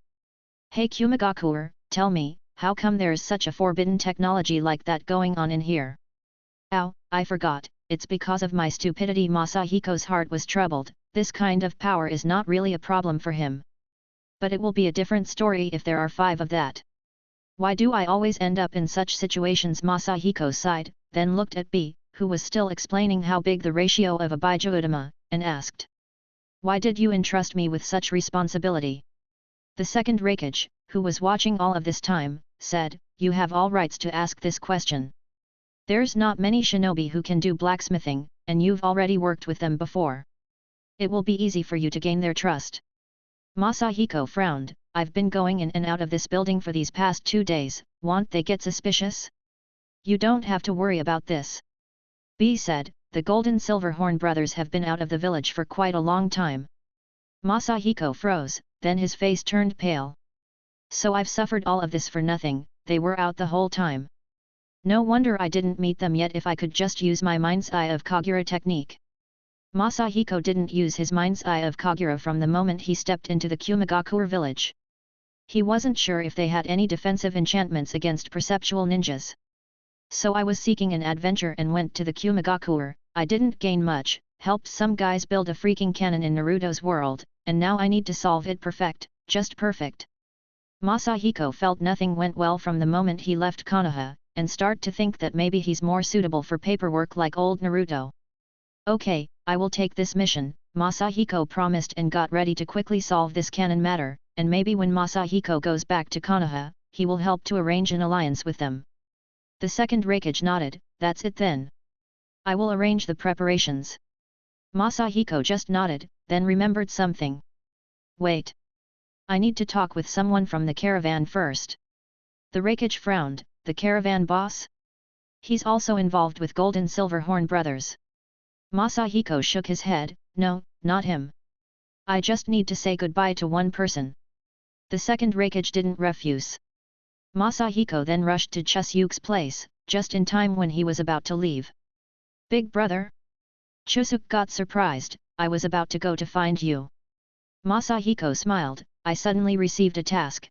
Hey Kumagakure, tell me, how come there is such a forbidden technology like that going on in here? Ow, I forgot, it's because of my stupidity. Masahiko's heart was troubled. This kind of power is not really a problem for him. But it will be a different story if there are 5 of that. Why do I always end up in such situations? Masahiko sighed, then looked at B, who was still explaining how big the ratio of a Baijuudama, and asked. Why did you entrust me with such responsibility? The second Reikage, who was watching all of this time, said, you have all rights to ask this question. There's not many shinobi who can do blacksmithing, and you've already worked with them before. It will be easy for you to gain their trust. Masahiko frowned, I've been going in and out of this building for these past 2 days, won't they get suspicious? You don't have to worry about this. B said, the Golden Silverhorn brothers have been out of the village for quite a long time. Masahiko froze, then his face turned pale. So I've suffered all of this for nothing, they were out the whole time. No wonder I didn't meet them yet. If I could just use my mind's eye of Kagura technique. Masahiko didn't use his mind's eye of Kagura from the moment he stepped into the Kumagakure village. He wasn't sure if they had any defensive enchantments against perceptual ninjas. So I was seeking an adventure and went to the Kumagakure. I didn't gain much, helped some guys build a freaking cannon in Naruto's world, and now I need to solve it perfect, just perfect. Masahiko felt nothing went well from the moment he left Konoha, and start to think that maybe he's more suitable for paperwork like old Naruto. Okay, I will take this mission, Masahiko promised and got ready to quickly solve this cannon matter, and maybe when Masahiko goes back to Konoha, he will help to arrange an alliance with them. The second Reikage nodded, that's it then. I will arrange the preparations. Masahiko just nodded, then remembered something. Wait. I need to talk with someone from the caravan first. The Reikage frowned, the caravan boss? He's also involved with Golden Silverhorn brothers. Masahiko shook his head, no, not him. I just need to say goodbye to one person. The second Reikage didn't refuse. Masahiko then rushed to Chuseok's place, just in time when he was about to leave. Big brother? Chuseok got surprised, I was about to go to find you. Masahiko smiled, I suddenly received a task.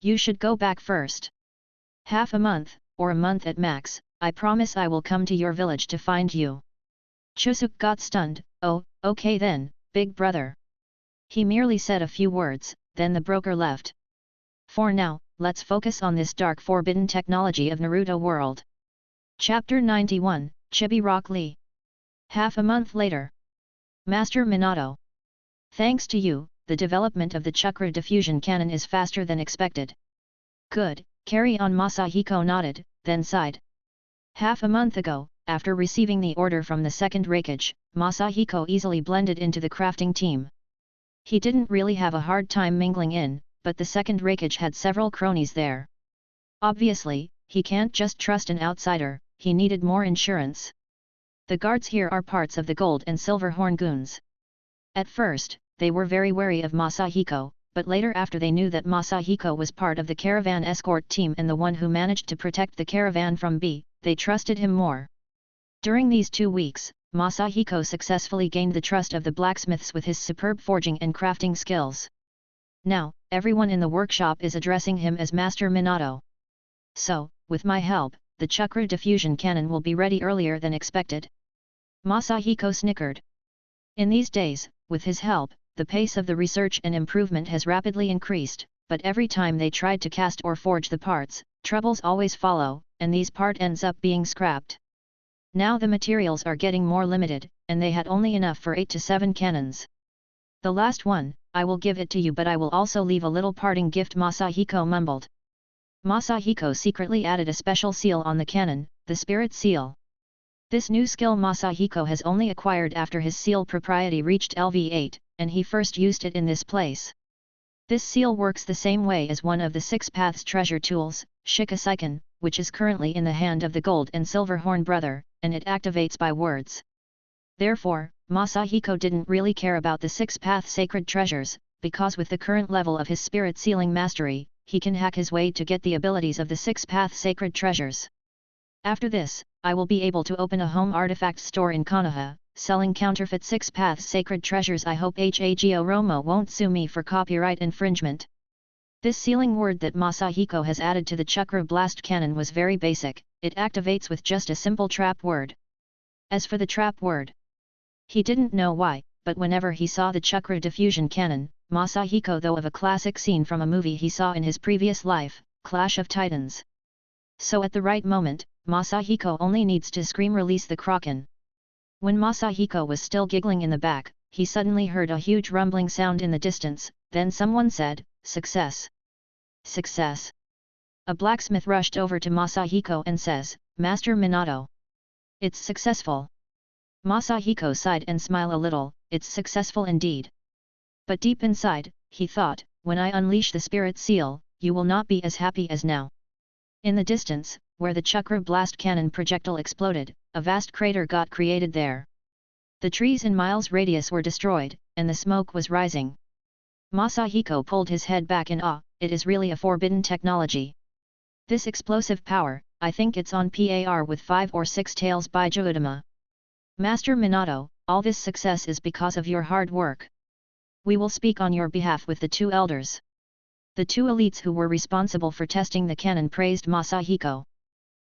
You should go back first. Half a month, or a month at max, I promise I will come to your village to find you. Chuseok got stunned, oh, okay then, big brother. He merely said a few words, then the broker left. For now, let's focus on this dark forbidden technology of Naruto World. Chapter 91, Chibi Rock Lee. Half a month later. Master Minato. Thanks to you, the development of the chakra diffusion cannon is faster than expected. Good, carry on. Masahiko nodded, then sighed. Half a month ago, after receiving the order from the second Reikage, Masahiko easily blended into the crafting team. He didn't really have a hard time mingling in, but the second Reikage had several cronies there. Obviously, he can't just trust an outsider, he needed more insurance. The guards here are parts of the Gold and Silverhorn goons. At first, they were very wary of Masahiko, but later after they knew that Masahiko was part of the caravan escort team and the one who managed to protect the caravan from B, they trusted him more. During these 2 weeks, Masahiko successfully gained the trust of the blacksmiths with his superb forging and crafting skills. Now, everyone in the workshop is addressing him as Master Minato. So, with my help, the chakra diffusion cannon will be ready earlier than expected. Masahiko snickered. In these days, with his help, the pace of the research and improvement has rapidly increased, but every time they tried to cast or forge the parts, troubles always follow, and these part ends up being scrapped. Now the materials are getting more limited, and they had only enough for 8 to 7 cannons. The last one, I will give it to you, but I will also leave a little parting gift, Masahiko mumbled. Masahiko secretly added a special seal on the cannon, the spirit seal. This new skill Masahiko has only acquired after his seal propriety reached LV8, and he first used it in this place. This seal works the same way as one of the 6 paths treasure tools, Shikaseiken, which is currently in the hand of the Gold and Silver Horn brother, and it activates by words. Therefore, Masahiko didn't really care about the 6 path sacred treasures, because with the current level of his spirit sealing mastery, he can hack his way to get the abilities of the 6 path sacred treasures. After this, I will be able to open a home artifact store in Konoha, selling counterfeit 6 paths sacred treasures. I hope Hagio Romo won't sue me for copyright infringement. This sealing word that Masahiko has added to the Chakra Blast Cannon was very basic, it activates with just a simple trap word. As for the trap word, he didn't know why, but whenever he saw the Chakra Diffusion Cannon, Masahiko thought of a classic scene from a movie he saw in his previous life, Clash of Titans. So at the right moment, Masahiko only needs to scream release the Kraken. When Masahiko was still giggling in the back, he suddenly heard a huge rumbling sound in the distance, then someone said, "Success! Success!" A blacksmith rushed over to Masahiko and says, "Master Minato. It's successful." Masahiko sighed and smiled a little, it's successful indeed. But deep inside, he thought, when I unleash the spirit seal, you will not be as happy as now. In the distance, where the Chakra Blast Cannon projectile exploded, a vast crater got created there. The trees in miles radius were destroyed, and the smoke was rising. Masahiko pulled his head back in awe, it is really a forbidden technology. This explosive power, I think it's on par with 5 or 6 tails by Joudama. Master Minato, all this success is because of your hard work. We will speak on your behalf with the 2 elders. The 2 elites who were responsible for testing the cannon praised Masahiko.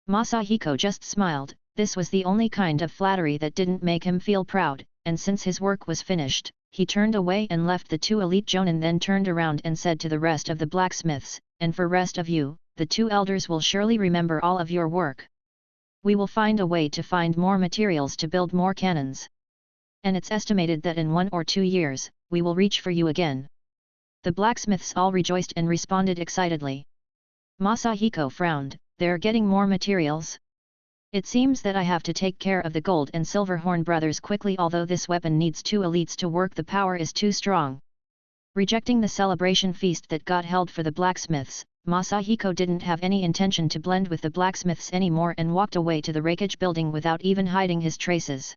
Masahiko just smiled, this was the only kind of flattery that didn't make him feel proud, and since his work was finished, he turned away and left the 2 elite jonin, then turned around and said to the rest of the blacksmiths, and for rest of you, the 2 elders will surely remember all of your work. We will find a way to find more materials to build more cannons. And it's estimated that in 1 or 2 years, we will reach for you again. The blacksmiths all rejoiced and responded excitedly. Masahiko frowned, they're getting more materials? It seems that I have to take care of the Gold and Silver Horn brothers quickly, although this weapon needs 2 elites to work, the power is too strong. Rejecting the celebration feast that got held for the blacksmiths, Masahiko didn't have any intention to blend with the blacksmiths anymore and walked away to the wreckage building without even hiding his traces.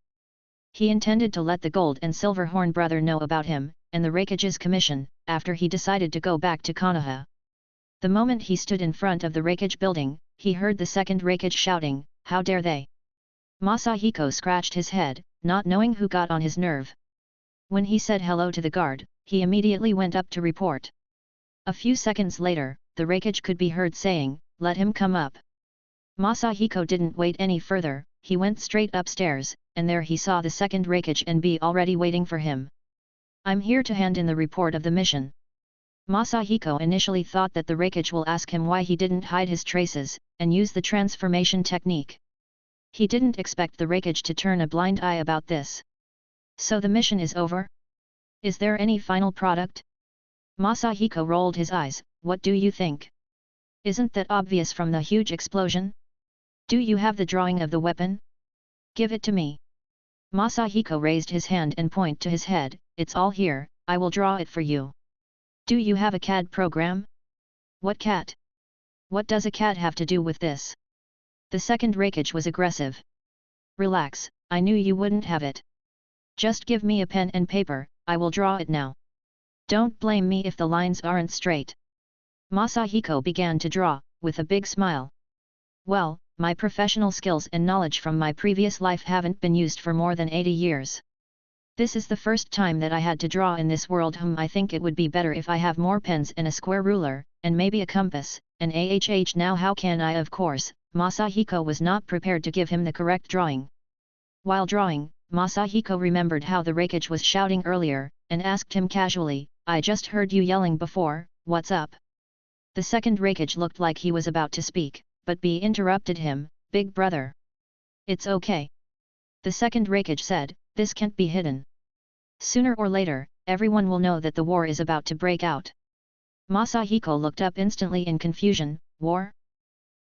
He intended to let the Gold and Silver Horn brother know about him, and the wreckage's commission, after he decided to go back to Konoha. The moment he stood in front of the wreckage building, he heard the second wreckage shouting, "How dare they!" Masahiko scratched his head, not knowing who got on his nerve. When he said hello to the guard, he immediately went up to report. A few seconds later, the wreckage could be heard saying, "Let him come up." Masahiko didn't wait any further, he went straight upstairs, and there he saw the second wreckage and B already waiting for him. "I'm here to hand in the report of the mission." Masahiko initially thought that the wreckage will ask him why he didn't hide his traces, and use the transformation technique. He didn't expect the wreckage to turn a blind eye about this. So the mission is over? Is there any final product? Masahiko rolled his eyes, what do you think? Isn't that obvious from the huge explosion? Do you have the drawing of the weapon? Give it to me. Masahiko raised his hand and pointed to his head, it's all here, I will draw it for you. Do you have a CAD program? What cat? What does a cat have to do with this? The second wreckage was aggressive. Relax, I knew you wouldn't have it. Just give me a pen and paper, I will draw it now. Don't blame me if the lines aren't straight. Masahiko began to draw, with a big smile. Well, my professional skills and knowledge from my previous life haven't been used for more than 80 years. This is the first time that I had to draw in this world. I think it would be better if I have more pens and a square ruler, and maybe a compass, and now how can I? Of course, Masahiko was not prepared to give him the correct drawing. While drawing, Masahiko remembered how the wreckage was shouting earlier, and asked him casually, "I just heard you yelling before, what's up?" The second Hokage looked like he was about to speak, but B interrupted him, "Big brother. It's okay." The second Hokage said, "This can't be hidden. Sooner or later, everyone will know that the war is about to break out." Masahiko looked up instantly in confusion. War?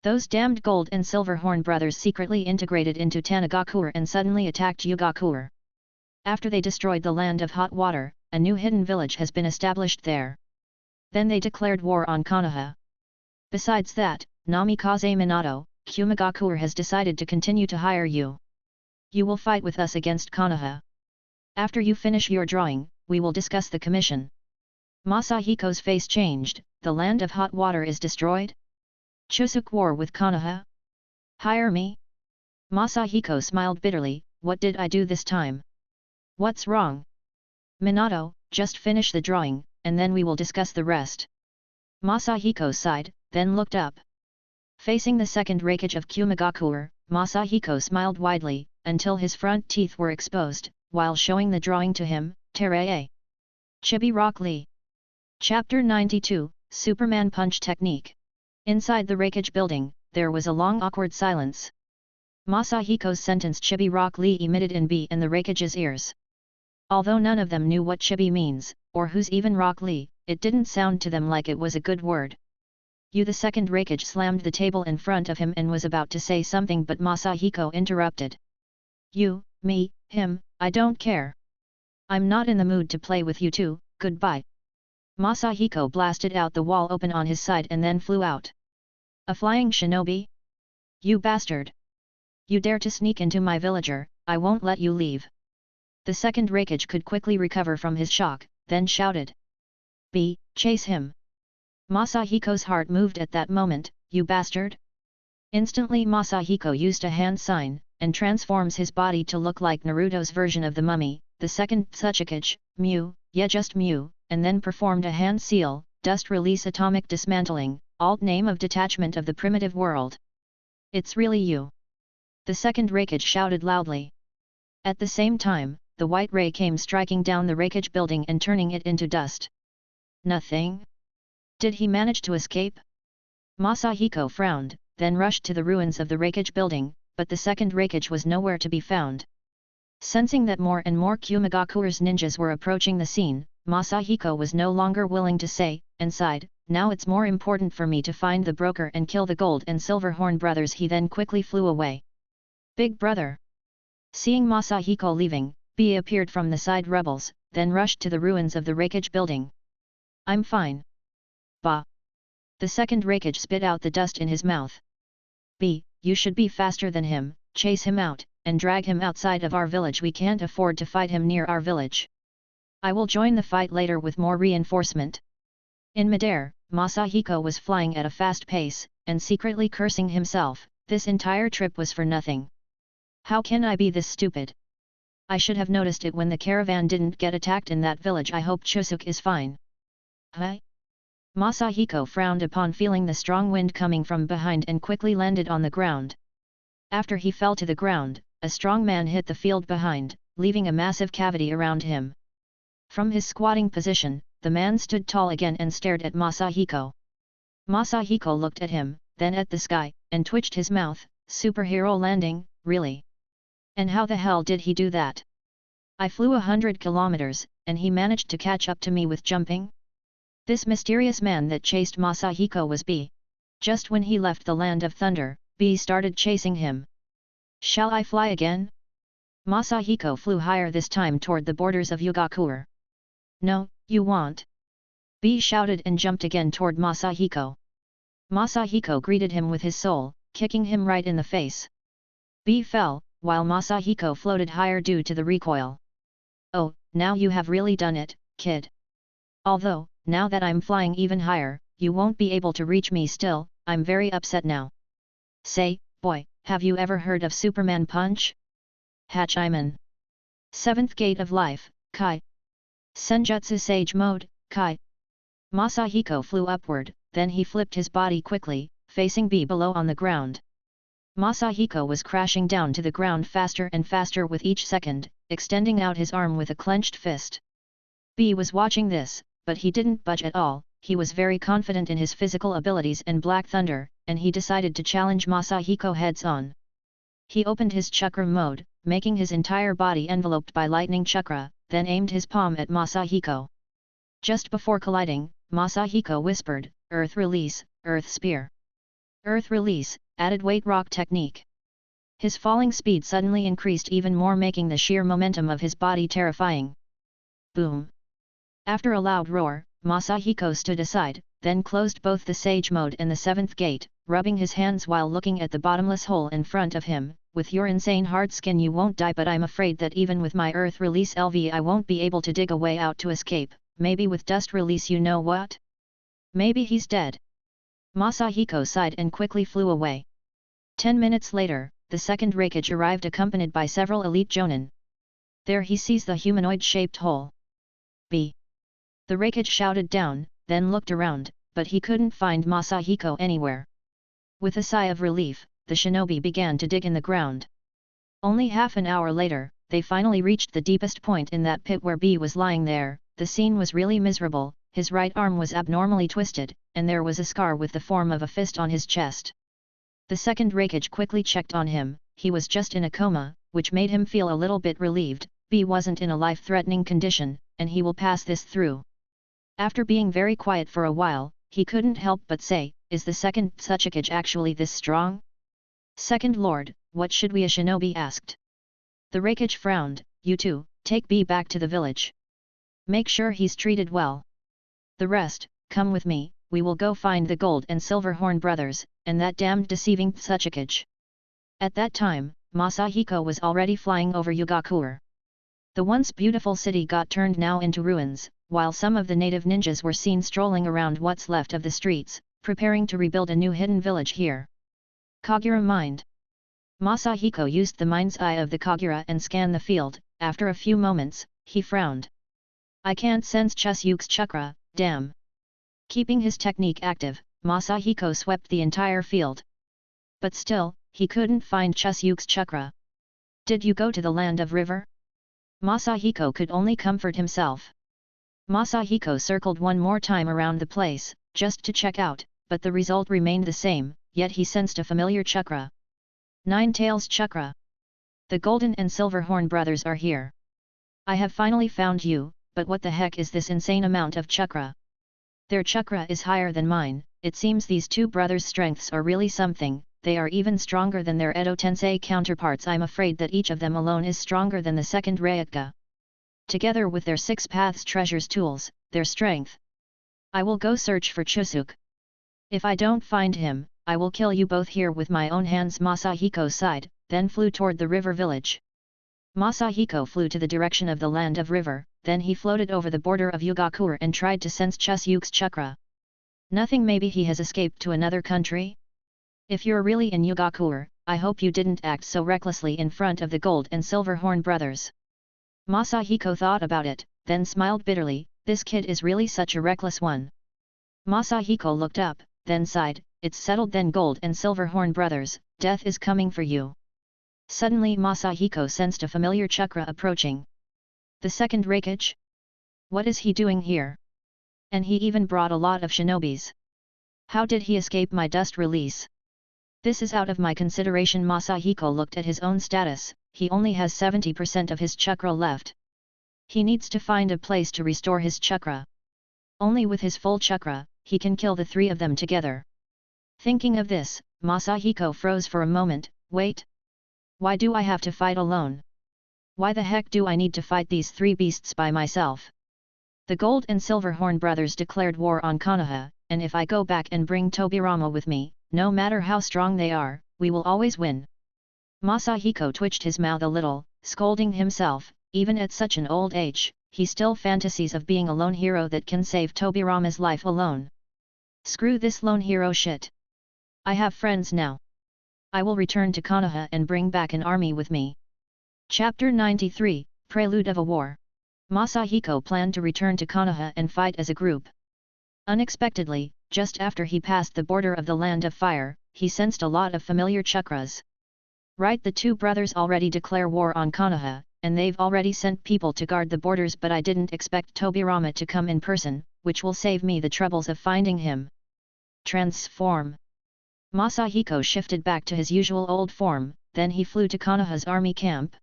Those damned gold and silver horn brothers secretly integrated into Tanagakure and suddenly attacked Yugakure. After they destroyed the land of hot water, a new hidden village has been established there. Then they declared war on Konoha. Besides that, Namikaze Minato, Kumagakure has decided to continue to hire you. You will fight with us against Konoha. After you finish your drawing, we will discuss the commission. Masahiko's face changed. The land of hot water is destroyed? Chuseok war with Konoha? Hire me? Masahiko smiled bitterly. What did I do this time? What's wrong? Minato, just finish the drawing, and then we will discuss the rest. Masahiko sighed, then looked up. Facing the second Hokage of Kumagakure, Masahiko smiled widely, until his front teeth were exposed, while showing the drawing to him. Terei. Chibi Rock Lee. Chapter 92, Superman Punch Technique. Inside the Hokage building, there was a long awkward silence. Masahiko's sentence Chibi Rock Lee emitted in B and the Hokage's ears. Although none of them knew what Chibi means, or who's even Rock Lee, it didn't sound to them like it was a good word. You the second Hokage slammed the table in front of him and was about to say something but Masahiko interrupted. You, me, him, I don't care. I'm not in the mood to play with you two, goodbye. Masahiko blasted out the wall open on his side and then flew out. A flying shinobi? You bastard! You dare to sneak into my villager, I won't let you leave. The second Hokage could quickly recover from his shock, then shouted. B, chase him! Masahiko's heart moved at that moment, you bastard! Instantly Masahiko used a hand sign, and transforms his body to look like Naruto's version of the mummy, the second Tsuchikage, Mew, yeah just Mew, and then performed a hand seal, dust release atomic dismantling, alt name of detachment of the primitive world. It's really you! The second Hokage shouted loudly. At the same time, the white ray came striking down the Hokage building and turning it into dust. Nothing? Did he manage to escape? Masahiko frowned, then rushed to the ruins of the Hokage building, but the second Hokage was nowhere to be found. Sensing that more and more Kumagakure's ninjas were approaching the scene, Masahiko was no longer willing to say, and sighed, now it's more important for me to find the broker and kill the gold and silver horn brothers. He then quickly flew away. Big brother! Seeing Masahiko leaving, B appeared from the side rebels, then rushed to the ruins of the Hokage building. I'm fine. Bah! The second Hokage spit out the dust in his mouth. B, you should be faster than him, chase him out, and drag him outside of our village. We can't afford to fight him near our village. I will join the fight later with more reinforcement. In midair, Masahiko was flying at a fast pace, and secretly cursing himself, this entire trip was for nothing. How can I be this stupid? I should have noticed it when the caravan didn't get attacked in that village. I hope Chuseok is fine. Huh? Masahiko frowned upon feeling the strong wind coming from behind and quickly landed on the ground. After he fell to the ground, a strong man hit the field behind, leaving a massive cavity around him. From his squatting position, the man stood tall again and stared at Masahiko. Masahiko looked at him, then at the sky, and twitched his mouth. Superhero landing, really? And how the hell did he do that? I flew 100 kilometers, and he managed to catch up to me with jumping? This mysterious man that chased Masahiko was B. Just when he left the land of thunder, B started chasing him. Shall I fly again? Masahiko flew higher this time toward the borders of Yugakure. No, you won't. B shouted and jumped again toward Masahiko. Masahiko greeted him with his soul, kicking him right in the face. B fell, while Masahiko floated higher due to the recoil. Oh, now you have really done it, kid. Although, now that I'm flying even higher, you won't be able to reach me still, I'm very upset now. Say, boy, have you ever heard of Superman Punch? Hachiman. 7th Gate of Life, Kai. Senjutsu Sage Mode, Kai. Masahiko flew upward, then he flipped his body quickly, facing B below on the ground. Masahiko was crashing down to the ground faster and faster with each second, extending out his arm with a clenched fist. B was watching this, but he didn't budge at all. He was very confident in his physical abilities and Black Thunder, and he decided to challenge Masahiko heads-on. He opened his chakra mode, making his entire body enveloped by lightning chakra, then aimed his palm at Masahiko. Just before colliding, Masahiko whispered, "Earth Release, Earth Spear." Earth Release, added weight rock technique. His falling speed suddenly increased even more, making the sheer momentum of his body terrifying. Boom! After a loud roar, Masahiko stood aside, then closed both the Sage Mode and the seventh gate, rubbing his hands while looking at the bottomless hole in front of him. "With your insane hard skin you won't die, but I'm afraid that even with my Earth Release LV I won't be able to dig a way out to escape. Maybe with Dust Release, you know what? Maybe he's dead." Masahiko sighed and quickly flew away. 10 minutes later, the second Reikage arrived accompanied by several elite Jonin. There he sees the humanoid-shaped hole. "B." The Reikage shouted down, then looked around, but he couldn't find Masahiko anywhere. With a sigh of relief, the shinobi began to dig in the ground. Only half an hour later, they finally reached the deepest point in that pit where B was lying there. The scene was really miserable. His right arm was abnormally twisted, and there was a scar with the form of a fist on his chest. The second Reikage quickly checked on him. He was just in a coma, which made him feel a little bit relieved. B wasn't in a life-threatening condition, and he will pass this through. After being very quiet for a while, he couldn't help but say, "Is the second Tsuchikage actually this strong?" "Second Lord, what should we?" a shinobi asked. The Reikage frowned. "You two, take B back to the village. Make sure he's treated well. The rest, come with me, we will go find the Gold and Silver Horn brothers, and that damned deceiving Tsuchikage." At that time, Masahiko was already flying over Yugakure. The once beautiful city got turned now into ruins, while some of the native ninjas were seen strolling around what's left of the streets, preparing to rebuild a new hidden village here. Kagura Mind. Masahiko used the mind's eye of the Kagura and scanned the field. After a few moments, he frowned. "I can't sense Chusyuk's chakra, damn." Keeping his technique active, Masahiko swept the entire field. But still, he couldn't find Chusyuk's chakra. "Did you go to the land of river?" Masahiko could only comfort himself. Masahiko circled one more time around the place, just to check out, but the result remained the same, yet he sensed a familiar chakra. Nine Tails Chakra. "The Golden and Silver Horn brothers are here. I have finally found you, but what the heck is this insane amount of chakra? Their chakra is higher than mine. It seems these two brothers' strengths are really something. They are even stronger than their Edo Tensei counterparts. I'm afraid that each of them alone is stronger than the second Ryuga. Together with their Six Paths treasures tools, their strength. I will go search for Chusyuk. If I don't find him, I will kill you both here with my own hands." Masahiko sighed, then flew toward the river village. Masahiko flew to the direction of the land of river, then he floated over the border of Yugakure and tried to sense Chusyuk's chakra. Nothing. Maybe he has escaped to another country? If you're really in Yugakure, I hope you didn't act so recklessly in front of the Gold and Silver Horn brothers. Masahiko thought about it, then smiled bitterly. This kid is really such a reckless one. Masahiko looked up, then sighed. "It's settled then, Gold and Silver Horn brothers, death is coming for you." Suddenly Masahiko sensed a familiar chakra approaching. The second Reikage? What is he doing here? And he even brought a lot of shinobis. How did he escape my dust release? This is out of my consideration. Masahiko looked at his own status. He only has 70% of his chakra left. He needs to find a place to restore his chakra. Only with his full chakra, he can kill the three of them together. Thinking of this, Masahiko froze for a moment. Wait. Why do I have to fight alone? Why the heck do I need to fight these three beasts by myself? The Gold and Silver Horn brothers declared war on Konoha, and if I go back and bring Tobirama with me, no matter how strong they are, we will always win. Masahiko twitched his mouth a little, scolding himself. Even at such an old age, he still fantasies of being a lone hero that can save Tobirama's life alone. Screw this lone hero shit. I have friends now. I will return to Konoha and bring back an army with me. Chapter 93, Prelude of a War. Masahiko planned to return to Konoha and fight as a group. Unexpectedly, just after he passed the border of the Land of Fire, he sensed a lot of familiar chakras. Right, the two brothers already declare war on Konoha, and they've already sent people to guard the borders, but I didn't expect Tobirama to come in person, which will save me the troubles of finding him. Transform. Masahiko shifted back to his usual old form, then he flew to Konoha's army camp.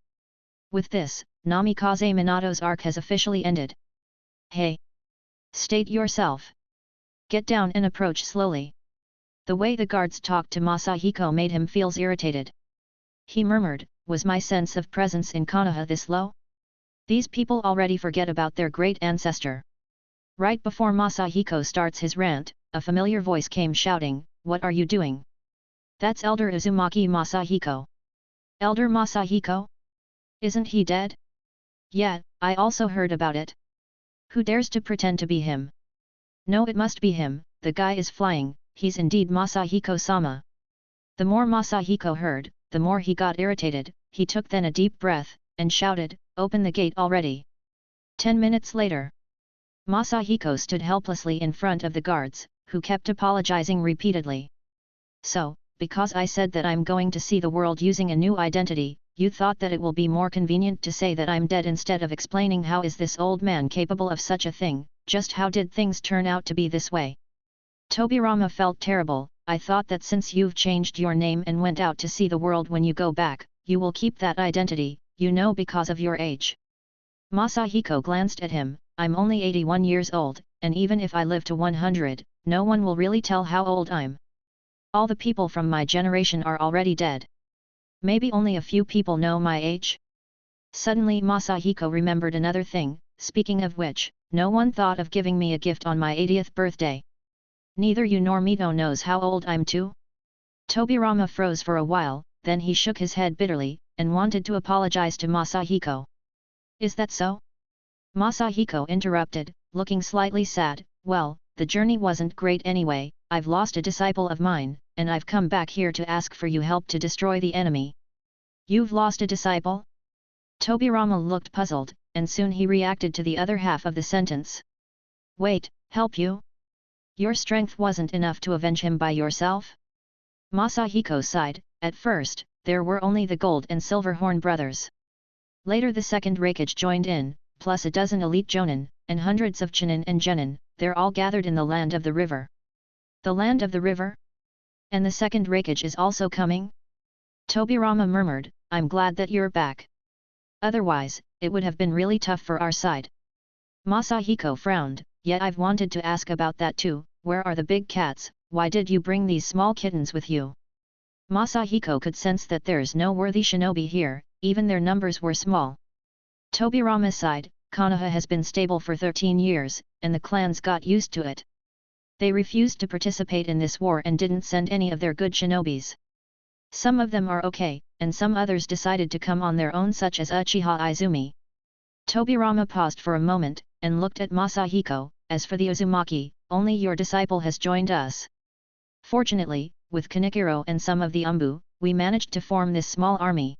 With this, Namikaze Minato's arc has officially ended. Hey! State yourself. Get down and approach slowly. The way the guards talked to Masahiko made him feel irritated. He murmured, was my sense of presence in Konoha this low? These people already forget about their great ancestor. Right before Masahiko starts his rant, a familiar voice came shouting, "What are you doing?" That's Elder Uzumaki Masahiko. Elder Masahiko? Isn't he dead? Yeah, I also heard about it. Who dares to pretend to be him? No, it must be him, the guy is flying, he's indeed Masahiko-sama. The more Masahiko heard, the more he got irritated. He took then a deep breath, and shouted, "Open the gate already." 10 minutes later, Masahiko stood helplessly in front of the guards, who kept apologizing repeatedly. So, because I said that I'm going to see the world using a new identity, you thought that it will be more convenient to say that I'm dead instead of explaining how is this old man capable of such a thing, just how did things turn out to be this way? Tobirama felt terrible. I thought that since you've changed your name and went out to see the world when you go back, you will keep that identity, you know, because of your age. Masahiko glanced at him. I'm only 81 years old, and even if I live to 100, no one will really tell how old I'm. All the people from my generation are already dead. Maybe only a few people know my age? Suddenly Masahiko remembered another thing, speaking of which, no one thought of giving me a gift on my 80th birthday. Neither you nor Mito knows how old I'm too? Tobirama froze for a while, then he shook his head bitterly, and wanted to apologize to Masahiko. Is that so? Masahiko interrupted, looking slightly sad. Well, the journey wasn't great anyway, I've lost a disciple of mine, and I've come back here to ask for you help to destroy the enemy. You've lost a disciple? Tobirama looked puzzled, and soon he reacted to the other half of the sentence. Wait, help you? Your strength wasn't enough to avenge him by yourself? Masahiko sighed. At first, there were only the Gold and Silver Horn brothers. Later the second Raikage joined in, plus a dozen elite Jonin, and hundreds of Chunin and Genin. They're all gathered in the land of the river. The land of the river? And the second Raikage is also coming? Tobirama murmured, I'm glad that you're back. Otherwise, it would have been really tough for our side. Masahiko frowned, yet I've wanted to ask about that too. Where are the big cats? Why did you bring these small kittens with you? Masahiko could sense that there's no worthy shinobi here, even their numbers were small. Tobirama sighed, Konoha has been stable for 13 years, and the clans got used to it. They refused to participate in this war and didn't send any of their good shinobis. Some of them are okay, and some others decided to come on their own, such as Uchiha Izumi. Tobirama paused for a moment, and looked at Masahiko. As for the Uzumaki, only your disciple has joined us. Fortunately, with Kanikiro and some of the Umbu, we managed to form this small army.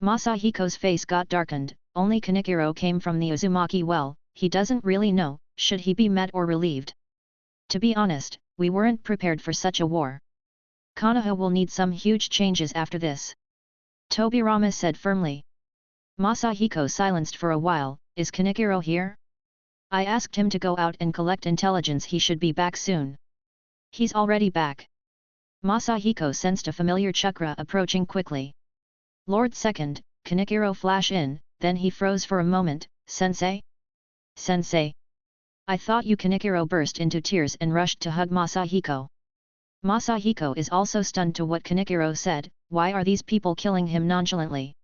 Masahiko's face got darkened. Only Kanikiro came from the Uzumaki. Well, he doesn't really know, should he be mad or relieved? To be honest, we weren't prepared for such a war. Konoha will need some huge changes after this. Tobirama said firmly. Masahiko silenced for a while. Is Kanikiro here? I asked him to go out and collect intelligence. He should be back soon. He's already back. Masahiko sensed a familiar chakra approaching quickly. Lord Second, Kanikiro flash in, then he froze for a moment. Sensei? Sensei? I thought you. Kanikiro burst into tears and rushed to hug Masahiko. Masahiko is also stunned to what Kanikiro said. Why are these people killing him nonchalantly?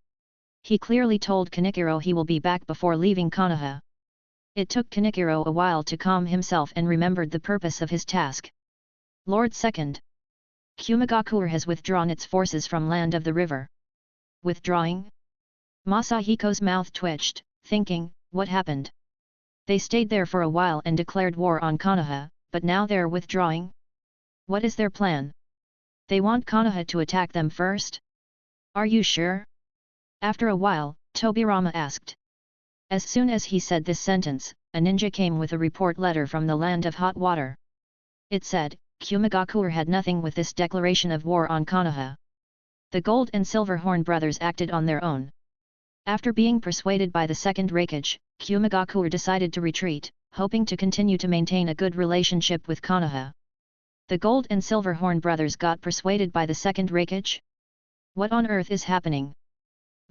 He clearly told Kanikiro he will be back before leaving Konoha. It took Kanikiro a while to calm himself and remembered the purpose of his task. Lord Second. Kumigakure has withdrawn its forces from land of the river. Withdrawing? Masahiko's mouth twitched, thinking, what happened? They stayed there for a while and declared war on Konoha, but now they're withdrawing? What is their plan? They want Konoha to attack them first? Are you sure? After a while, Tobirama asked. As soon as he said this sentence, a ninja came with a report letter from the land of hot water. It said, Kumigakure had nothing with this declaration of war on Konoha. The Gold and Silver Horn brothers acted on their own. After being persuaded by the second Raikage, Kumigakure decided to retreat, hoping to continue to maintain a good relationship with Konoha. The Gold and Silver Horn brothers got persuaded by the second Raikage? What on earth is happening?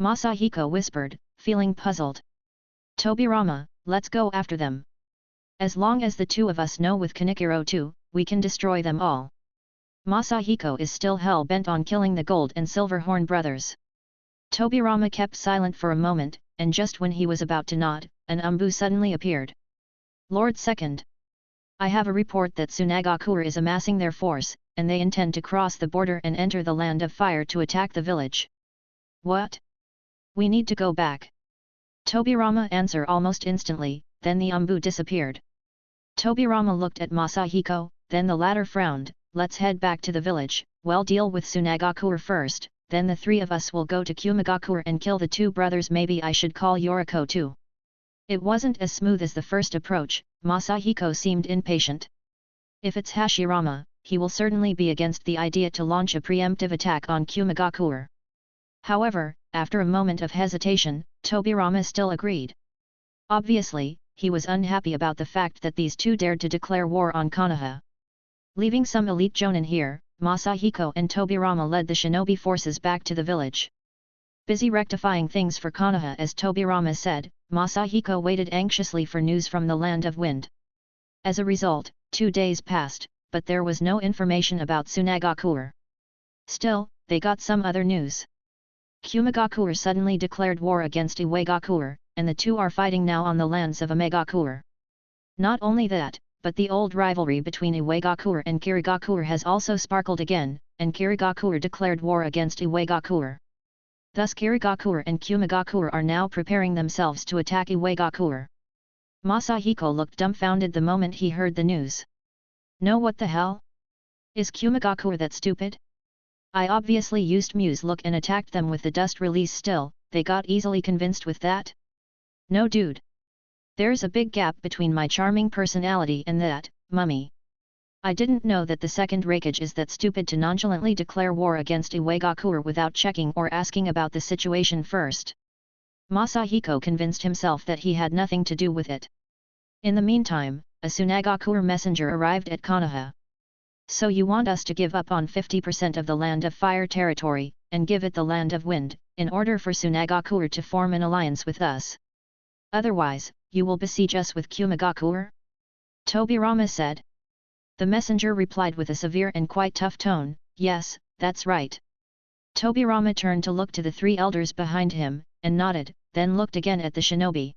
Masahiko whispered, feeling puzzled. Tobirama, let's go after them. As long as the two of us know with Kanikiro too, we can destroy them all. Masahiko is still hell-bent on killing the Gold and Silver Horn brothers. Tobirama kept silent for a moment, and just when he was about to nod, an Umbu suddenly appeared. Lord Second. I have a report that Tsunagakure is amassing their force, and they intend to cross the border and enter the Land of Fire to attack the village. What? We need to go back. Tobirama answered almost instantly, then the Umbu disappeared. Tobirama looked at Masahiko, then the latter frowned. Let's head back to the village, we'll deal with Tsunagakure first, then the three of us will go to Kumigakure and kill the two brothers. Maybe I should call Yoriko too. It wasn't as smooth as the first approach. Masahiko seemed impatient. If it's Hashirama, he will certainly be against the idea to launch a preemptive attack on Kumigakure. However, after a moment of hesitation, Tobirama still agreed. Obviously, he was unhappy about the fact that these two dared to declare war on Konoha. Leaving some elite jonin here, Masahiko and Tobirama led the shinobi forces back to the village. Busy rectifying things for Konoha as Tobirama said, Masahiko waited anxiously for news from the Land of Wind. As a result, 2 days passed, but there was no information about Tsunagakure. Still, they got some other news. Kumigakure suddenly declared war against Iwagakure, and the two are fighting now on the lands of Amegakure. Not only that, but the old rivalry between Iwagakure and Kirigakure has also sparkled again, and Kirigakure declared war against Iwagakure. Thus Kirigakure and Kumigakure are now preparing themselves to attack Iwagakure. Masahiko looked dumbfounded the moment he heard the news. No, what the hell? Is Kumigakure that stupid? I obviously used Muse Look and attacked them with the dust release. Still, they got easily convinced with that? No dude. There's a big gap between my charming personality and that, mummy. I didn't know that the second Raikage is that stupid to nonchalantly declare war against Iwagakure without checking or asking about the situation first. Masahiko convinced himself that he had nothing to do with it. In the meantime, a Tsunagakure messenger arrived at Konoha. So you want us to give up on 50% of the Land of Fire territory, and give it the Land of Wind, in order for Tsunagakure to form an alliance with us. Otherwise, you will besiege us with Kumigakure? Tobirama said. The messenger replied with a severe and quite tough tone, yes, that's right. Tobirama turned to look to the three elders behind him, and nodded, then looked again at the shinobi.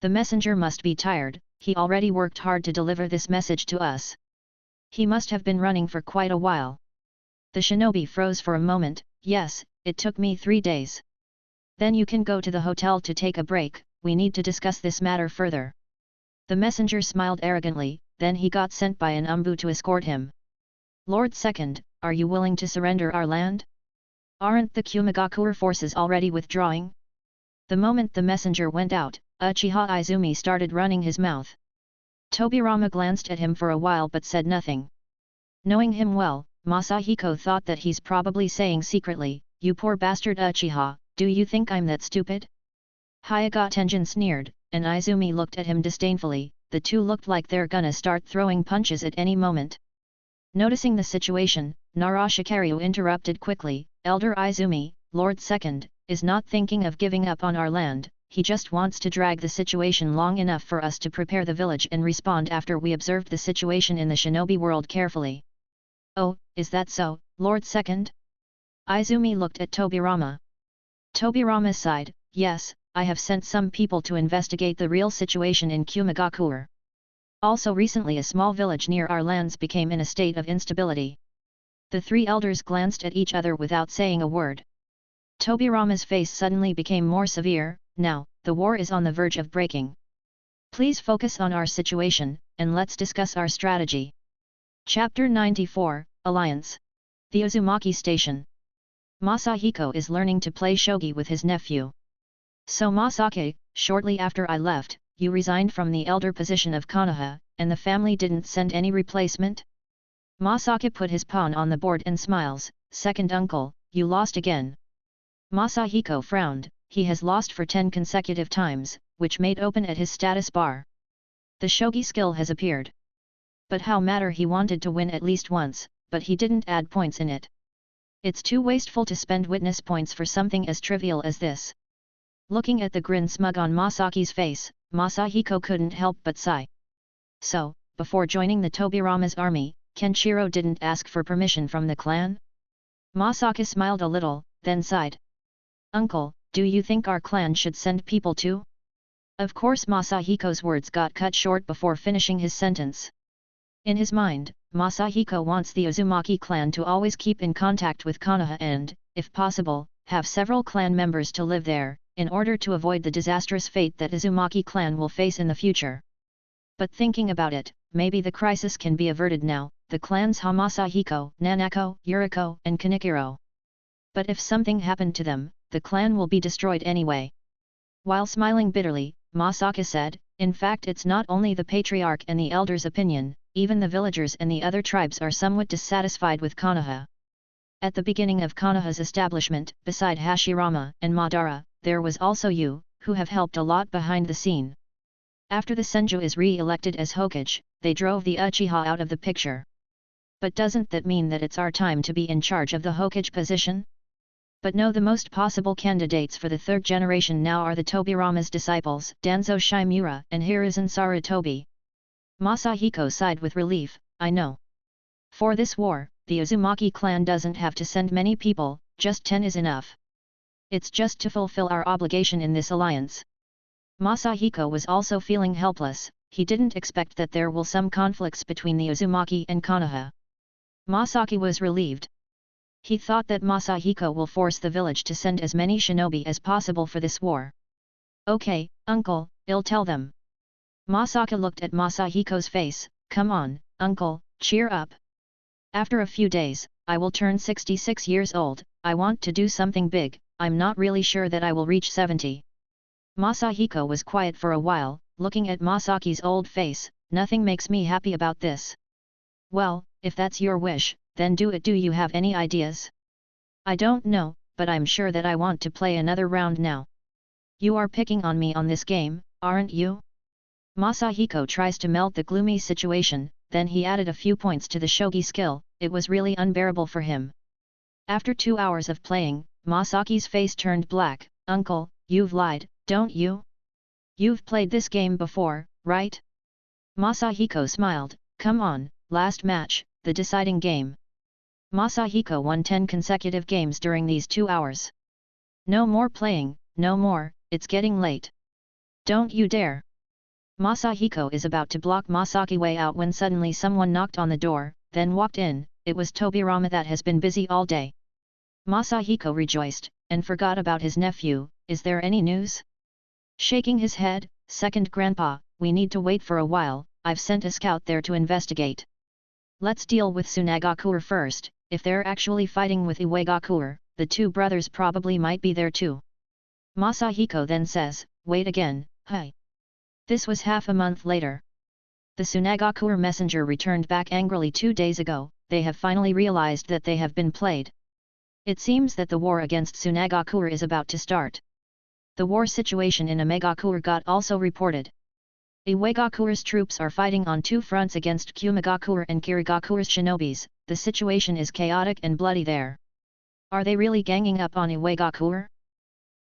The messenger must be tired, he already worked hard to deliver this message to us. He must have been running for quite a while. The shinobi froze for a moment, yes, it took me 3 days. Then you can go to the hotel to take a break, we need to discuss this matter further. The messenger smiled arrogantly, then he got sent by an Umbu to escort him. Lord Second, are you willing to surrender our land? Aren't the Kumigakure forces already withdrawing? The moment the messenger went out, Uchiha Izumi started running his mouth. Tobirama glanced at him for a while but said nothing. Knowing him well, Masahiko thought that he's probably saying secretly, you poor bastard Uchiha, do you think I'm that stupid? Hyaga Tenjin sneered, and Izumi looked at him disdainfully. The two looked like they're gonna start throwing punches at any moment. Noticing the situation, Narashikiryu interrupted quickly, Elder Izumi, Lord Second, is not thinking of giving up on our land, he just wants to drag the situation long enough for us to prepare the village and respond after we observed the situation in the shinobi world carefully. Oh, is that so, Lord Second? Izumi looked at Tobirama. Tobirama sighed, yes, I have sent some people to investigate the real situation in Kumigakure. Also recently a small village near our lands became in a state of instability. The three elders glanced at each other without saying a word. Tobirama's face suddenly became more severe, now, the war is on the verge of breaking. Please focus on our situation, and let's discuss our strategy. Chapter 94, Alliance. The Uzumaki Station. Masahiko is learning to play shogi with his nephew. So Masake, shortly after I left, you resigned from the elder position of Konoha, and the family didn't send any replacement? Masake put his pawn on the board and smiles, second uncle, you lost again. Masahiko frowned, he has lost for 10 consecutive times, which made open at his status bar. The shogi skill has appeared. But how matter, he wanted to win at least once, but he didn't add points in it. It's too wasteful to spend witness points for something as trivial as this. Looking at the grin smug on Masaki's face, Masahiko couldn't help but sigh. So, before joining the Tobirama's army, Kenshiro didn't ask for permission from the clan? Masaki smiled a little, then sighed. Uncle, do you think our clan should send people too? Of course, Masahiko's words got cut short before finishing his sentence. In his mind, Masahiko wants the Uzumaki clan to always keep in contact with Konoha and, if possible, have several clan members to live there, in order to avoid the disastrous fate that Uzumaki clan will face in the future. But thinking about it, maybe the crisis can be averted now, the clans Masahiko, Nanako, Yuriko, and Kanikiro. But if something happened to them, the clan will be destroyed anyway. While smiling bitterly, Masaki said, in fact it's not only the patriarch and the elders' opinion, even the villagers and the other tribes are somewhat dissatisfied with Konoha. At the beginning of Konoha's establishment, beside Hashirama and Madara, there was also you, who have helped a lot behind the scene. After the Senju is re-elected as hokage, they drove the Uchiha out of the picture. But doesn't that mean that it's our time to be in charge of the hokage position? But no, the most possible candidates for the third generation now are the Tobirama's disciples, Danzo Shimura and Hiruzen Sarutobi. Masahiko sighed with relief, I know. For this war, the Uzumaki clan doesn't have to send many people, just 10 is enough. It's just to fulfill our obligation in this alliance. Masahiko was also feeling helpless, he didn't expect that there will some conflicts between the Uzumaki and Konoha. Masaki was relieved. He thought that Masahiko will force the village to send as many shinobi as possible for this war. Okay, uncle, I'll tell them. Masaki looked at Masahiko's face, come on, uncle, cheer up. After a few days, I will turn 66 years old, I want to do something big, I'm not really sure that I will reach 70. Masahiko was quiet for a while, looking at Masaki's old face, nothing makes me happy about this. Well, if that's your wish, then do it. Do you have any ideas? I don't know, but I'm sure that I want to play another round now. You are picking on me on this game, aren't you? Masahiko tries to melt the gloomy situation, then he added a few points to the shogi skill, it was really unbearable for him. After 2 hours of playing, Masaki's face turned black, uncle, you've lied, don't you? You've played this game before, right? Masahiko smiled, come on, last match, the deciding game. Masahiko won 10 consecutive games during these 2 hours. No more playing, no more, it's getting late. Don't you dare. Masahiko is about to block Masaki way out when suddenly someone knocked on the door, then walked in, it was Tobirama that has been busy all day. Masahiko rejoiced, and forgot about his nephew, is there any news? Shaking his head, second grandpa, we need to wait for a while, I've sent a scout there to investigate. Let's deal with Tsunagakure first, if they're actually fighting with Iwagakure, the two brothers probably might be there too. Masahiko then says, wait again, hi. This was half a month later. The Tsunagakure messenger returned back angrily 2 days ago, they have finally realized that they have been played. It seems that the war against Tsunagakure is about to start. The war situation in Imagakure got also reported. Iwagakure's troops are fighting on 2 fronts against Kumagakure and Kirigakure's shinobis, the situation is chaotic and bloody there. Are they really ganging up on Iwagakure?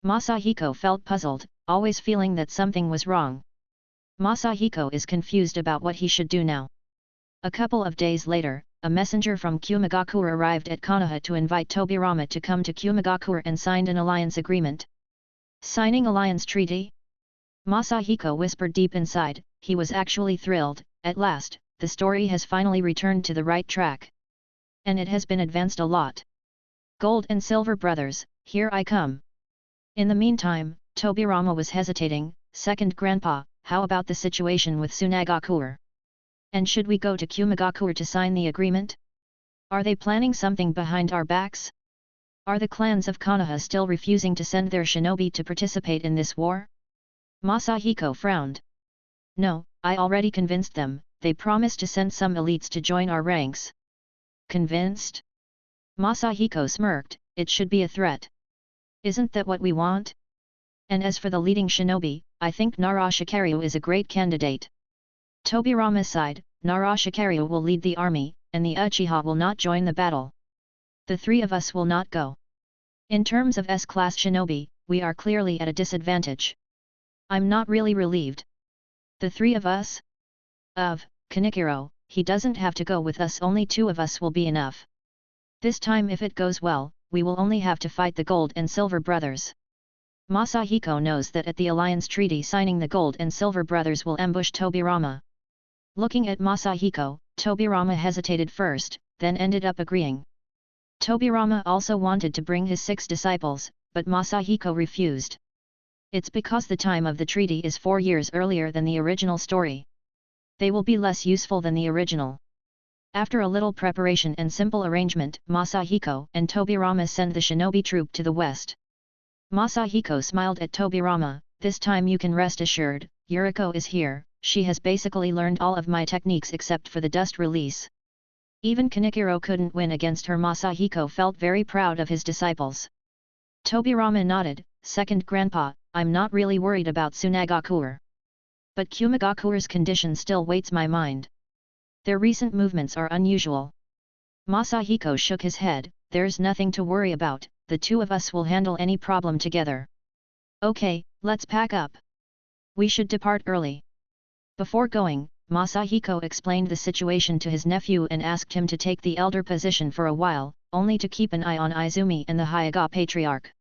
Masahiko felt puzzled, always feeling that something was wrong. Masahiko is confused about what he should do now. A couple of days later, a messenger from Kumagakure arrived at Konoha to invite Tobirama to come to Kumagakure and signed an alliance agreement. Signing alliance treaty? Masahiko whispered deep inside, he was actually thrilled, at last, the story has finally returned to the right track. And it has been advanced a lot. Gold and Silver brothers, here I come. In the meantime, Tobirama was hesitating, second grandpa, how about the situation with Tsunagakure? And should we go to Kumagakure to sign the agreement? Are they planning something behind our backs? Are the clans of Konoha still refusing to send their shinobi to participate in this war? Masahiko frowned. No, I already convinced them, they promised to send some elites to join our ranks. Convinced? Masahiko smirked, it should be a threat. Isn't that what we want? And as for the leading shinobi, I think Narashikiryu is a great candidate. Tobirama sighed. Narashikiryu will lead the army, and the Uchiha will not join the battle. The three of us will not go. In terms of S-class shinobi, we are clearly at a disadvantage. I'm not really relieved. The three of us? Kanikiro, he doesn't have to go with us, only two of us will be enough. This time if it goes well, we will only have to fight the Gold and Silver Brothers. Masahiko knows that at the alliance treaty signing the Gold and Silver Brothers will ambush Tobirama. Looking at Masahiko, Tobirama hesitated first, then ended up agreeing. Tobirama also wanted to bring his 6 disciples, but Masahiko refused. It's because the time of the treaty is 4 years earlier than the original story. They will be less useful than the original. After a little preparation and simple arrangement, Masahiko and Tobirama send the shinobi troop to the west. Masahiko smiled at Tobirama. This time you can rest assured, Yuriko is here, she has basically learned all of my techniques except for the dust release. Even Kanikiro couldn't win against her. Masahiko felt very proud of his disciples. Tobirama nodded. Second grandpa, I'm not really worried about Tsunagakure. But Kumigakure's condition still weights my mind. Their recent movements are unusual. Masahiko shook his head. There's nothing to worry about, the two of us will handle any problem together. Okay, let's pack up. We should depart early. Before going, Masahiko explained the situation to his nephew and asked him to take the elder position for a while, only to keep an eye on Izumi and the Hyuga Patriarch.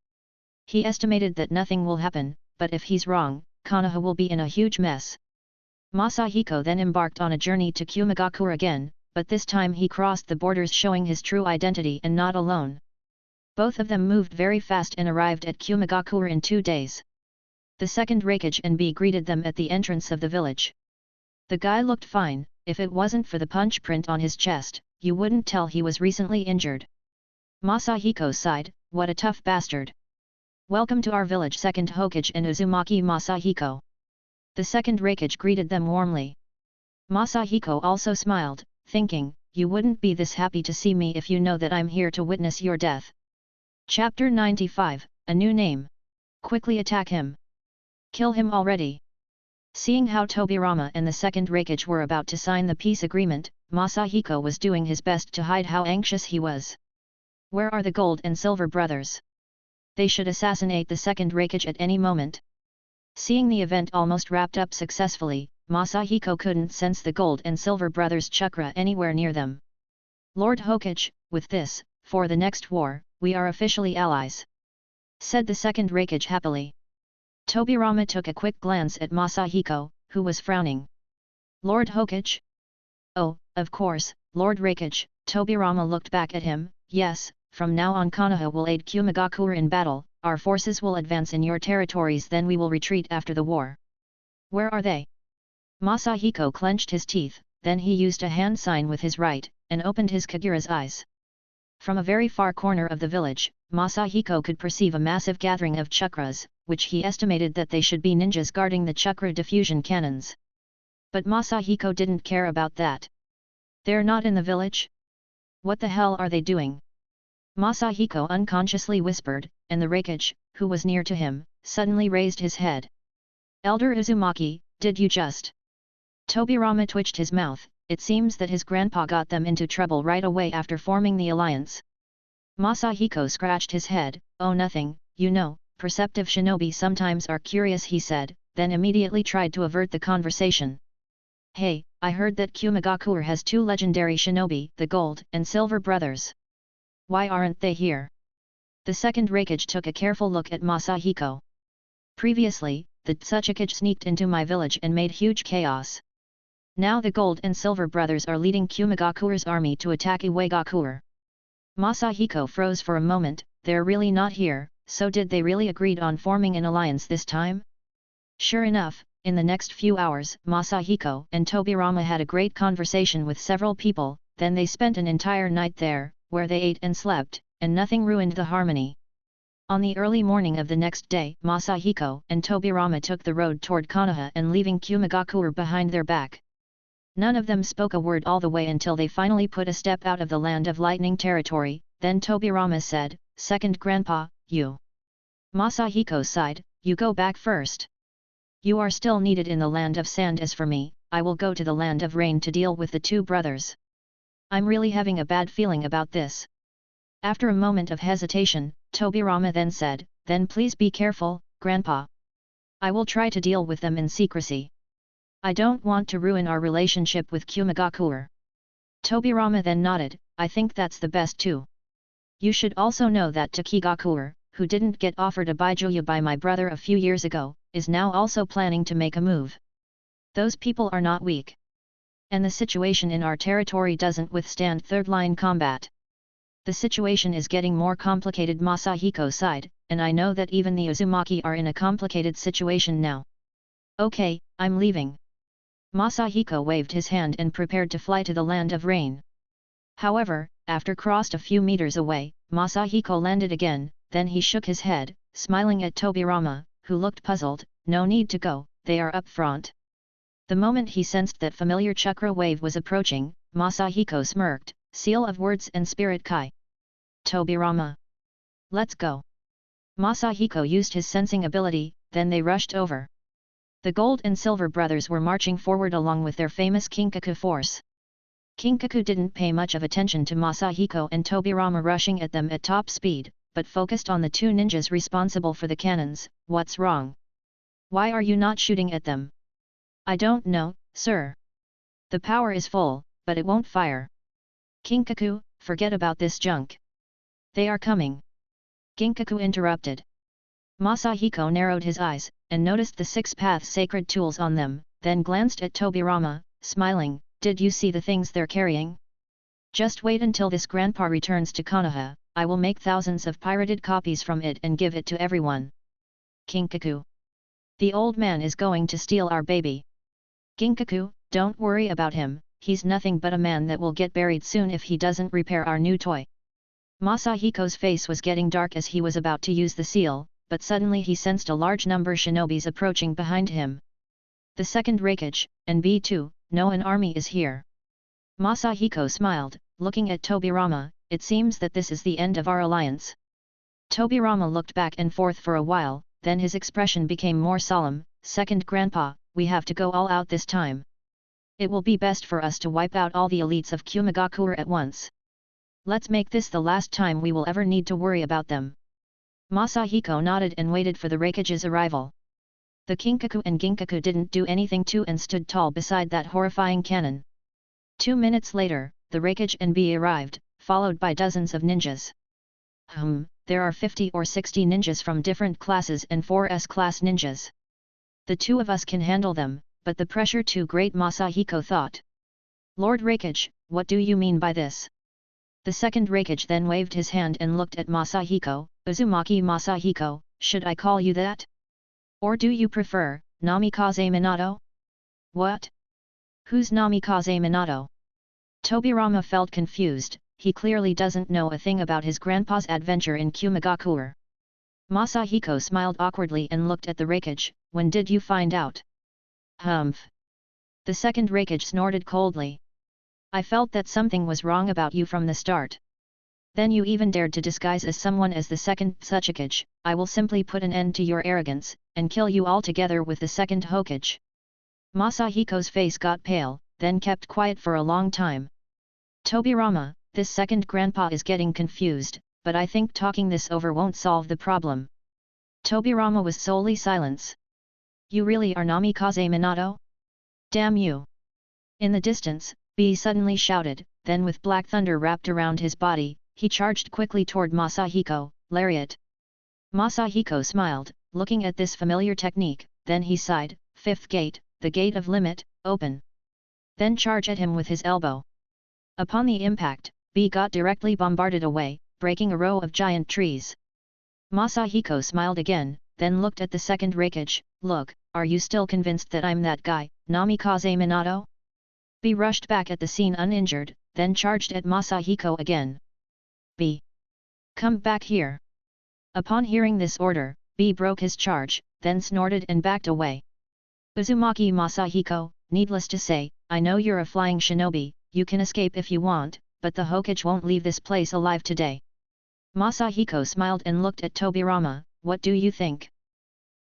He estimated that nothing will happen, but if he's wrong, Konoha will be in a huge mess. Masahiko then embarked on a journey to Kumigakure again, but this time he crossed the borders showing his true identity and not alone. Both of them moved very fast and arrived at Kumigakure in 2 days. The second Raikage and B greeted them at the entrance of the village. The guy looked fine, if it wasn't for the punch print on his chest, you wouldn't tell he was recently injured. Masahiko sighed, what a tough bastard. Welcome to our village, second Hokage and Uzumaki Masahiko. The second Raikage greeted them warmly. Masahiko also smiled, thinking, you wouldn't be this happy to see me if you know that I'm here to witness your death. Chapter 95, A New Name. Quickly attack him. Kill him already. Seeing how Tobirama and the second Raikage were about to sign the peace agreement, Masahiko was doing his best to hide how anxious he was. Where are the Gold and Silver Brothers? They should assassinate the second Raikage at any moment. Seeing the event almost wrapped up successfully, Masahiko couldn't sense the Gold and Silver Brothers' chakra anywhere near them. Lord Hokage, with this, for the next war, we are officially allies, said the second Raikage happily. Tobirama took a quick glance at Masahiko, who was frowning. Lord Hokage? Oh, of course, Lord Raikage. Tobirama looked back at him. Yes, from now on Konoha will aid Kumigakure in battle, our forces will advance in your territories, then we will retreat after the war. Where are they? Masahiko clenched his teeth, then he used a hand sign with his right, and opened his Kagura's eyes. From a very far corner of the village, Masahiko could perceive a massive gathering of chakras, which he estimated that they should be ninjas guarding the chakra diffusion cannons. But Masahiko didn't care about that. They're not in the village? What the hell are they doing? Masahiko unconsciously whispered, and the Raikage, who was near to him, suddenly raised his head. Elder Uzumaki, did you just? Tobirama twitched his mouth. It seems that his grandpa got them into trouble right away after forming the alliance. Masahiko scratched his head. Oh, nothing, you know, perceptive shinobi sometimes are curious, he said, then immediately tried to avert the conversation. Hey, I heard that Kumigakure has 2 legendary shinobi, the Gold and Silver Brothers. Why aren't they here? The second Raikage took a careful look at Masahiko. Previously, the Tsuchikage sneaked into my village and made huge chaos. Now the Gold and Silver Brothers are leading Kumigakure's army to attack Iwagakure. Masahiko froze for a moment. They're really not here, so did they really agreed on forming an alliance this time? Sure enough, in the next few hours, Masahiko and Tobirama had a great conversation with several people, then they spent an entire night there, where they ate and slept, and nothing ruined the harmony. On the early morning of the next day, Masahiko and Tobirama took the road toward Konoha and leaving Kumigakure behind their back. None of them spoke a word all the way until they finally put a step out of the Land of Lightning territory. Then Tobirama said, Second Grandpa, you. Masahiko sighed, you go back first. You are still needed in the land of sand. As for me, I will go to the land of rain to deal with the two brothers. I'm really having a bad feeling about this. After a moment of hesitation, Tobirama then said, then please be careful, Grandpa. I will try to deal with them in secrecy. I don't want to ruin our relationship with Kumagakure. Tobirama then nodded, I think that's the best too. You should also know that Takigakure, who didn't get offered a Baijuya by my brother a few years ago, is now also planning to make a move. Those people are not weak. And the situation in our territory doesn't withstand third-line combat. The situation is getting more complicated. Masahiko sighed, and I know that even the Uzumaki are in a complicated situation now. Okay, I'm leaving. Masahiko waved his hand and prepared to fly to the land of rain. However, after crossed a few meters away, Masahiko landed again, then he shook his head, smiling at Tobirama, who looked puzzled. No need to go, they are up front. The moment he sensed that familiar chakra wave was approaching, Masahiko smirked, seal of words and spirit kai. Tobirama. Let's go. Masahiko used his sensing ability, then they rushed over. The Gold and Silver brothers were marching forward along with their famous Kinkaku force. Kinkaku didn't pay much of attention to Masahiko and Tobirama rushing at them at top speed, but focused on the two ninjas responsible for the cannons. What's wrong? Why are you not shooting at them? I don't know, sir. The power is full, but it won't fire. Kinkaku, forget about this junk. They are coming. Kinkaku interrupted. Masahiko narrowed his eyes, and noticed the six-path sacred tools on them, then glanced at Tobirama, smiling, did you see the things they're carrying? Just wait until this grandpa returns to Konoha, I will make thousands of pirated copies from it and give it to everyone. Kinkaku. The old man is going to steal our baby. Kinkaku, don't worry about him, he's nothing but a man that will get buried soon if he doesn't repair our new toy. Masahiko's face was getting dark as he was about to use the seal, but suddenly he sensed a large number shinobis approaching behind him. The second Reikage, and B2, no, an army is here. Masahiko smiled, looking at Tobirama, it seems that this is the end of our alliance. Tobirama looked back and forth for a while, then his expression became more solemn, second grandpa, we have to go all out this time. It will be best for us to wipe out all the elites of Kumagakure at once. Let's make this the last time we will ever need to worry about them. Masahiko nodded and waited for the Reikage's arrival. The Kinkaku and Ginkaku didn't do anything too and stood tall beside that horrifying cannon. 2 minutes later, the Reikage and B arrived, followed by dozens of ninjas. There are 50 or 60 ninjas from different classes and 4 S-class ninjas. The two of us can handle them, but the pressure too great, Masahiko thought. Lord Reikage, what do you mean by this? The second Reikage then waved his hand and looked at Masahiko, Uzumaki Masahiko, should I call you that? Or do you prefer, Namikaze Minato? What? Who's Namikaze Minato? Tobirama felt confused, he clearly doesn't know a thing about his grandpa's adventure in Kumagakure. Masahiko smiled awkwardly and looked at the Reikage, when did you find out? Humph. The second Reikage snorted coldly. I felt that something was wrong about you from the start. Then you even dared to disguise as someone as the second Tsuchikage, I will simply put an end to your arrogance, and kill you all together with the second Hokage. Masahiko's face got pale, then kept quiet for a long time. Tobirama, this second grandpa is getting confused, but I think talking this over won't solve the problem. Tobirama was solely silence. You really are Namikaze Minato? Damn you! In the distance, B suddenly shouted, then with black thunder wrapped around his body, he charged quickly toward Masahiko, lariat. Masahiko smiled, looking at this familiar technique, then he sighed, fifth gate, the gate of limit, open. Then charge at him with his elbow. Upon the impact, B got directly bombarded away, breaking a row of giant trees. Masahiko smiled again, then looked at the second Reikage, look, are you still convinced that I'm that guy, Namikaze Minato? B rushed back at the scene uninjured, then charged at Masahiko again. B. Come back here. Upon hearing this order, B broke his charge, then snorted and backed away. Uzumaki Masahiko, needless to say, I know you're a flying shinobi, you can escape if you want, but the Hokage won't leave this place alive today. Masahiko smiled and looked at Tobirama, what do you think?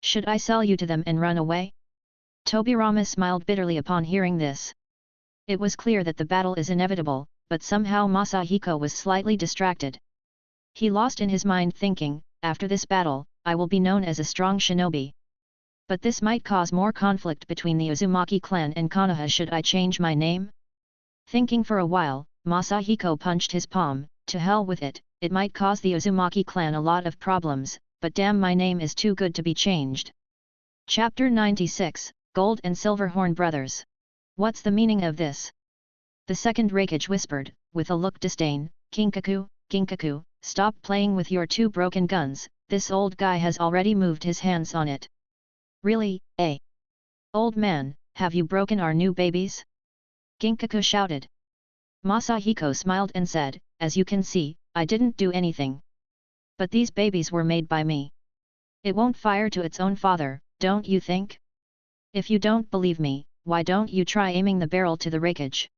Should I sell you to them and run away? Tobirama smiled bitterly upon hearing this. It was clear that the battle is inevitable, but somehow Masahiko was slightly distracted. He lost in his mind thinking, after this battle, I will be known as a strong shinobi. But this might cause more conflict between the Uzumaki clan and Konoha. Should I change my name? Thinking for a while, Masahiko punched his palm. To hell with it, it might cause the Uzumaki clan a lot of problems, but damn, my name is too good to be changed. Chapter 96, Gold and Silverhorn Brothers. What's the meaning of this? The second Raikage whispered, with a look disdain, Ginkaku, stop playing with your two broken guns, this old guy has already moved his hands on it. Really, eh? Old man, have you broken our new babies? Ginkaku shouted. Masahiko smiled and said, as you can see, I didn't do anything. But these babies were made by me. It won't fire to its own father, don't you think? If you don't believe me, why don't you try aiming the barrel to the Raikage?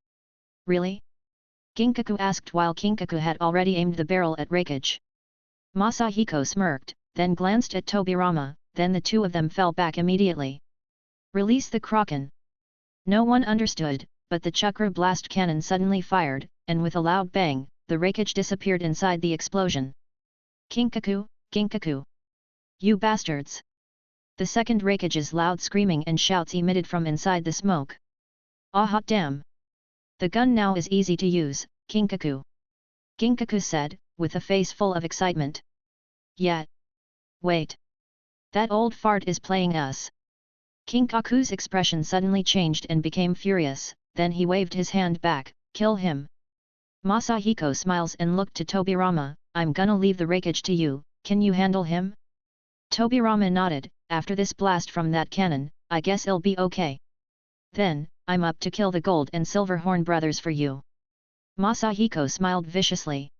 Really? Ginkaku asked while Kinkaku had already aimed the barrel at Raikage. Masahiko smirked, then glanced at Tobirama, then the two of them fell back immediately. Release the Kraken! No one understood, but the Chakra Blast cannon suddenly fired, and with a loud bang, the Raikage disappeared inside the explosion. Ginkaku! You bastards! The second Raikage's loud screaming and shouts emitted from inside the smoke. Ah, hot damn! The gun now is easy to use, Ginkaku said, with a face full of excitement. Yeah. Wait. That old fart is playing us. Kinkaku's expression suddenly changed and became furious, then he waved his hand back, kill him. Masahiko smiles and looked to Tobirama, I'm gonna leave the Raikage to you, can you handle him? Tobirama nodded, after this blast from that cannon, I guess it'll be okay. Then, I'm up to kill the Gold and Silverhorn brothers for you. Masahiko smiled viciously.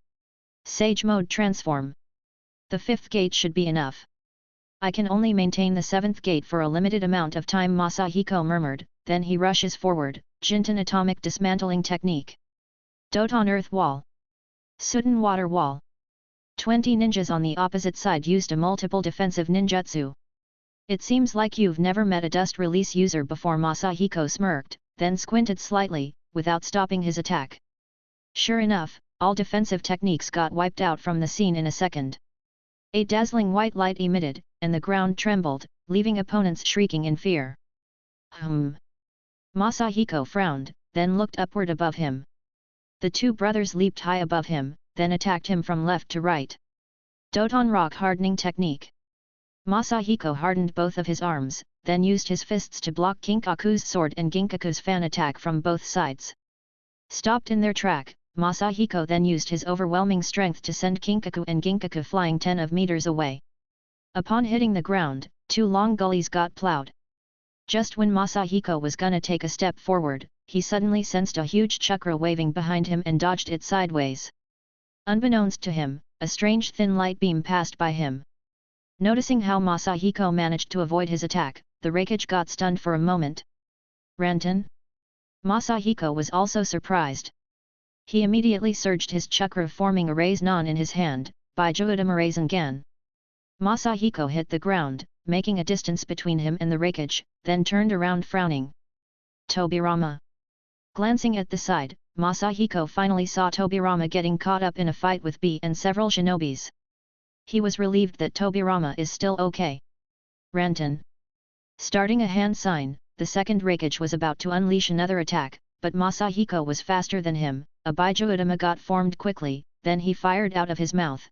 Sage Mode Transform. The fifth gate should be enough. I can only maintain the seventh gate for a limited amount of time, Masahiko murmured, then he rushes forward, Jinten Atomic Dismantling Technique. Doton Earth Wall. Sudden Water Wall. 20 ninjas on the opposite side used a multiple defensive ninjutsu. It seems like you've never met a dust release user before, Masahiko smirked, then squinted slightly, without stopping his attack. Sure enough, all defensive techniques got wiped out from the scene in a second. A dazzling white light emitted, and the ground trembled, leaving opponents shrieking in fear. Masahiko frowned, then looked upward above him. The two brothers leaped high above him, then attacked him from left to right. Doton Rock Hardening Technique. Masahiko hardened both of his arms, then used his fists to block Kinkaku's sword and Ginkaku's fan attack from both sides. Stopped in their track, Masahiko then used his overwhelming strength to send Kinkaku and Ginkaku flying 10 meters away. Upon hitting the ground, 2 long gullies got plowed. Just when Masahiko was gonna take a step forward, he suddenly sensed a huge chakra waving behind him and dodged it sideways. Unbeknownst to him, a strange thin light beam passed by him. Noticing how Masahiko managed to avoid his attack, the Raikage got stunned for a moment. Rantan? Masahiko was also surprised. He immediately surged his chakra, forming a Raise-non in his hand, Baijuudama Raisen-gan. Masahiko hit the ground, making a distance between him and the Raikage, then turned around frowning. Tobirama. Glancing at the side, Masahiko finally saw Tobirama getting caught up in a fight with B and several shinobis. He was relieved that Tobirama is still okay. Rantan. Starting a hand sign, the second Raikage was about to unleash another attack, but Masahiko was faster than him. A Baijuudama got formed quickly, then he fired out of his mouth.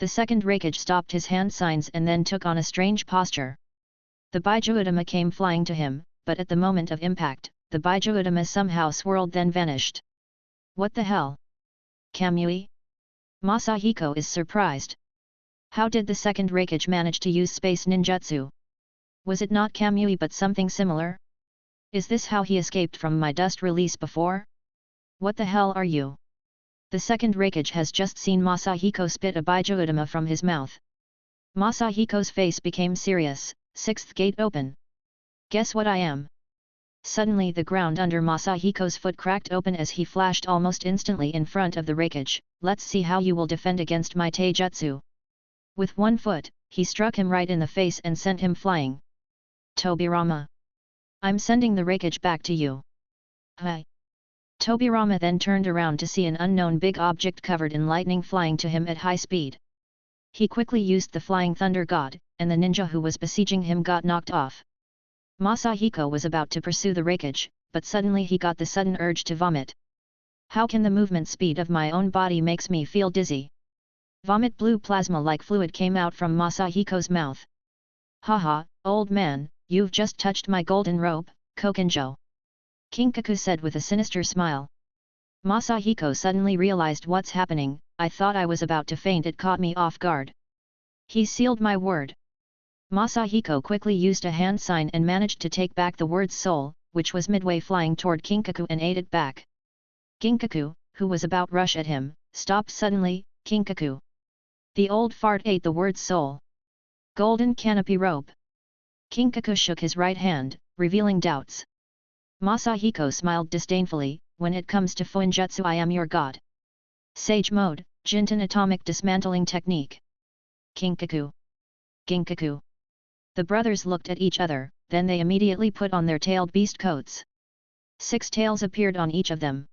The second Raikage stopped his hand signs and then took on a strange posture. The Baijuudama came flying to him, but at the moment of impact, the Baijuudama somehow swirled then vanished. What the hell? Kamui? Masahiko is surprised. How did the second Raikage manage to use space ninjutsu? Was it not Kamui but something similar? Is this how he escaped from my dust release before? What the hell are you? The second Raikage has just seen Masahiko spit a Baijuudama from his mouth. Masahiko's face became serious. Sixth gate open. Guess what I am? Suddenly the ground under Masahiko's foot cracked open as he flashed almost instantly in front of the Raikage. Let's see how you will defend against my taijutsu. With one foot, he struck him right in the face and sent him flying. Tobirama! I'm sending the wreckage back to you. Hi! Tobirama then turned around to see an unknown big object covered in lightning flying to him at high speed. He quickly used the flying thunder god, and the ninja who was besieging him got knocked off. Masahiko was about to pursue the wreckage, but suddenly he got the sudden urge to vomit. How can the movement speed of my own body makes me feel dizzy? Vomit blue plasma-like fluid came out from Masahiko's mouth. Haha, old man, you've just touched my golden rope, Kokenjo. Kinkaku said with a sinister smile. Masahiko suddenly realized what's happening. I thought I was about to faint, it caught me off guard. He sealed my word. Masahiko quickly used a hand sign and managed to take back the word's soul, which was midway flying toward Kinkaku, and ate it back. Kinkaku, who was about rush at him, stopped suddenly. Kinkaku. The old fart ate the word's soul. Golden canopy rope. Kinkaku shook his right hand, revealing doubts. Masahiko smiled disdainfully. When it comes to Fuinjutsu, I am your god. Sage mode, Jinten atomic dismantling technique. Kinkaku. Kinkaku. The brothers looked at each other, then they immediately put on their tailed beast coats. 6 tails appeared on each of them.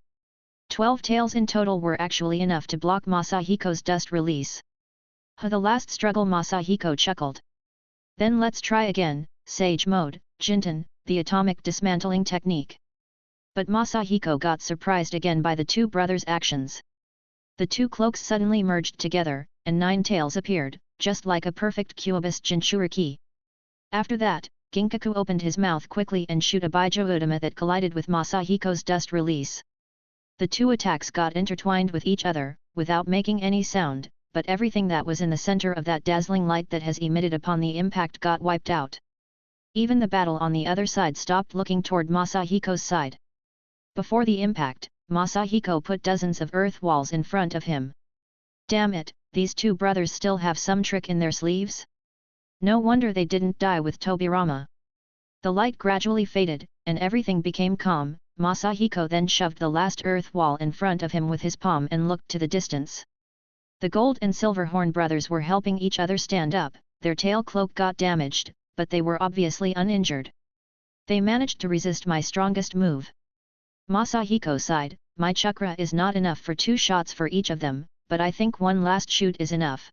12 tails in total were actually enough to block Masahiko's dust release. The last struggle, Masahiko chuckled. Then let's try again, Sage mode, Jinten, the atomic dismantling technique. But Masahiko got surprised again by the two brothers' actions. The two cloaks suddenly merged together, and 9 tails appeared, just like a perfect Cubist Jinchuriki. After that, Kinkaku opened his mouth quickly and shoot a Baijo Udama that collided with Masahiko's dust release. The two attacks got intertwined with each other, without making any sound, but everything that was in the center of that dazzling light that has emitted upon the impact got wiped out. Even the battle on the other side stopped, looking toward Masahiko's side. Before the impact, Masahiko put dozens of earth walls in front of him. Damn it, these two brothers still have some trick in their sleeves? No wonder they didn't die with Tobirama. The light gradually faded, and everything became calm. Masahiko then shoved the last earth wall in front of him with his palm and looked to the distance. The Gold and Silver Horn brothers were helping each other stand up. Their tail cloak got damaged, but they were obviously uninjured. They managed to resist my strongest move. Masahiko sighed. My chakra is not enough for 2 shots for each of them, but I think one last shoot is enough.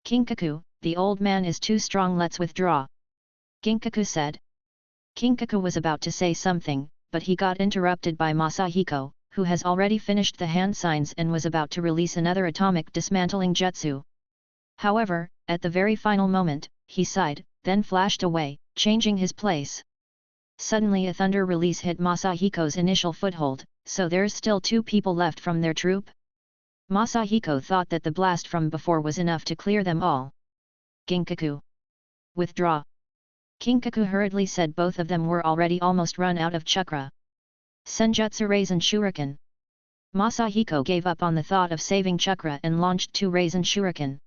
Kinkaku, the old man is too strong, let's withdraw. Kinkaku said. Kinkaku was about to say something, but he got interrupted by Masahiko, who has already finished the hand signs and was about to release another atomic dismantling jutsu. However, at the very final moment, he sighed, then flashed away, changing his place. Suddenly a thunder release hit Masahiko's initial foothold, so there's still 2 people left from their troop? Masahiko thought that the blast from before was enough to clear them all. Kinkaku. Withdraw. Kinkaku hurriedly said. Both of them were already almost run out of chakra. Senjutsu Raisin Shuriken. Masahiko gave up on the thought of saving chakra and launched 2 Raisin Shuriken.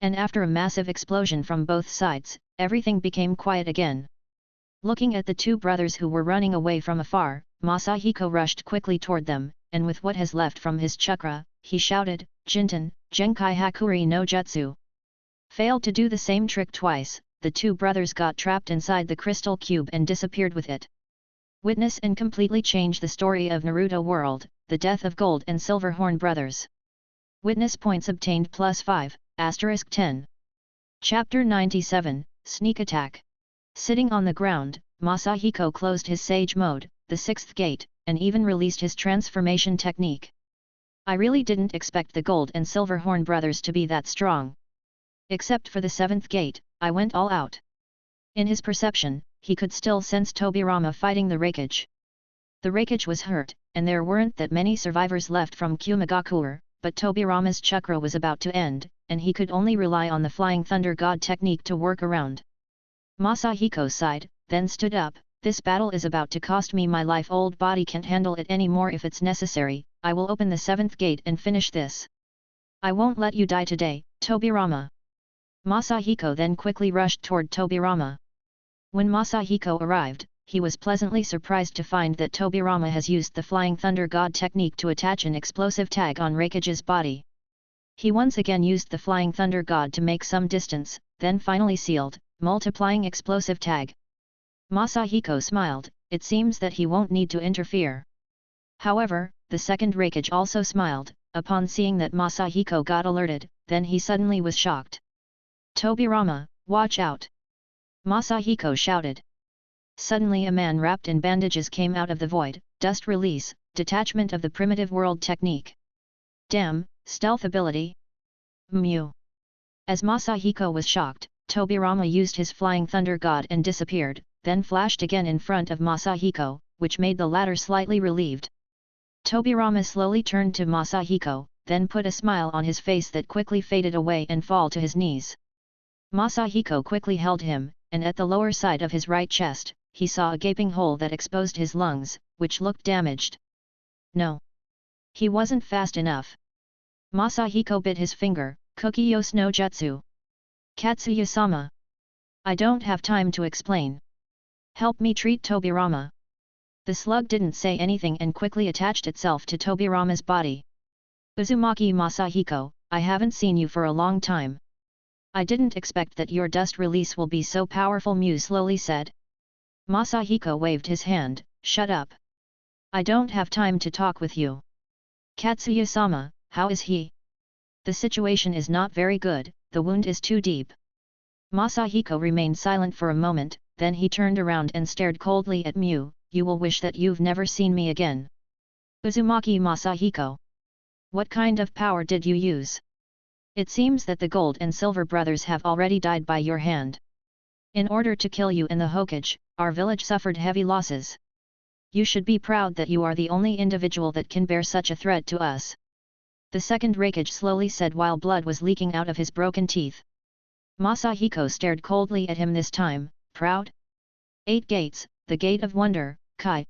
And after a massive explosion from both sides, everything became quiet again. Looking at the 2 brothers who were running away from afar, Masahiko rushed quickly toward them, and with what has left from his chakra, he shouted, Jinten, Genkai Hakuri no Jutsu. Failed to do the same trick twice, the 2 brothers got trapped inside the crystal cube and disappeared with it. Witness and completely change the story of Naruto World, the death of Gold and Silver Horn brothers. Witness points obtained +5, *10. Chapter 97, Sneak Attack. Sitting on the ground, Masahiko closed his Sage mode, the 6th gate, and even released his transformation technique. I really didn't expect the Gold and Silver Horn brothers to be that strong. Except for the 7th gate, I went all out. In his perception, he could still sense Tobirama fighting the wreckage. The wreckage was hurt, and there weren't that many survivors left from Kumagakure, but Tobirama's chakra was about to end, and he could only rely on the Flying Thunder God technique to work around. Masahiko sighed, then stood up. This battle is about to cost me my life. Old body can't handle it anymore. If it's necessary, I will open the 7th gate and finish this. I won't let you die today, Tobirama. Masahiko then quickly rushed toward Tobirama. When Masahiko arrived, he was pleasantly surprised to find that Tobirama has used the Flying Thunder God technique to attach an explosive tag on Reikage's body. He once again used the Flying Thunder God to make some distance, then finally sealed, multiplying explosive tag. Masahiko smiled, it seems that he won't need to interfere. However, the second Hokage also smiled, upon seeing that Masahiko got alerted, then he suddenly was shocked. Tobirama, watch out! Masahiko shouted. Suddenly a man wrapped in bandages came out of the void, dust release, detachment of the primitive world technique. Damn, stealth ability! Mew! As Masahiko was shocked, Tobirama used his flying thunder god and disappeared, then flashed again in front of Masahiko, which made the latter slightly relieved. Tobirama slowly turned to Masahiko, then put a smile on his face that quickly faded away and fall to his knees. Masahiko quickly held him, and at the lower side of his right chest, he saw a gaping hole that exposed his lungs, which looked damaged. No. He wasn't fast enough. Masahiko bit his finger, Kukiyos no Jutsu. Katsuya-sama. I don't have time to explain. Help me treat Tobirama. The slug didn't say anything and quickly attached itself to Tobirama's body. Uzumaki Masahiko, I haven't seen you for a long time. I didn't expect that your dust release will be so powerful, Mew slowly said. Masahiko waved his hand, shut up. I don't have time to talk with you. Katsuya-sama, how is he? The situation is not very good, the wound is too deep. Masahiko remained silent for a moment, then he turned around and stared coldly at Mew, you will wish that you've never seen me again. Uzumaki Masahiko. What kind of power did you use? It seems that the Gold and Silver brothers have already died by your hand. In order to kill you and the Hokage, our village suffered heavy losses. You should be proud that you are the only individual that can bear such a threat to us. The second Hokage slowly said while blood was leaking out of his broken teeth. Masahiko stared coldly at him this time, proud? 8 gates, the Gate of Wonder, Kai.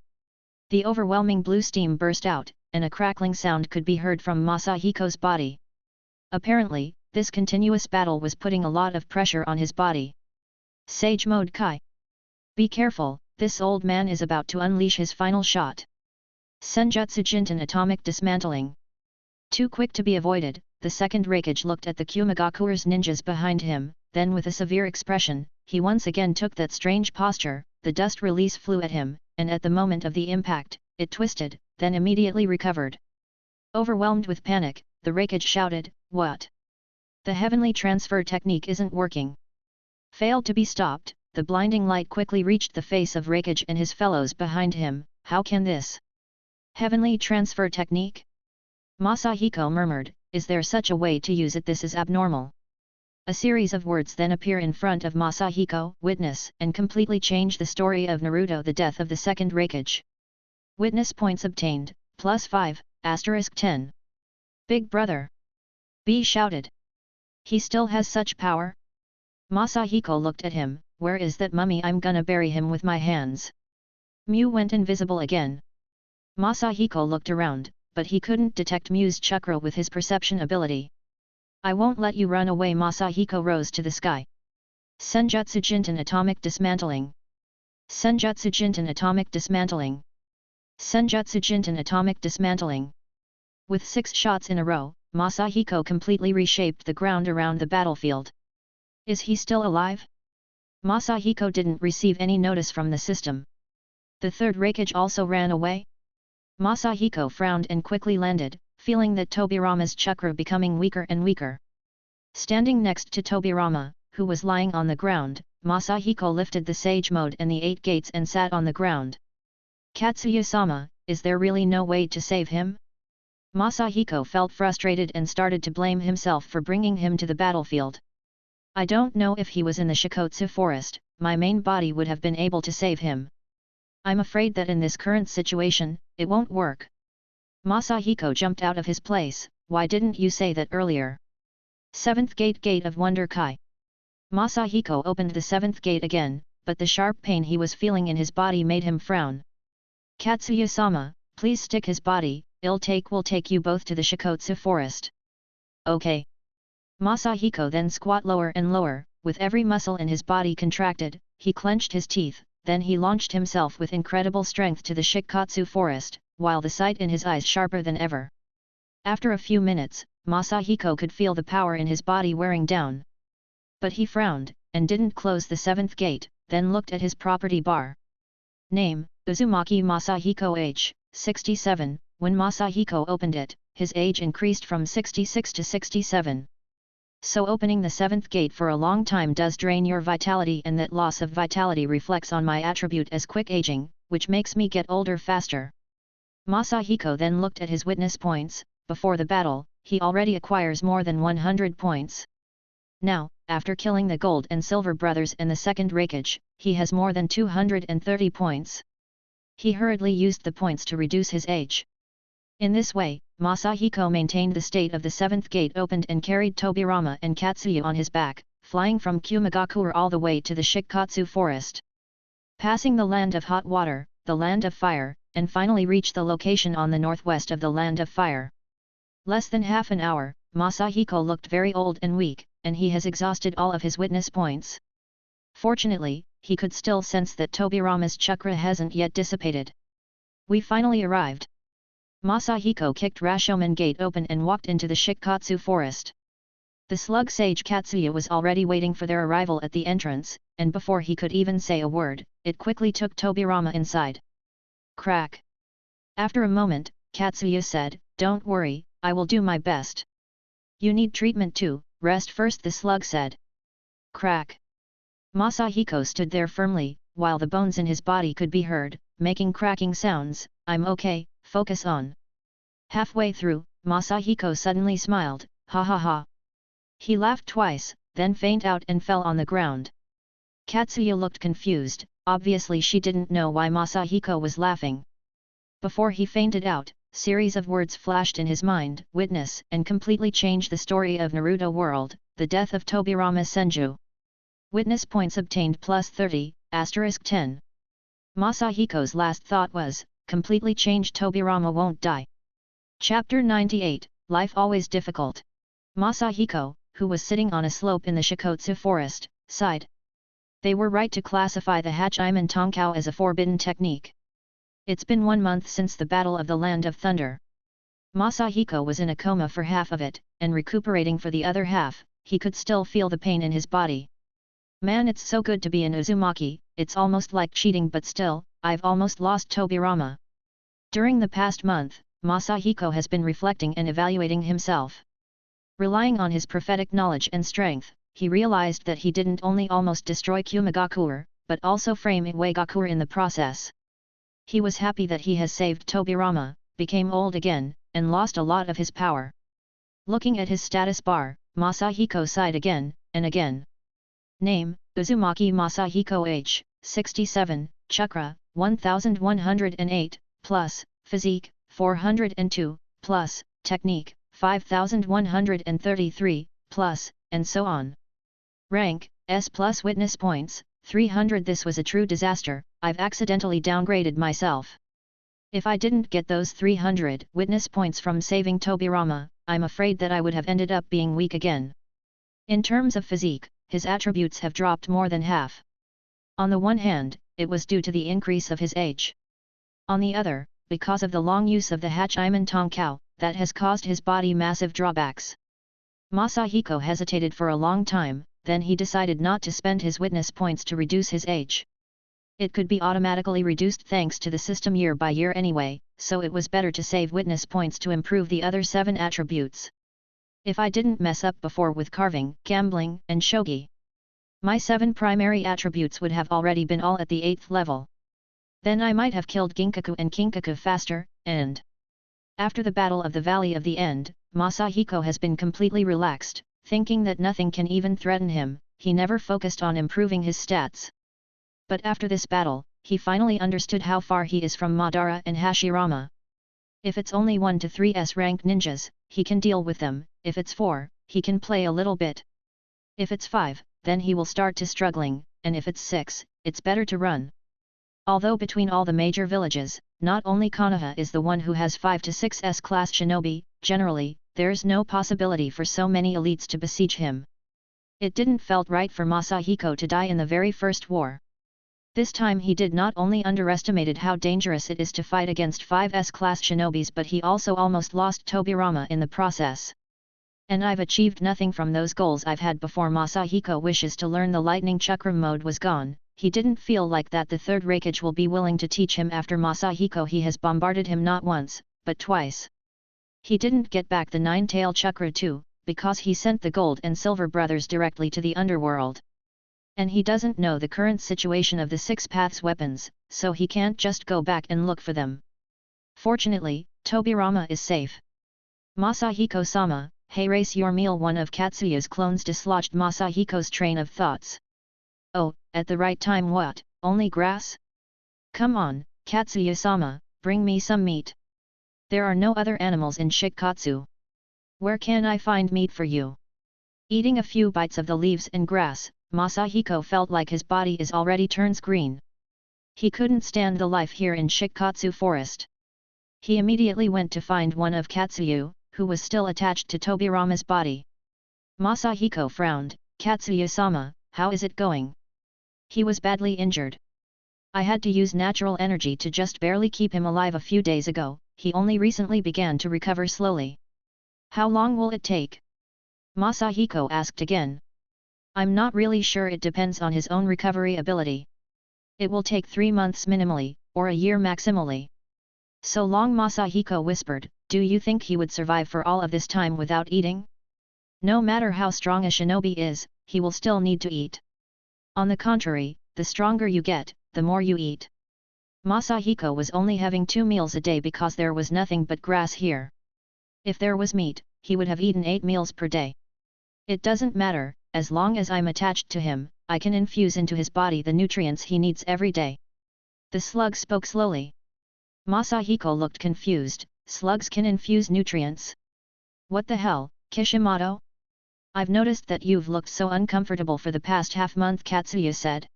The overwhelming blue steam burst out, and a crackling sound could be heard from Masahiko's body. Apparently, this continuous battle was putting a lot of pressure on his body. Sage Mode Kai. Be careful, this old man is about to unleash his final shot. Senjutsu Jinten Atomic Dismantling. Too quick to be avoided, the second Hokage looked at the Kumigakure's ninjas behind him, then with a severe expression, he once again took that strange posture, the dust release flew at him, and at the moment of the impact, it twisted, then immediately recovered. Overwhelmed with panic, the Hokage shouted, what? The heavenly transfer technique isn't working. Failed to be stopped, the blinding light quickly reached the face of Hokage and his fellows behind him, how can this? Heavenly transfer technique? Masahiko murmured, is there such a way to use it? This is abnormal. A series of words then appear in front of Masahiko, witness, and completely change the story of Naruto, the death of the second Hokage. Witness points obtained, +5, *10. Big brother! B shouted. He still has such power? Masahiko looked at him, where is that mummy? I'm gonna bury him with my hands. Mew went invisible again. Masahiko looked around, but he couldn't detect Mew's chakra with his perception ability. I won't let you run away. Masahiko rose to the sky. Senjutsu Jinten Atomic Dismantling. Senjutsu Jinten Atomic Dismantling. Senjutsu Jinten Atomic Dismantling. With 6 shots in a row, Masahiko completely reshaped the ground around the battlefield. Is he still alive? Masahiko didn't receive any notice from the system. The third Hokage also ran away? Masahiko frowned and quickly landed, feeling that Tobirama's chakra becoming weaker and weaker. Standing next to Tobirama, who was lying on the ground, Masahiko lifted the Sage Mode and the 8 gates and sat on the ground. Katsuya-sama, is there really no way to save him? Masahiko felt frustrated and started to blame himself for bringing him to the battlefield. I don't know if he was in the Shikotsu forest, my main body would have been able to save him. I'm afraid that in this current situation, it won't work. Masahiko jumped out of his place, why didn't you say that earlier? 7th Gate, Gate of Wonder Kai. Masahiko opened the 7th gate again, but the sharp pain he was feeling in his body made him frown. Katsuya-sama, please stick his body, will take you both to the Shikotsu forest. Okay. Masahiko then squat lower and lower, with every muscle in his body contracted, he clenched his teeth, then he launched himself with incredible strength to the Shikotsu forest, while the sight in his eyes sharper than ever. After a few minutes, Masahiko could feel the power in his body wearing down. But he frowned, and didn't close the 7th gate, then looked at his property bar. Name, Uzumaki Masahiko age, 67, when Masahiko opened it, his age increased from 66 to 67. So opening the 7th gate for a long time does drain your vitality, and that loss of vitality reflects on my attribute as quick aging, which makes me get older faster. Masahiko then looked at his witness points. Before the battle, he already acquires more than 100 points. Now, after killing the Gold and Silver brothers and the second Raikage, he has more than 230 points. He hurriedly used the points to reduce his age. In this way, Masahiko maintained the state of the 7th gate opened and carried Tobirama and Katsuyu on his back, flying from Kumagakure all the way to the Shikatsu forest. Passing the land of hot water, the land of fire, and finally reached the location on the northwest of the land of fire. Less than half an hour, Masahiko looked very old and weak, and he has exhausted all of his witness points. Fortunately, he could still sense that Tobirama's chakra hasn't yet dissipated. We finally arrived. Masahiko kicked Rashomon gate open and walked into the Shikatsu forest. The slug sage Katsuya was already waiting for their arrival at the entrance, and before he could even say a word, it quickly took Tobirama inside. Crack. After a moment, Katsuya said, "Don't worry, I will do my best." "You need treatment too, rest first," the slug said. Crack. Masahiko stood there firmly, while the bones in his body could be heard, making cracking sounds. "I'm okay, focus on." Halfway through, Masahiko suddenly smiled, "Ha ha ha." He laughed twice, then fainted out and fell on the ground. Katsuya looked confused, obviously she didn't know why Masahiko was laughing. Before he fainted out, series of words flashed in his mind, witness, and completely changed the story of Naruto World, the death of Tobirama Senju. Witness points obtained plus 30, *10. Masahiko's last thought was, completely changed, Tobirama won't die. Chapter 98, Life Always Difficult. Masahiko, who was sitting on a slope in the Shikotsu forest, sighed. They were right to classify the Hachiman Tonkao as a forbidden technique. It's been 1 month since the Battle of the Land of Thunder. Masahiko was in a coma for half of it, and recuperating for the other half. He could still feel the pain in his body. "Man, it's so good to be in Uzumaki, it's almost like cheating, but still, I've almost lost Tobirama." During the past month, Masahiko has been reflecting and evaluating himself. Relying on his prophetic knowledge and strength, he realized that he didn't only almost destroy Kumagakure, but also frame Iwagakure in the process. He was happy that he has saved Tobirama, became old again, and lost a lot of his power. Looking at his status bar, Masahiko sighed again, and again. Name, Uzumaki Masahiko age, 67, chakra, 1108, plus, physique, 402, plus, technique, 5133, plus, and so on. Rank, S plus witness points, 300. This was a true disaster, I've accidentally downgraded myself. If I didn't get those 300 witness points from saving Tobirama, I'm afraid that I would have ended up being weak again. In terms of physique, his attributes have dropped more than half. On the one hand, it was due to the increase of his age. On the other, because of the long use of the Hachiman Tonkao, that has caused his body massive drawbacks. Masahiko hesitated for a long time, then he decided not to spend his witness points to reduce his age. It could be automatically reduced thanks to the system year by year anyway, so it was better to save witness points to improve the other 7 attributes. If I didn't mess up before with carving, gambling, and shogi, my 7 primary attributes would have already been all at the 8th level. Then I might have killed Ginkaku and Kinkaku faster, and... After the Battle of the Valley of the End, Masahiko has been completely relaxed, thinking that nothing can even threaten him. He never focused on improving his stats. But after this battle, he finally understood how far he is from Madara and Hashirama. If it's only 1 to 3s rank ninjas, he can deal with them. If it's 4, he can play a little bit. If it's 5, then he will start to struggling, and if it's 6, it's better to run. Although between all the major villages, not only Konoha is the one who has 5 to 6s class shinobi, generally, there's no possibility for so many elites to besiege him. It didn't felt right for Masahiko to die in the very first war. This time he did not only underestimated how dangerous it is to fight against 5s class shinobis, but he also almost lost Tobirama in the process. And I've achieved nothing from those goals I've had before. Masahiko wishes to learn the lightning chakra mode was gone. He didn't feel like that the third hokage will be willing to teach him after Masahiko. He has bombarded him not once, but twice. He didn't get back the nine-tail chakra too, because he sent the gold and silver brothers directly to the underworld. And he doesn't know the current situation of the six paths weapons, so he can't just go back and look for them. Fortunately, Tobirama is safe. Masahiko-sama, hey, race your meal. One of Katsuya's clones dislodged Masahiko's train of thoughts. Oh, at the right time. What, only grass? Come on, Katsuya-sama, bring me some meat. There are no other animals in Shikatsu. Where can I find meat for you? Eating a few bites of the leaves and grass, Masahiko felt like his body is already turns green. He couldn't stand the life here in Shikatsu forest. He immediately went to find one of Katsuyu, who was still attached to Tobirama's body. Masahiko frowned. Katsuya-sama, how is it going? He was badly injured. I had to use natural energy to just barely keep him alive a few days ago. He only recently began to recover slowly. How long will it take? Masahiko asked again. I'm not really sure. It depends on his own recovery ability. It will take 3 months minimally, or a year maximally. So long? Masahiko whispered. Do you think he would survive for all of this time without eating? No matter how strong a shinobi is, he will still need to eat. On the contrary, the stronger you get, the more you eat. Masahiko was only having 2 meals a day because there was nothing but grass here. If there was meat, he would have eaten 8 meals per day. It doesn't matter, as long as I'm attached to him, I can infuse into his body the nutrients he needs every day. The slug spoke slowly. Masahiko looked confused. Slugs can infuse nutrients? What the hell, Kishimoto? I've noticed that you've looked so uncomfortable for the past half-month, Katsuya said.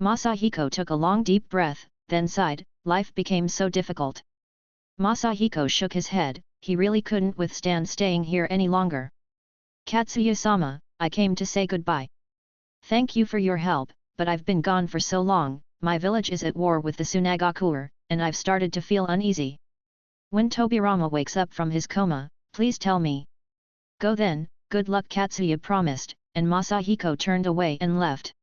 Masahiko took a long deep breath, then sighed. Life became so difficult. Masahiko shook his head. He really couldn't withstand staying here any longer. Katsuya-sama, I came to say goodbye. Thank you for your help, but I've been gone for so long. My village is at war with the Tsunagakuer, and I've started to feel uneasy. When Tobirama wakes up from his coma, please tell me. Go then. Good luck, Katsuya promised, and Masahiko turned away and left.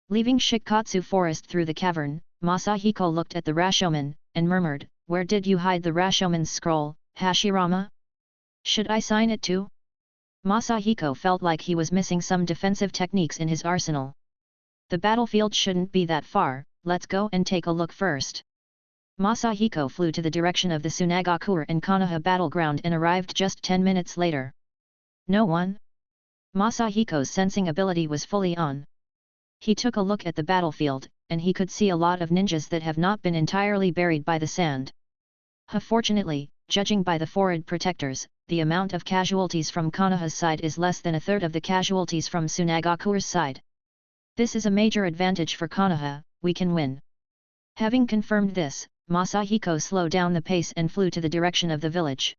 Leaving Shikatsu forest through the cavern, Masahiko looked at the Rashomon, and murmured, where did you hide the Rashomon's scroll, Hashirama? Should I sign it too? Masahiko felt like he was missing some defensive techniques in his arsenal. The battlefield shouldn't be that far, let's go and take a look first. Masahiko flew to the direction of the Tsunagakuer and Konoha battleground and arrived just 10 minutes later. No one? Masahiko's sensing ability was fully on. He took a look at the battlefield, and he could see a lot of ninjas that have not been entirely buried by the sand. Fortunately, judging by the forward protectors, the amount of casualties from Konoha's side is less than a third of the casualties from Tsunagakuer's side. This is a major advantage for Konoha, we can win. Having confirmed this, Masahiko slowed down the pace and flew to the direction of the village.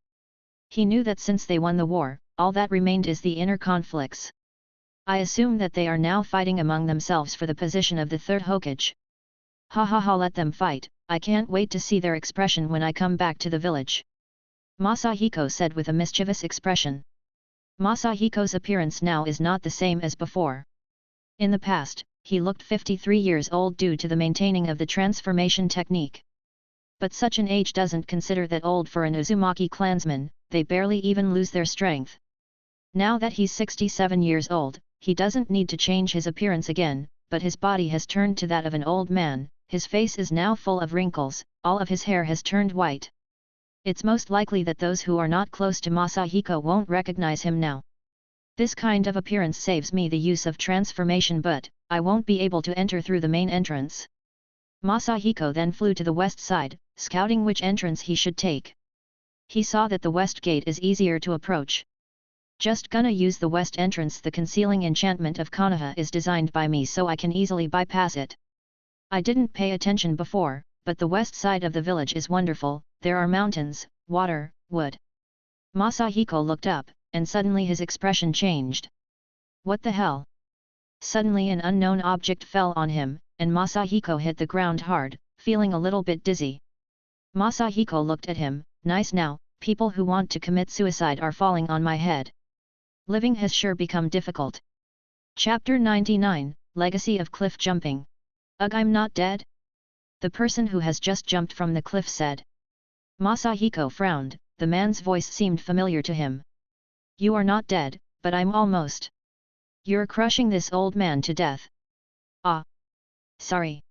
He knew that since they won the war, all that remained is the inner conflicts. I assume that they are now fighting among themselves for the position of the third hokage. Ha ha ha, let them fight, I can't wait to see their expression when I come back to the village. Masahiko said with a mischievous expression. Masahiko's appearance now is not the same as before. In the past, he looked 53 years old due to the maintaining of the transformation technique. But such an age doesn't consider that old for an Uzumaki clansman, they barely even lose their strength. Now that he's 67 years old, he doesn't need to change his appearance again, but his body has turned to that of an old man, his face is now full of wrinkles, all of his hair has turned white. It's most likely that those who are not close to Masahiko won't recognize him now. This kind of appearance saves me the use of transformation, but I won't be able to enter through the main entrance. Masahiko then flew to the west side, scouting which entrance he should take. He saw that the west gate is easier to approach. Just gonna use the west entrance. The concealing enchantment of Konoha is designed by me so I can easily bypass it. I didn't pay attention before, but the west side of the village is wonderful, there are mountains, water, wood. Masahiko looked up, and suddenly his expression changed. What the hell? Suddenly an unknown object fell on him, and Masahiko hit the ground hard, feeling a little bit dizzy. Masahiko looked at him. Nice now, people who want to commit suicide are falling on my head. Living has sure become difficult. Chapter 99, Legacy of Cliff Jumping. Ugh, I'm not dead? The person who has just jumped from the cliff said. Masahiko frowned, the man's voice seemed familiar to him. You are not dead, but I'm almost. You're crushing this old man to death. Ah. Sorry.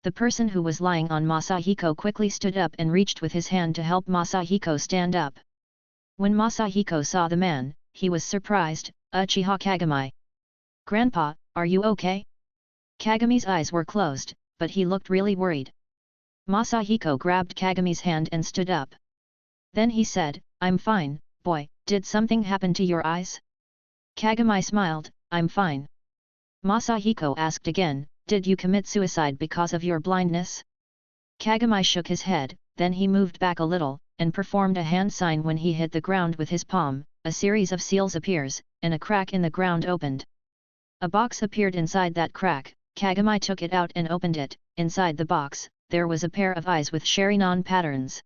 The person who was lying on Masahiko quickly stood up and reached with his hand to help Masahiko stand up. When Masahiko saw the man, he was surprised. Uchiha Kagami. Grandpa, are you okay? Kagami's eyes were closed, but he looked really worried. Masahiko grabbed Kagami's hand and stood up. Then he said, I'm fine, boy, did something happen to your eyes? Kagami smiled, I'm fine. Masahiko asked again, did you commit suicide because of your blindness? Kagami shook his head, then he moved back a little, and performed a hand sign. When he hit the ground with his palm, a series of seals appears, and a crack in the ground opened. A box appeared inside that crack. Kagami took it out and opened it. Inside the box, there was a pair of eyes with Sharingan patterns.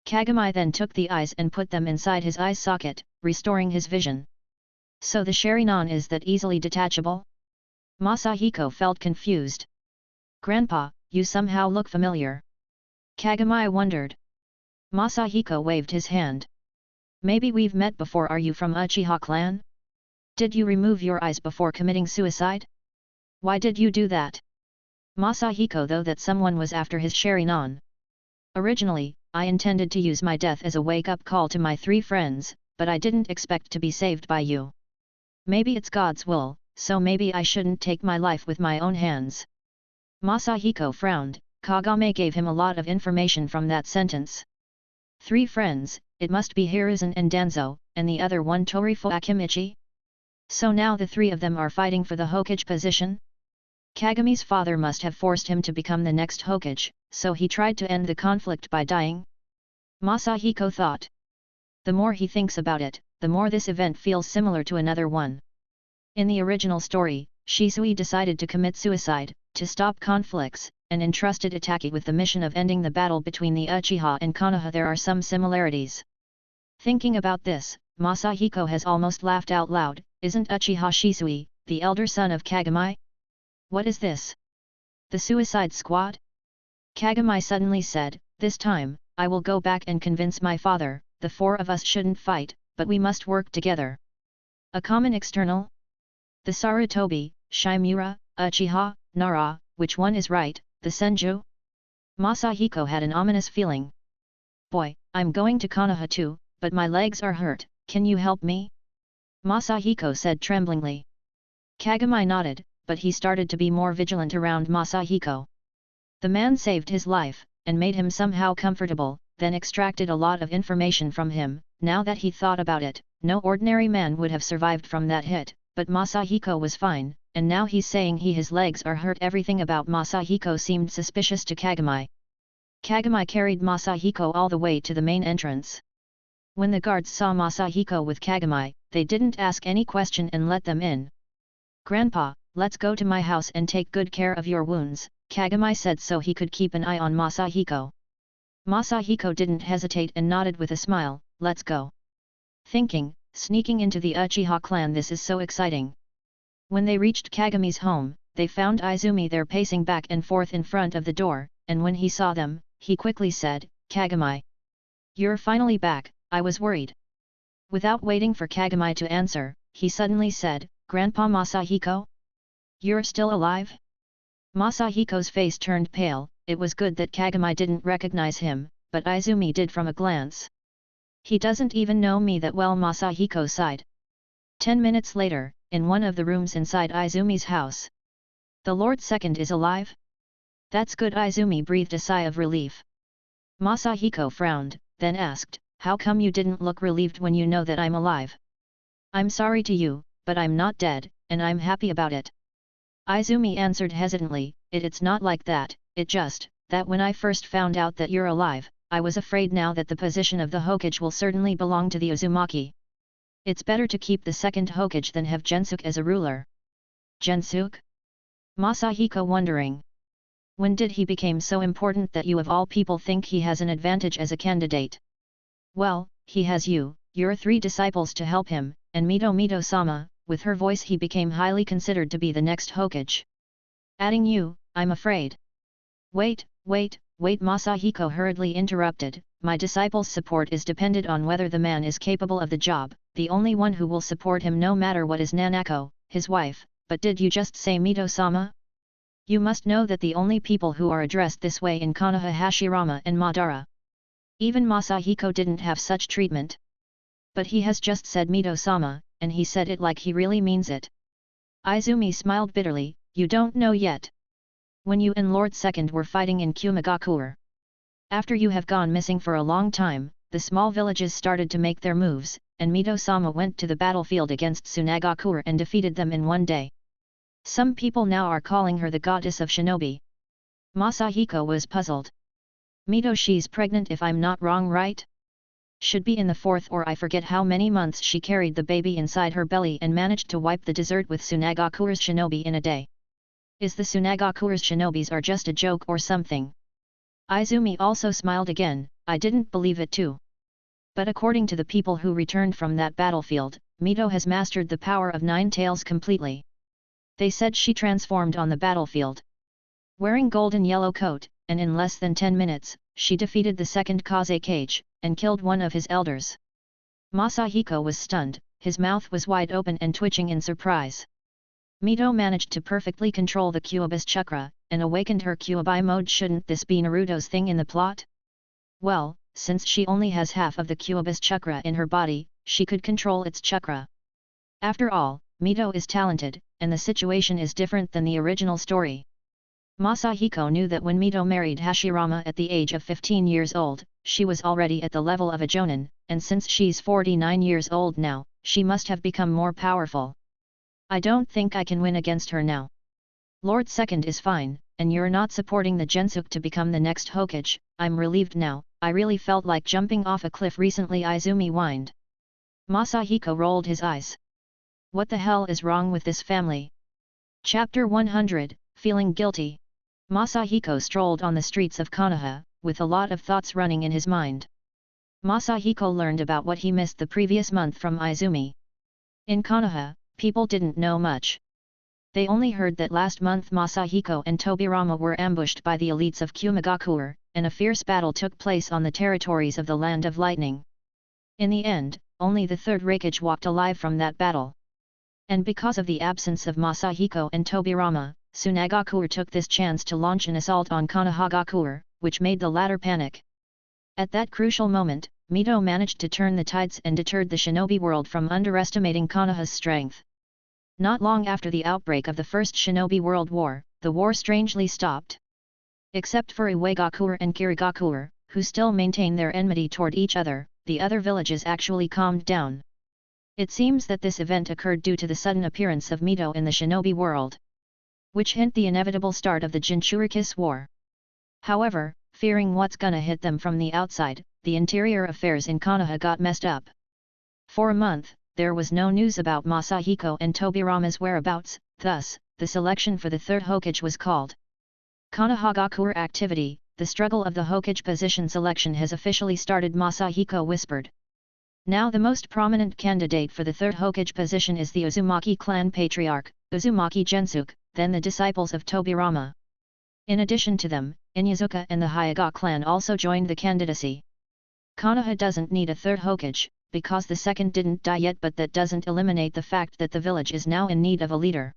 Kagami then took the eyes and put them inside his eye socket, restoring his vision. So the Sharingan is that easily detachable? Masahiko felt confused. Grandpa, you somehow look familiar. Kagami wondered. Masahiko waved his hand. Maybe we've met before. Are you from Uchiha clan? Did you remove your eyes before committing suicide? Why did you do that? Masahiko thought that someone was after his Sharingan. Originally, I intended to use my death as a wake-up call to my 3 friends, but I didn't expect to be saved by you. Maybe it's God's will, so maybe I shouldn't take my life with my own hands. Masahiko frowned. Kagami gave him a lot of information from that sentence. 3 friends, it must be Hiruzen and Danzo, and the other one Torifo Akimichi? So now the 3 of them are fighting for the hokage position? Kagami's father must have forced him to become the next hokage, so he tried to end the conflict by dying? Masahiko thought. The more he thinks about it, the more this event feels similar to another one. In the original story, Shisui decided to commit suicide, to stop conflicts, and entrusted Itaki with the mission of ending the battle between the Uchiha and Konoha. There are some similarities. Thinking about this, Masahiko has almost laughed out loud. Isn't Uchiha Shisui, the elder son of Kagami? What is this? The Suicide Squad? Kagami suddenly said, this time, I will go back and convince my father. The 4 of us shouldn't fight, but we must work together. A common external? The Sarutobi, Shimura, Uchiha, Nara, which one is right, the Senju? Masahiko had an ominous feeling. Boy, I'm going to Konoha too, but my legs are hurt, can you help me? Masahiko said tremblingly. Kagami nodded, but he started to be more vigilant around Masahiko. The man saved his life, and made him somehow comfortable, then extracted a lot of information from him. Now that he thought about it, no ordinary man would have survived from that hit, but Masahiko was fine, and now he's saying his legs are hurt. Everything about Masahiko seemed suspicious to Kagami. Kagami carried Masahiko all the way to the main entrance. When the guards saw Masahiko with Kagami, they didn't ask any question and let them in. Grandpa, let's go to my house and take good care of your wounds, Kagami said so he could keep an eye on Masahiko. Masahiko didn't hesitate and nodded with a smile, let's go. Thinking, sneaking into the Uchiha clan, this is so exciting. When they reached Kagami's home, they found Izumi there pacing back and forth in front of the door, and when he saw them, he quickly said, Kagami. You're finally back, I was worried. Without waiting for Kagami to answer, he suddenly said, Grandpa Masahiko? You're still alive? Masahiko's face turned pale. It was good that Kagami didn't recognize him, but Izumi did from a glance. He doesn't even know me that well, Masahiko sighed. 10 minutes later, in one of the rooms inside Izumi's house. The Lord Second is alive? That's good. Izumi breathed a sigh of relief. Masahiko frowned, then asked, how come you didn't look relieved when you know that I'm alive? I'm sorry to you, but I'm not dead, and I'm happy about it. Izumi answered hesitantly, it's not like that, it just, that when I first found out that you're alive, I was afraid now that the position of the hokage will certainly belong to the Uzumaki. It's better to keep the second hokage than have Gensuke as a ruler. Gensuke? Masahiko wondering. When did he become so important that you of all people think he has an advantage as a candidate? Well, he has you, your 3 disciples to help him, and Mito-sama, with her voice he became highly considered to be the next hokage. Adding you, I'm afraid. Wait, Masahiko hurriedly interrupted, my disciple's support is dependent on whether the man is capable of the job, the only one who will support him no matter what is Nanako, his wife, but did you just say Mito-sama? You must know that the only people who are addressed this way in Konoha Hashirama and Madara. Even Masahiko didn't have such treatment. But he has just said Mito-sama, and he said it like he really means it. Izumi smiled bitterly, you don't know yet. When you and Lord Second were fighting in Kumagakure. After you have gone missing for a long time, the small villages started to make their moves, and Mito-sama went to the battlefield against Tsunagakure and defeated them in one day. Some people now are calling her the goddess of shinobi. Masahiko was puzzled. Mito, she's pregnant if I'm not wrong, right? Should be in the 4th or I forget how many months she carried the baby inside her belly and managed to wipe the dessert with Tsunagakure's shinobi in a day. Is the Tsunagakure's shinobis are just a joke or something? Izumi also smiled again, I didn't believe it too. But according to the people who returned from that battlefield, Mito has mastered the power of 9 tails completely. They said she transformed on the battlefield. Wearing golden yellow coat, and in less than 10 minutes, she defeated the second Kazekage, and killed one of his elders. Masahiko was stunned, his mouth was wide open and twitching in surprise. Mito managed to perfectly control the Kyuubi's chakra, and awakened her Kyuubi mode. Shouldn't this be Naruto's thing in the plot? Well, since she only has half of the Kyuubi's chakra in her body, she could control its chakra. After all, Mito is talented, and the situation is different than the original story. Masahiko knew that when Mito married Hashirama at the age of 15 years old, she was already at the level of a jonin, and since she's 49 years old now, she must have become more powerful. I don't think I can win against her now. Lord Second is fine, and you're not supporting the Gensuke to become the next Hokage. I'm relieved now, I really felt like jumping off a cliff recently, Izumi whined. Masahiko rolled his eyes. What the hell is wrong with this family? Chapter 100, Feeling Guilty. Masahiko strolled on the streets of Konoha, with a lot of thoughts running in his mind. Masahiko learned about what he missed the previous month from Izumi. In Konoha, people didn't know much. They only heard that last month Masahiko and Tobirama were ambushed by the elites of Kumagakure, and a fierce battle took place on the territories of the Land of Lightning. In the end, only the third Raikage walked alive from that battle. And because of the absence of Masahiko and Tobirama, Tsunagakure took this chance to launch an assault on Konohagakure, which made the latter panic. At that crucial moment, Mito managed to turn the tides and deterred the shinobi world from underestimating Konoha's strength. Not long after the outbreak of the First Shinobi World War, the war strangely stopped. Except for Uegakure and Kirigakure, who still maintain their enmity toward each other, the other villages actually calmed down. It seems that this event occurred due to the sudden appearance of Mito in the shinobi world, which hint the inevitable start of the Jinchurikis War. However, fearing what's gonna hit them from the outside, the interior affairs in Konoha got messed up. For a month, there was no news about Masahiko and Tobirama's whereabouts, thus, the selection for the third Hokage was called. Konohagakure activity, the struggle of the Hokage position selection has officially started, Masahiko whispered. Now the most prominent candidate for the third Hokage position is the Uzumaki clan patriarch, Uzumaki Gensuke, then the disciples of Tobirama. In addition to them, Inyazuka and the Hyuga clan also joined the candidacy. Konoha doesn't need a third Hokage, because the second didn't die yet, but that doesn't eliminate the fact that the village is now in need of a leader.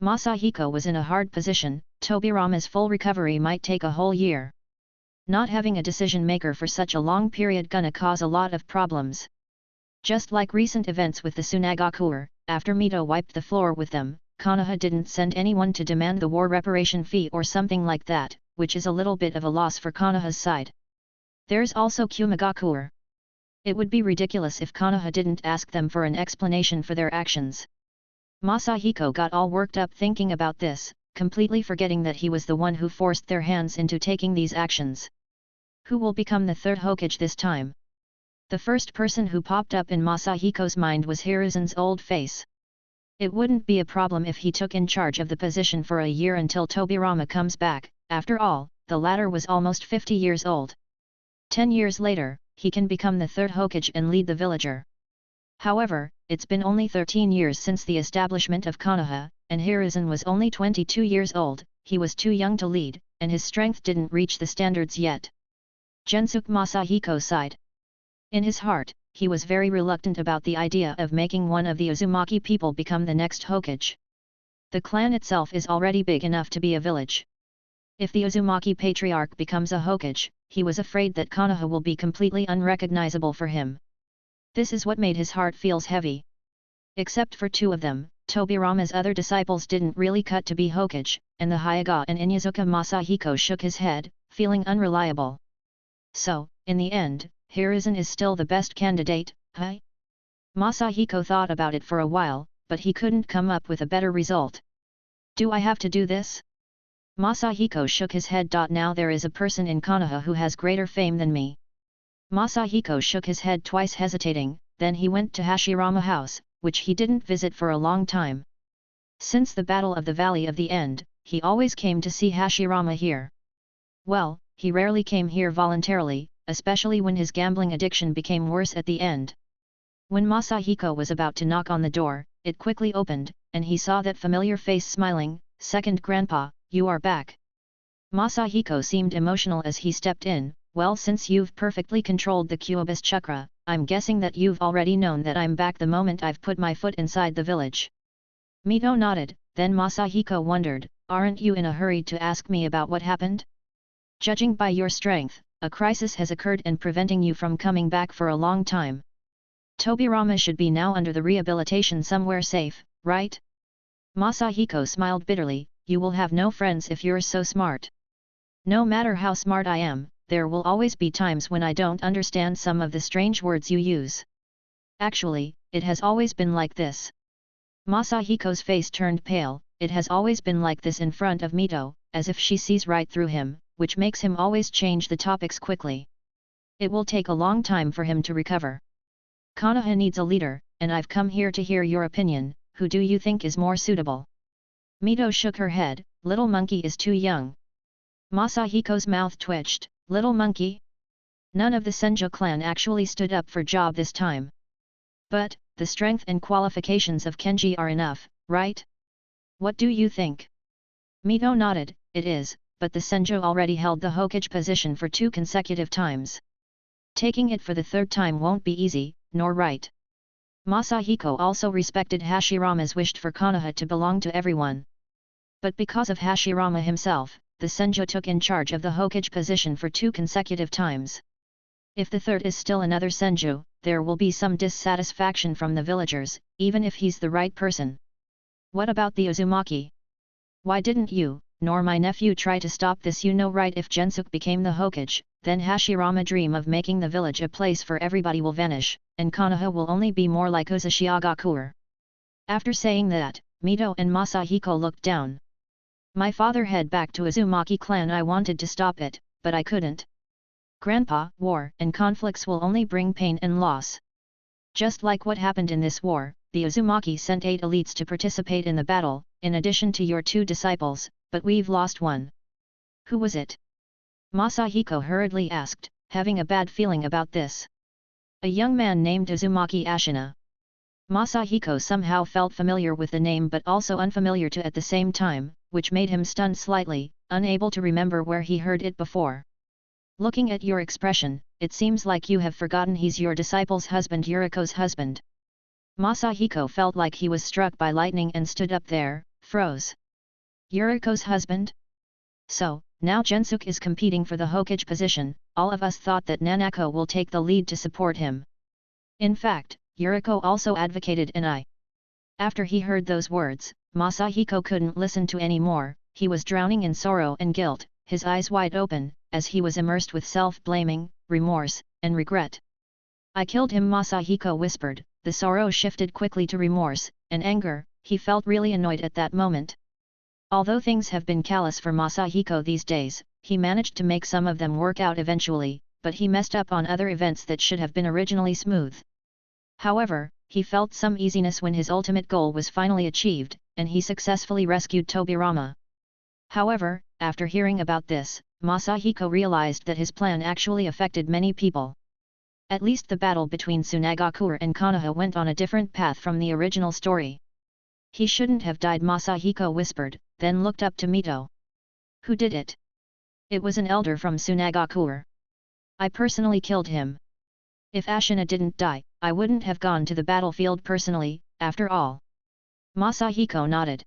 Masahiko was in a hard position, Tobirama's full recovery might take a whole year. Not having a decision maker for such a long period gonna cause a lot of problems. Just like recent events with the Tsunagakure, after Mito wiped the floor with them, Konoha didn't send anyone to demand the war reparation fee or something like that, which is a little bit of a loss for Konoha's side. There's also Kumagakure. It would be ridiculous if Konoha didn't ask them for an explanation for their actions. Masahiko got all worked up thinking about this, completely forgetting that he was the one who forced their hands into taking these actions. Who will become the third Hokage this time? The first person who popped up in Masahiko's mind was Hiruzen's old face. It wouldn't be a problem if he took in charge of the position for a year until Tobirama comes back, after all, the latter was almost 50 years old. 10 years later, he can become the third Hokage and lead the villager. However, it's been only 13 years since the establishment of Konoha, and Hiruzen was only 22 years old. He was too young to lead, and his strength didn't reach the standards yet. Gensuke Masahiko sighed. In his heart, he was very reluctant about the idea of making one of the Uzumaki people become the next hokage. The clan itself is already big enough to be a village. If the Uzumaki patriarch becomes a hokage, he was afraid that Konoha will be completely unrecognizable for him. This is what made his heart feels heavy. Except for two of them, Tobirama's other disciples didn't really cut to be hokage, and the Hyuga and Inyazuka Masahiko shook his head, feeling unreliable. So, in the end, Hiruzen is still the best candidate, huh? Masahiko thought about it for a while, but he couldn't come up with a better result. Do I have to do this? Masahiko shook his head. Now there is a person in Konoha who has greater fame than me. Masahiko shook his head twice, hesitating, then he went to Hashirama House, which he didn't visit for a long time. Since the Battle of the Valley of the End, he always came to see Hashirama here. Well, he rarely came here voluntarily, especially when his gambling addiction became worse at the end. When Masahiko was about to knock on the door, it quickly opened, and he saw that familiar face smiling. Second Grandpa, you are back. Masahiko seemed emotional as he stepped in. Well, since you've perfectly controlled the Kyobus chakra, I'm guessing that you've already known that I'm back the moment I've put my foot inside the village. Mito nodded, then Masahiko wondered, aren't you in a hurry to ask me about what happened? Judging by your strength, a crisis has occurred and preventing you from coming back for a long time. Tobirama should be now under the rehabilitation somewhere safe, right? Masahiko smiled bitterly, you will have no friends if you're so smart. No matter how smart I am, there will always be times when I don't understand some of the strange words you use. Actually, it has always been like this. Masahiko's face turned pale. It has always been like this in front of Mito, as if she sees right through him, which makes him always change the topics quickly. It will take a long time for him to recover. Konoha needs a leader, and I've come here to hear your opinion. Who do you think is more suitable? Mito shook her head. Little monkey is too young. Masahiko's mouth twitched. Little monkey? None of the Senjo clan actually stood up for job this time. But, the strength and qualifications of Kenji are enough, right? What do you think? Mito nodded, it is, but the Senjo already held the hokage position for 2 consecutive times. Taking it for the 3rd time won't be easy, nor right. Masahiko also respected Hashirama's wish for Konoha to belong to everyone. But because of Hashirama himself, the Senjo took in charge of the hokage position for 2 consecutive times. If the 3rd is still another Senju, there will be some dissatisfaction from the villagers, even if he's the right person. What about the Uzumaki? Why didn't you, nor my nephew try to stop this? You know right, if Gensuke became the hokage, then Hashirama's dream of making the village a place for everybody will vanish, and Konoha will only be more like Uzushiagakuer. After saying that, Mito and Masahiko looked down. My father head back to Uzumaki clan. I wanted to stop it, but I couldn't. Grandpa, war and conflicts will only bring pain and loss. Just like what happened in this war, the Uzumaki sent 8 elites to participate in the battle, in addition to your 2 disciples, but we've lost one. Who was it? Masahiko hurriedly asked, having a bad feeling about this. A young man named Uzumaki Ashina. Masahiko somehow felt familiar with the name but also unfamiliar to at the same time, which made him stunned slightly, unable to remember where he heard it before. Looking at your expression, it seems like you have forgotten he's your disciple's husband, Yuriko's husband. Masahiko felt like he was struck by lightning and stood up there, froze. Yuriko's husband? So, now Gensuke is competing for the hokage position. All of us thought that Nanako will take the lead to support him. In fact, Yuriko also advocated and I. After he heard those words, Masahiko couldn't listen to any more. He was drowning in sorrow and guilt, his eyes wide open, as he was immersed with self-blaming, remorse, and regret. I killed him, Masahiko whispered. The sorrow shifted quickly to remorse and anger. He felt really annoyed at that moment. Although things have been callous for Masahiko these days, he managed to make some of them work out eventually, but he messed up on other events that should have been originally smooth. However, he felt some easiness when his ultimate goal was finally achieved, and he successfully rescued Tobirama. However, after hearing about this, Masahiko realized that his plan actually affected many people. At least the battle between Tsunagakure and Konoha went on a different path from the original story. He shouldn't have died, Masahiko whispered, then looked up to Mito. Who did it? It was an elder from Tsunagakure. I personally killed him. If Ashina didn't die, I wouldn't have gone to the battlefield personally, after all. Masahiko nodded.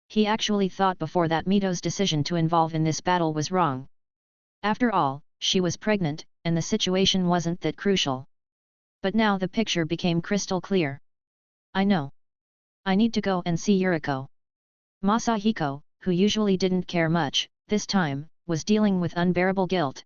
He actually thought before that Mito's decision to involve in this battle was wrong. After all, she was pregnant, and the situation wasn't that crucial. But now the picture became crystal clear. I know. I need to go and see Yuriko. Masahiko, who usually didn't care much, this time, was dealing with unbearable guilt.